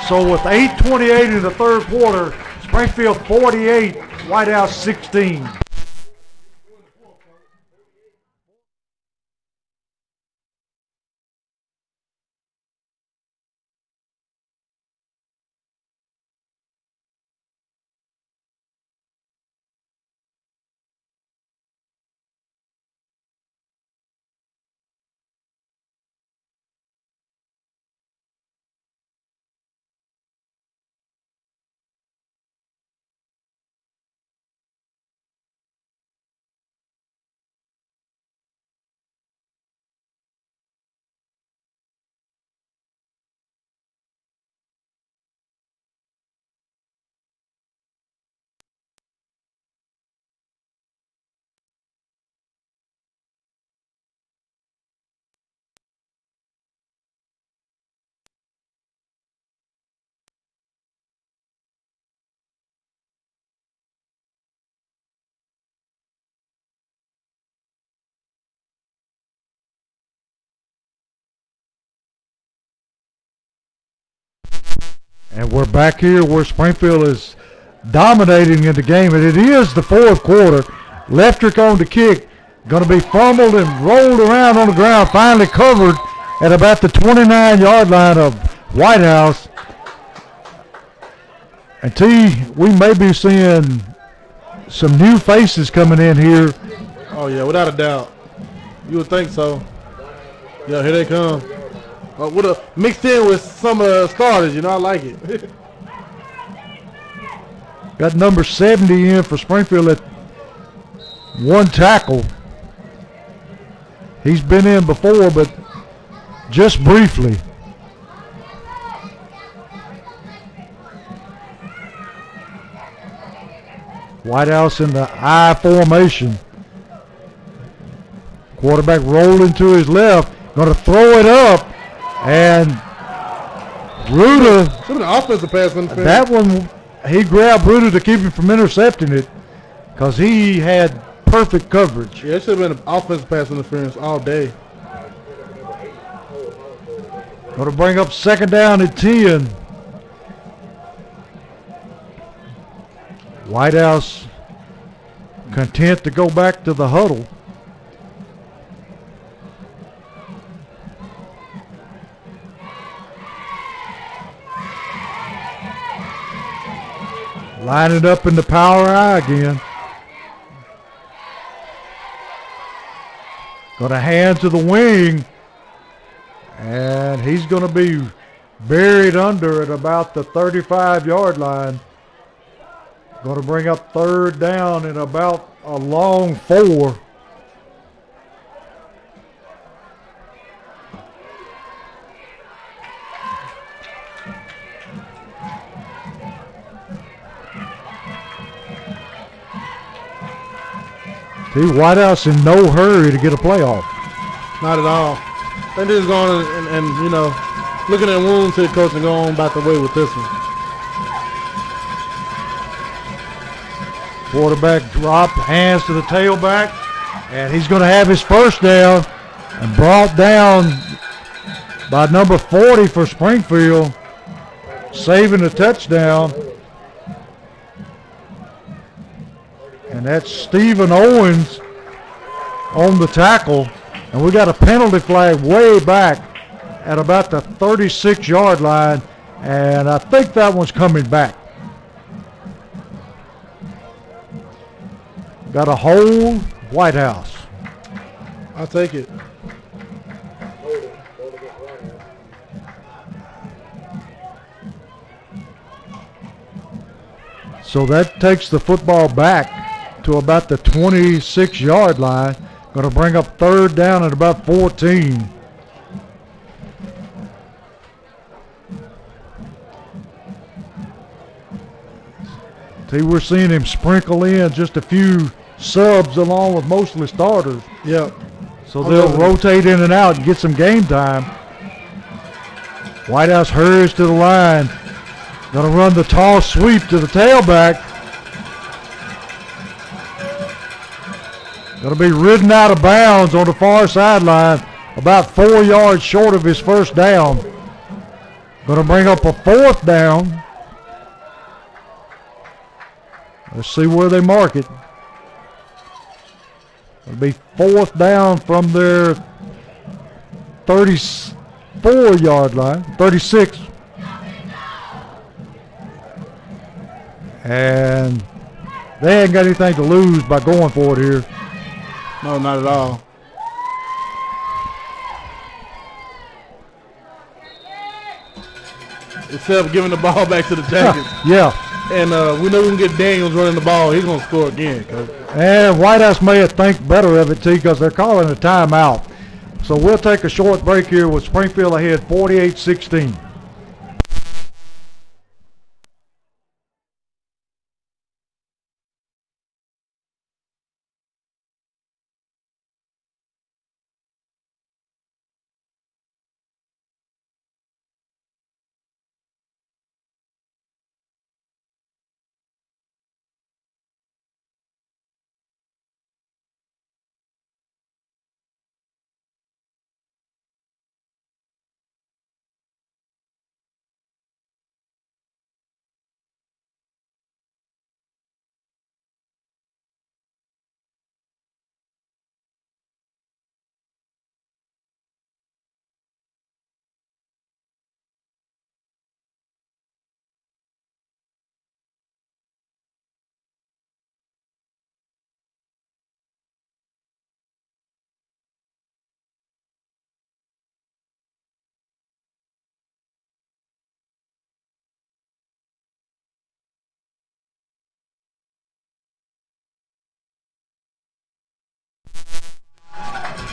S1: So with 8:28 in the third quarter, Springfield 48, White House 16. And we're back here where Springfield is dominating in the game, and it is the fourth quarter. Leftrick on the kick, going to be fumbled and rolled around on the ground, finally covered at about the 29-yard line of White House. And T, we may be seeing some new faces coming in here.
S2: Oh, yeah, without a doubt. You would think so. Yeah, here they come. Mixed in with some starters, I like it.
S1: Got number 70 in for Springfield at one tackle. He's been in before, but just briefly. White House in the I formation. Quarterback rolling to his left. Going to throw it up. And Ruda.
S2: Should have been an offensive pass interference.
S1: That one, he grabbed Ruda to keep him from intercepting it because he had perfect coverage.
S2: Yeah, it should have been an offensive pass interference all day.
S1: Going to bring up second down at 10. White House content to go back to the huddle. Line it up in the power I again. Going to hand to the wing. And he's going to be buried under at about the 35-yard line. Going to bring up third down in about a long 4. See, White House in no hurry to get a playoff.
S2: Not at all. They just going and looking at wounds to the coach and going about the way with this one.
S1: Quarterback drop, hands to the tailback, and he's going to have his first down and brought down by number 40 for Springfield, saving a touchdown. And that's Stephen Owens on the tackle. And we got a penalty flag way back at about the 36-yard line. And I think that one's coming back. Got a hold, White House.
S2: I'll take it.
S1: So that takes the football back to about the 26-yard line. Going to bring up third down at about 14. See, we're seeing him sprinkle in just a few subs along with most of the starters.
S2: Yep.
S1: So they'll rotate in and out and get some game time. White House hurries to the line. Going to run the tall sweep to the tailback. Going to be ridden out of bounds on the far sideline, about 4 yards short of his first down. Going to bring up a fourth down. Let's see where they mark it. It'll be fourth down from their 34-yard line, 36. And they ain't got anything to lose by going for it here.
S2: No, not at all. Except giving the ball back to the Jackets.
S1: Yeah.
S2: And we know we can get Daniels running the ball. He's going to score again, Coach.
S1: And White House may have think better of it, too, because they're calling a timeout. So we'll take a short break here with Springfield ahead 48-16.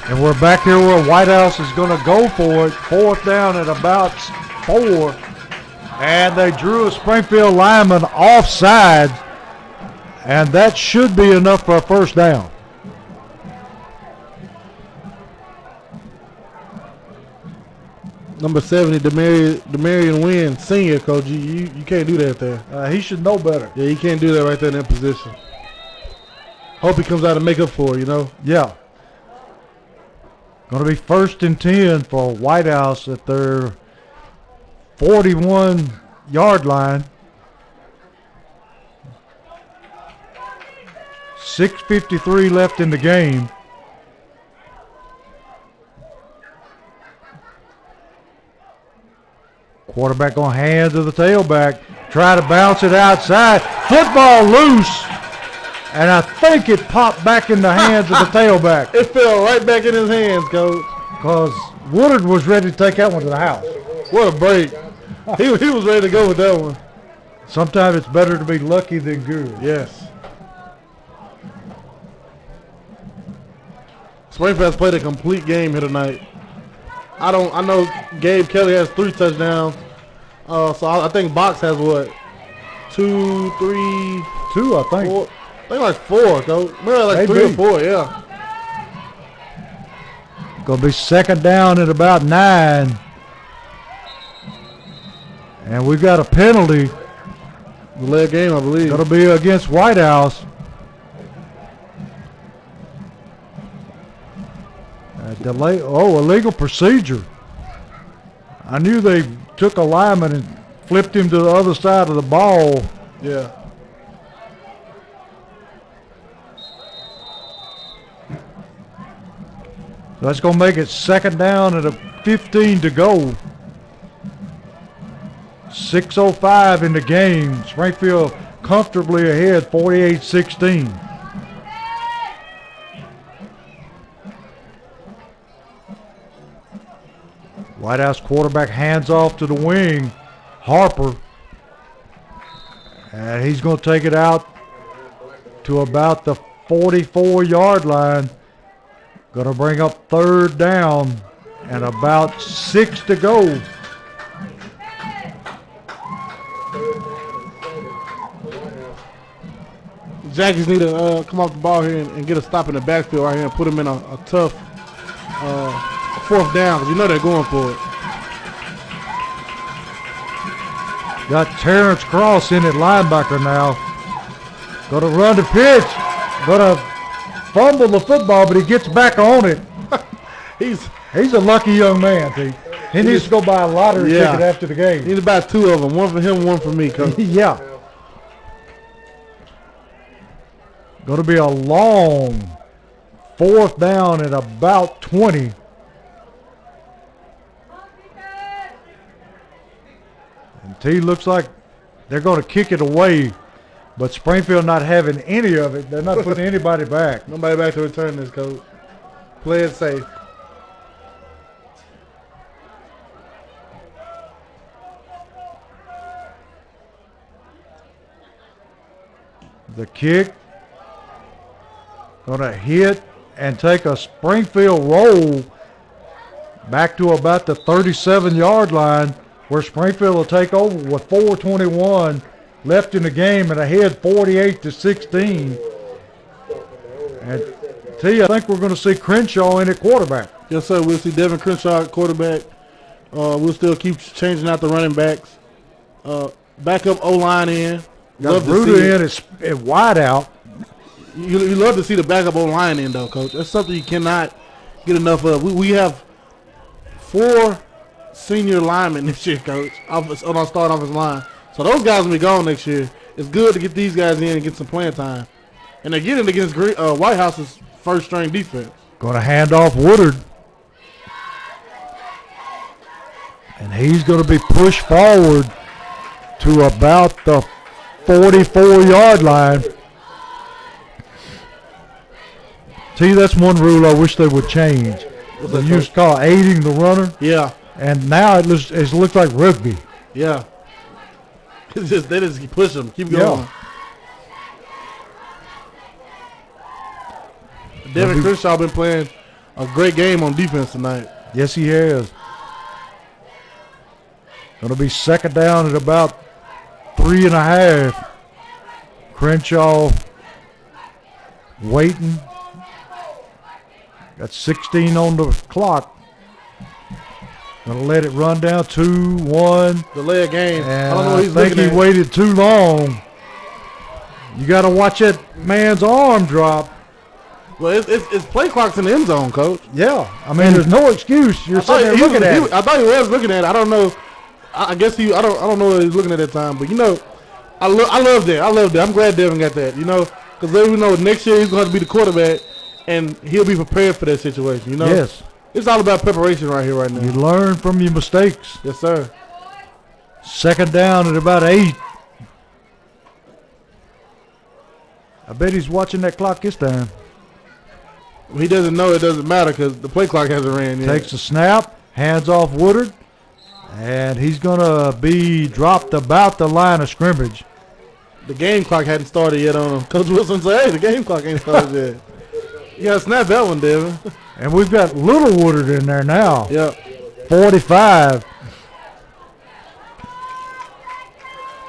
S1: And we're back here where White House is going to go for it. 4th down at about 4. And they drew a Springfield lineman offside. And that should be enough for a first down.
S2: Number 70, Demarion Wynn, senior, Coach. You can't do that there.
S1: He should know better.
S2: Yeah, you can't do that right there in that position. Hope he comes out and make up for it, you know?
S1: Yeah. Going to be 1st and 10 for White House at their 41-yard line. 6:53 left in the game. Quarterback on hand to the tailback. Try to bounce it outside. Football loose. And I think it popped back in the hands of the tailback.
S2: It fell right back in his hands, Coach.
S1: Because Woodard was ready to take that one to the house.
S2: What a break. He was ready to go with that one.
S1: Sometimes it's better to be lucky than good.
S2: Yes. Springfield's played a complete game here tonight. I know Gabe Kelly has 3 touchdowns. So I think Box has what? 2, 3,
S1: 2, I think.
S2: 4. I think like 4, Coach. Maybe like 3 or 4, yeah.
S1: Going to be 2nd down at about 9. And we've got a penalty.
S2: The leg game, I believe.
S1: Going to be against White House. Delay. Oh, illegal procedure. I knew they took a lineman and flipped him to the other side of the ball.
S2: Yeah.
S1: So that's going to make it 2nd down at a 15 to go. 6:05 in the game. Springfield comfortably ahead, 48-16. White House quarterback hands off to the wing, Harper. And he's going to take it out to about the 44-yard line. Going to bring up 3rd down and about 6 to go.
S2: Jackies need to come off the ball here and get a stop in the backfield right here and put them in a tough 4th down because you know they're going for it.
S1: Got Terrence Cross in at linebacker now. Going to run the pitch. Going to fumble the football, but he gets back on it. He's a lucky young man, Pete. He needs to go buy a lottery ticket after the game.
S2: Need about 2 of them. 1 for him, 1 for me, Coach.
S1: Yeah. Going to be a long 4th down at about 20. And T looks like they're going to kick it away, but Springfield not having any of it. They're not putting anybody back.
S2: Nobody back to return this, Coach. Play it safe.
S1: The kick going to hit and take a Springfield roll back to about the 37-yard line, where Springfield will take over with 4:21 left in the game and ahead 48-16. And T, I think we're going to see Crenshaw in at quarterback.
S2: Yes, sir. We'll see Devin Crenshaw at quarterback. We'll still keep changing out the running backs. Backup O-line in.
S1: Got Bruder in at wide out.
S2: You love to see the backup O-line in, though, Coach. That's something you cannot get enough of. We have 4 senior linemen this year, Coach, on our starting offensive line. So those guys will be gone next year. It's good to get these guys in and get some playing time. And they're getting against White House's first-string defense.
S1: Going to hand off Woodard. And he's going to be pushed forward to about the 44-yard line. See, that's one rule I wish they would change. They used to call aiding the runner.
S2: Yeah.
S1: And now it looks like rugby.
S2: Yeah. They just push them. Keep going.
S1: Yeah.
S2: Devin Crenshaw been playing a great game on defense tonight.
S1: Yes, he has. Going to be second down at about 3.5. Crenshaw waiting. Got 16 on the clock. Going to let it run down 2-1.
S2: Delay a game.
S1: And
S2: I don't know what he's
S1: think
S2: looking
S1: he
S2: at.
S1: waited too long. You got to watch that man's arm drop.
S2: Well, it's play clocks in the end zone, Coach.
S1: Yeah, I mean, there's no excuse. You're sitting there looking at it.
S2: I thought he was looking at it. I don't know. I guess I don't know what he's looking at that time. But, I love that. I love that. I'm glad Devin got that, because we know next year he's going to be the quarterback, and he'll be prepared for that situation,
S1: Yes.
S2: It's all about preparation right here, right now.
S1: You learn from your mistakes.
S2: Yes, sir.
S1: Second down at about 8. I bet he's watching that clock this time.
S2: He doesn't know it doesn't matter because the play clock hasn't ran yet.
S1: Takes a snap, hands off Woodard, and he's going to be dropped about the line of scrimmage.
S2: The game clock hadn't started yet on him. Coach Wilson said, hey, the game clock ain't started yet. You got to snap that one, Devin.
S1: And we've got Little Woodard in there now.
S2: Yep.
S1: 45.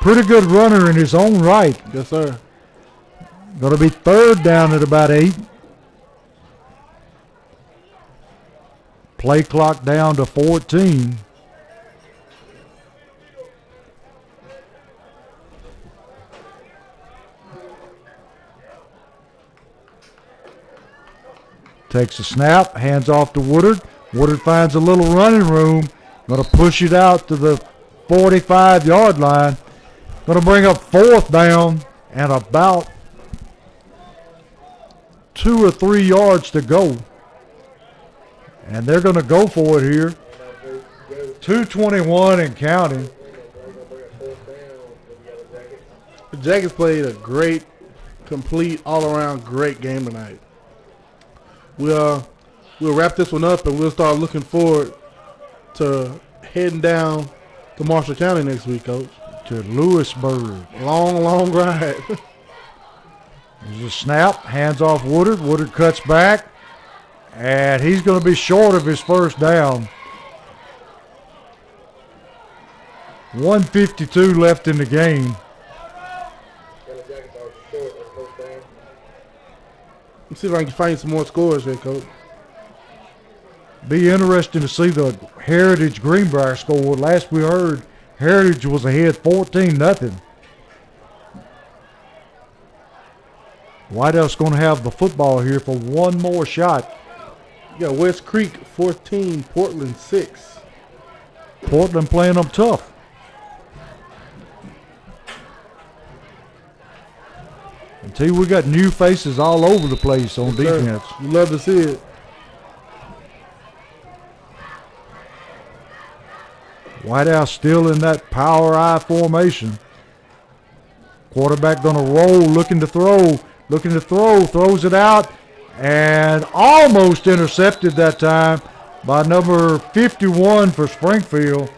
S1: Pretty good runner in his own right.
S2: Yes, sir.
S1: Going to be third down at about 8. Play clock down to 14. Takes a snap, hands off to Woodard. Woodard finds a little running room. Going to push it out to the 45-yard line. Going to bring up fourth down and about 2 or 3 yards to go. And they're going to go for it here. 2:21 and counting.
S2: The Jackets played a great, complete, all-around great game tonight. We'll wrap this one up and we'll start looking forward to heading down to Marshall County next week, Coach.
S1: To Lewisburg.
S2: Long, long ride.
S1: There's a snap, hands off Woodard. Woodard cuts back, and he's going to be short of his first down. 1:52 left in the game.
S2: Let's see if I can find some more scores here, Coach.
S1: Be interesting to see the Heritage Greenbrier score. Last we heard, Heritage was ahead 14-0. White House going to have the football here for one more shot.
S2: You got West Creek 14, Portland 6.
S1: Portland playing them tough. Until we got new faces all over the place on defense.
S2: You love to see it.
S1: White House still in that power I formation. Quarterback going to roll, looking to throw, throws it out, and almost intercepted that time by number 51 for Springfield.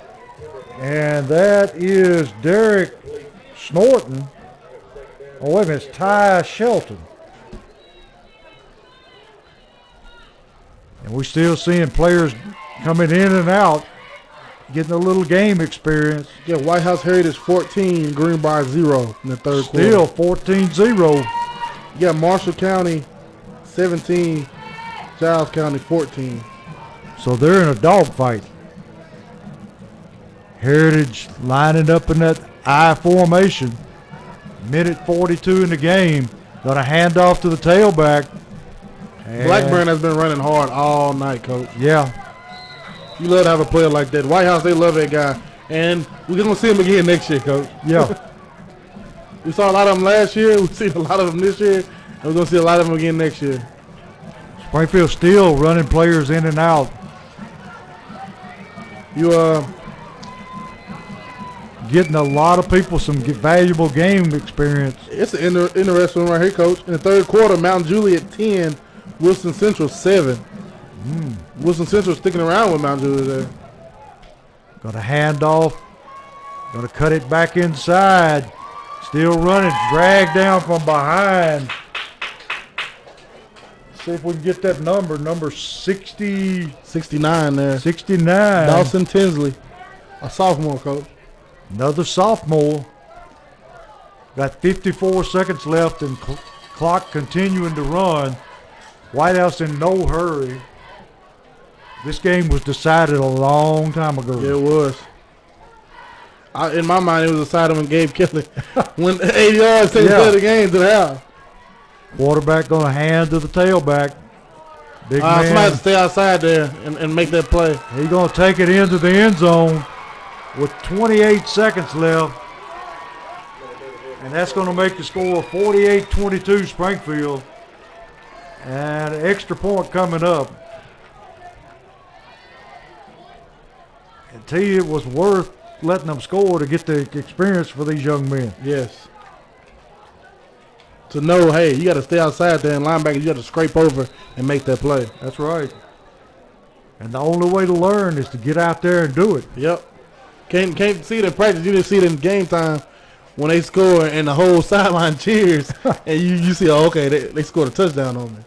S1: And that is Derek Snorton. Oh, wait a minute, it's Ty Shelton. And we're still seeing players coming in and out, getting a little game experience.
S2: Yeah, White House Heritage 14, Greenbrier 0 in the third
S1: Still
S2: quarter.
S1: 14-0.
S2: Yeah, Marshall County 17, Giles County 14.
S1: So they're in a dogfight. Heritage lining up in that I formation. Minute 42 in the game. Got a handoff to the tailback.
S2: Blackburn has been running hard all night, Coach.
S1: Yeah.
S2: You love to have a player like that. White House, they love that guy. And we're going to see him again next year, Coach.
S1: Yeah.
S2: We saw a lot of them last year. We've seen a lot of them this year. And we're going to see a lot of them again next year.
S1: Springfield still running players in and out.
S2: You
S1: getting a lot of people some valuable game experience.
S2: It's an interesting one right here, Coach. In the third quarter, Mount Juliet 10, Wilson Central 7. Wilson Central sticking around with Mount Juliet there.
S1: Got a handoff. Got to cut it back inside. Still running. Dragged down from behind. see if we can get that number 60,
S2: 69 there.
S1: 69.
S2: Dawson Tinsley, a sophomore, coach.
S1: Another sophomore. Got 54 seconds left and clock continuing to run. White House in no hurry. This game was decided a long time ago.
S2: Yeah, it was. In my mind, it was decided when Gabe Kelly went 80 yards, take the game to the house.
S1: Quarterback going to hand to the tailback. Big man.
S2: Somebody has to stay outside there and make that play.
S1: He's going to take it into the end zone with 28 seconds left. And that's going to make the score 48-22 Springfield. And an extra point coming up. And tell you, it was worth letting them score to get the experience for these young men.
S2: Yes. To know, hey, you got to stay outside there, and linebacker, you got to scrape over and make that play.
S1: That's right. And the only way to learn is to get out there and do it.
S2: Yep. Can't see it in practice. You didn't see it in game time when they score and the whole sideline cheers, and you see, oh, okay, they scored a touchdown on me.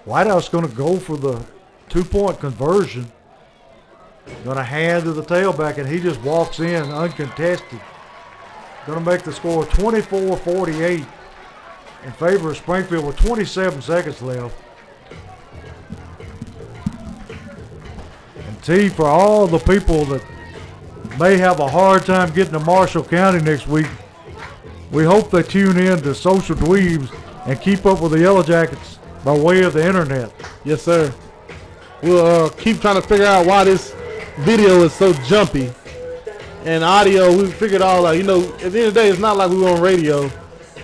S1: White House going to go for the 2-point conversion. Going to hand to the tailback, and he just walks in uncontested. Going to make the score 24-48 in favor of Springfield with 27 seconds left. And T, for all the people that may have a hard time getting to Marshall County next week, we hope they tune in to Social Dweebs and keep up with the Yellow Jackets by way of the internet.
S2: Yes, sir. We'll keep trying to figure out why this video is so jumpy. And audio, we figured all out. You know, at the end of the day, it's not like we were on radio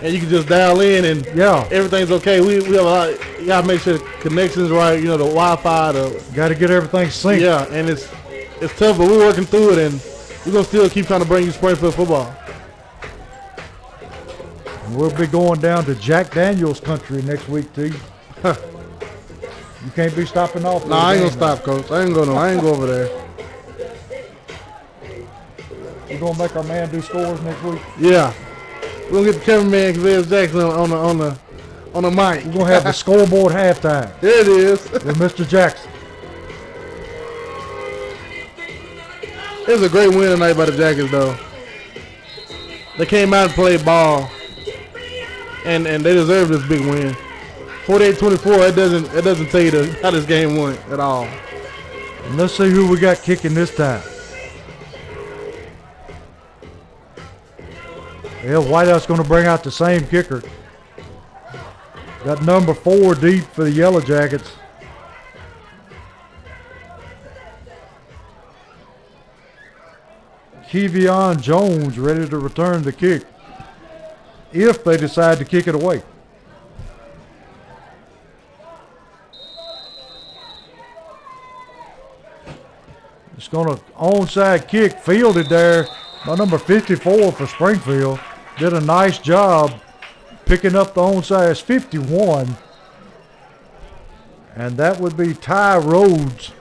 S2: and you can just dial in and everything's okay. We have a lot. You got to make sure the connection's right. You know, the Wi-Fi.
S1: Got to get everything synced.
S2: Yeah, and it's tough, but we're working through it, and we're going to still keep trying to bring you Springfield football.
S1: And we'll be going down to Jack Daniels country next week, T. You can't be stopping off.
S2: No, I ain't going to stop, Coach. I ain't going over there.
S1: We're going to make our man do scores next week.
S2: Yeah. We're going to get the cameraman, Conveyance Jackson, on the mic.
S1: We're going to have the scoreboard halftime.
S2: There it is.
S1: With Mr. Jackson.
S2: It was a great win tonight by the Jackets, though. They came out and played ball, and they deserve this big win. 48-24, it doesn't tell you how this game went at all.
S1: And let's see who we got kicking this time. Yeah, White House going to bring out the same kicker. Got number 4 deep for the Yellow Jackets. Kevion Jones ready to return the kick if they decide to kick it away. It's going to onside kick, fielded there by number 54 for Springfield. Did a nice job picking up the onside. It's 51. And that would be Ty Rhodes.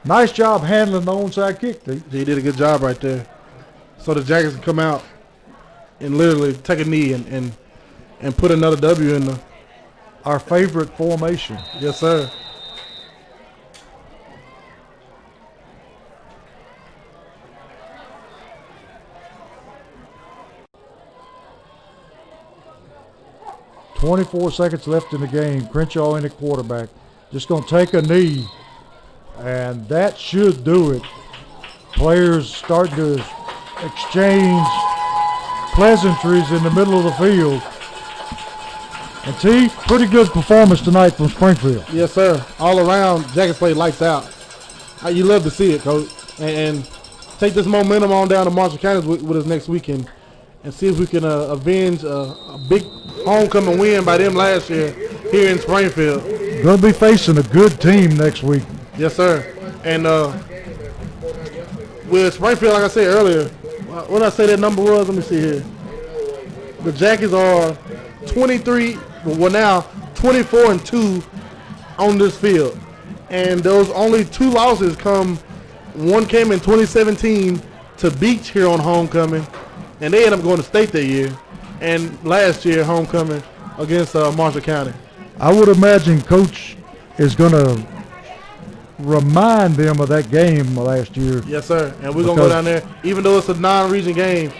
S1: Nice job handling the onside kick, T.
S2: He did a good job right there. So the Jackets can come out and literally take a knee and put another W in
S1: our favorite formation.
S2: Yes, sir.
S1: .24 seconds left in the game. Crenshaw in the quarterback. Just going to take a knee, and that should do it. Players starting to exchange pleasantries in the middle of the field. And T, pretty good performance tonight from Springfield.
S2: Yes, sir. All around, Jackets play lights out. You love to see it, Coach. And take this momentum on down to Marshall County with us next weekend and see if we can avenge a big homecoming win by them last year here in Springfield.
S1: Going to be facing a good team next week.
S2: Yes, sir. And with Springfield, like I said earlier, what did I say that number was? Let me see here. The Jackets are 24-2 on this field. And those only 2 losses one came in 2017 to Beach here on homecoming, and they ended up going to state that year. And last year, homecoming, against Marshall County.
S1: I would imagine Coach is going to remind them of that game last year.
S2: Yes, sir. And we're going to go down there. Even though it's a non-region game,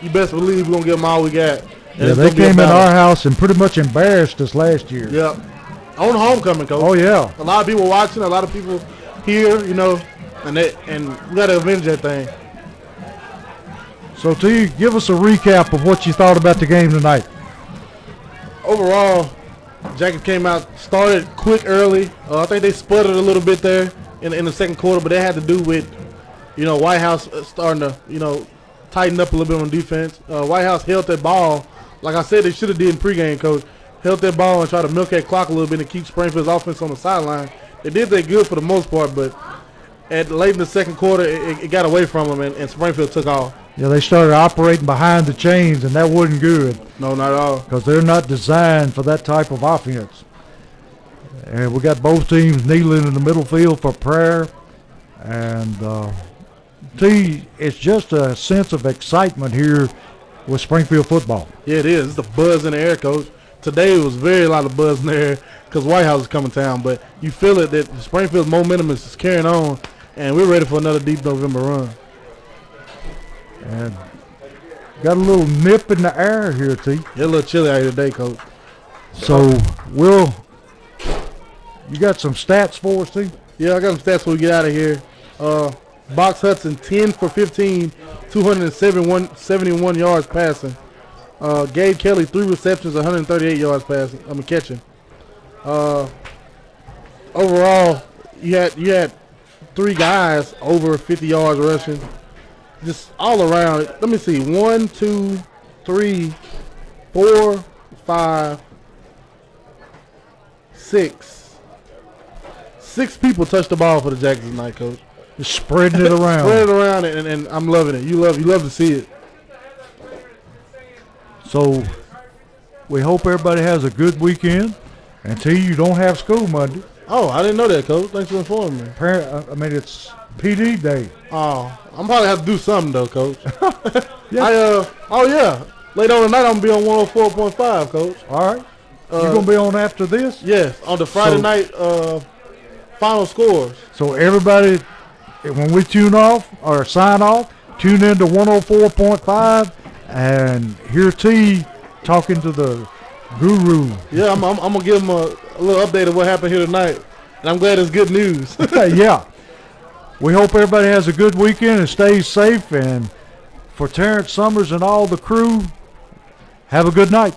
S2: you best believe we're going to give them all we got. And
S1: yeah, they came in our house and pretty much embarrassed us last year.
S2: Yep. On homecoming, Coach.
S1: Oh, yeah.
S2: A lot of people watching, a lot of people here, you know, and we got to avenge that thing.
S1: So, T, give us a recap of what you thought about the game tonight.
S2: Overall, Jackets came out, started quick early. I think they sputtered a little bit there in the second quarter, but that had to do with, you know, White House starting to, you know, tighten up a little bit on defense. White House held that ball, like I said they should have did in pregame, Coach. Held that ball and tried to milk that clock a little bit and keep Springfield's offense on the sideline. They did that good for the most part, but late in the second quarter, it got away from them, and Springfield took off.
S1: Yeah, they started operating behind the chains, and that wasn't good.
S2: No, not at all.
S1: Because they're not designed for that type of offense. And we got both teams kneeling in the middle field for prayer. And, T, it's just a sense of excitement here with Springfield football.
S2: Yeah, it is. It's the buzz in the air, Coach. Today it was very lot of buzz in the air because White House is coming to town. But you feel it that Springfield's momentum is carrying on, and we're ready for another deep November run.
S1: And got a little nip in the air here, T.
S2: It's a little chilly out here today, Coach.
S1: So you got some stats for us, T?
S2: Yeah, I got some stats before we get out of here. Box Hudson, 10 for 15, 271 yards passing. Gabe Kelly, 3 receptions, 138 yards passing. Catching. Overall, you had 3 guys over 50 yards rushing. Just all around. Let me see. 1, 2, 3, 4, 5, 6. 6 people touched the ball for the Jackets tonight, Coach.
S1: Just spreading it around.
S2: Spread it around, and I'm loving it. You love to see it.
S1: So we hope everybody has a good weekend. And T, you don't have school Monday.
S2: Oh, I didn't know that, Coach. Thanks for informing me.
S1: It's PD day.
S2: Oh, I'm probably have to do something though, Coach.
S1: Yeah.
S2: Later on tonight I'm gonna be on 104.5, Coach.
S1: All right. You gonna be on after this?
S2: Yes, on the Friday night final scores.
S1: So everybody, when we tune off or sign off, tune in to 104.5 and hear T talking to the guru.
S2: Yeah, I'm gonna give him a little update of what happened here tonight, and I'm glad it's good news.
S1: Yeah. We hope everybody has a good weekend and stays safe. And for Terrence Summers and all the crew, have a good night.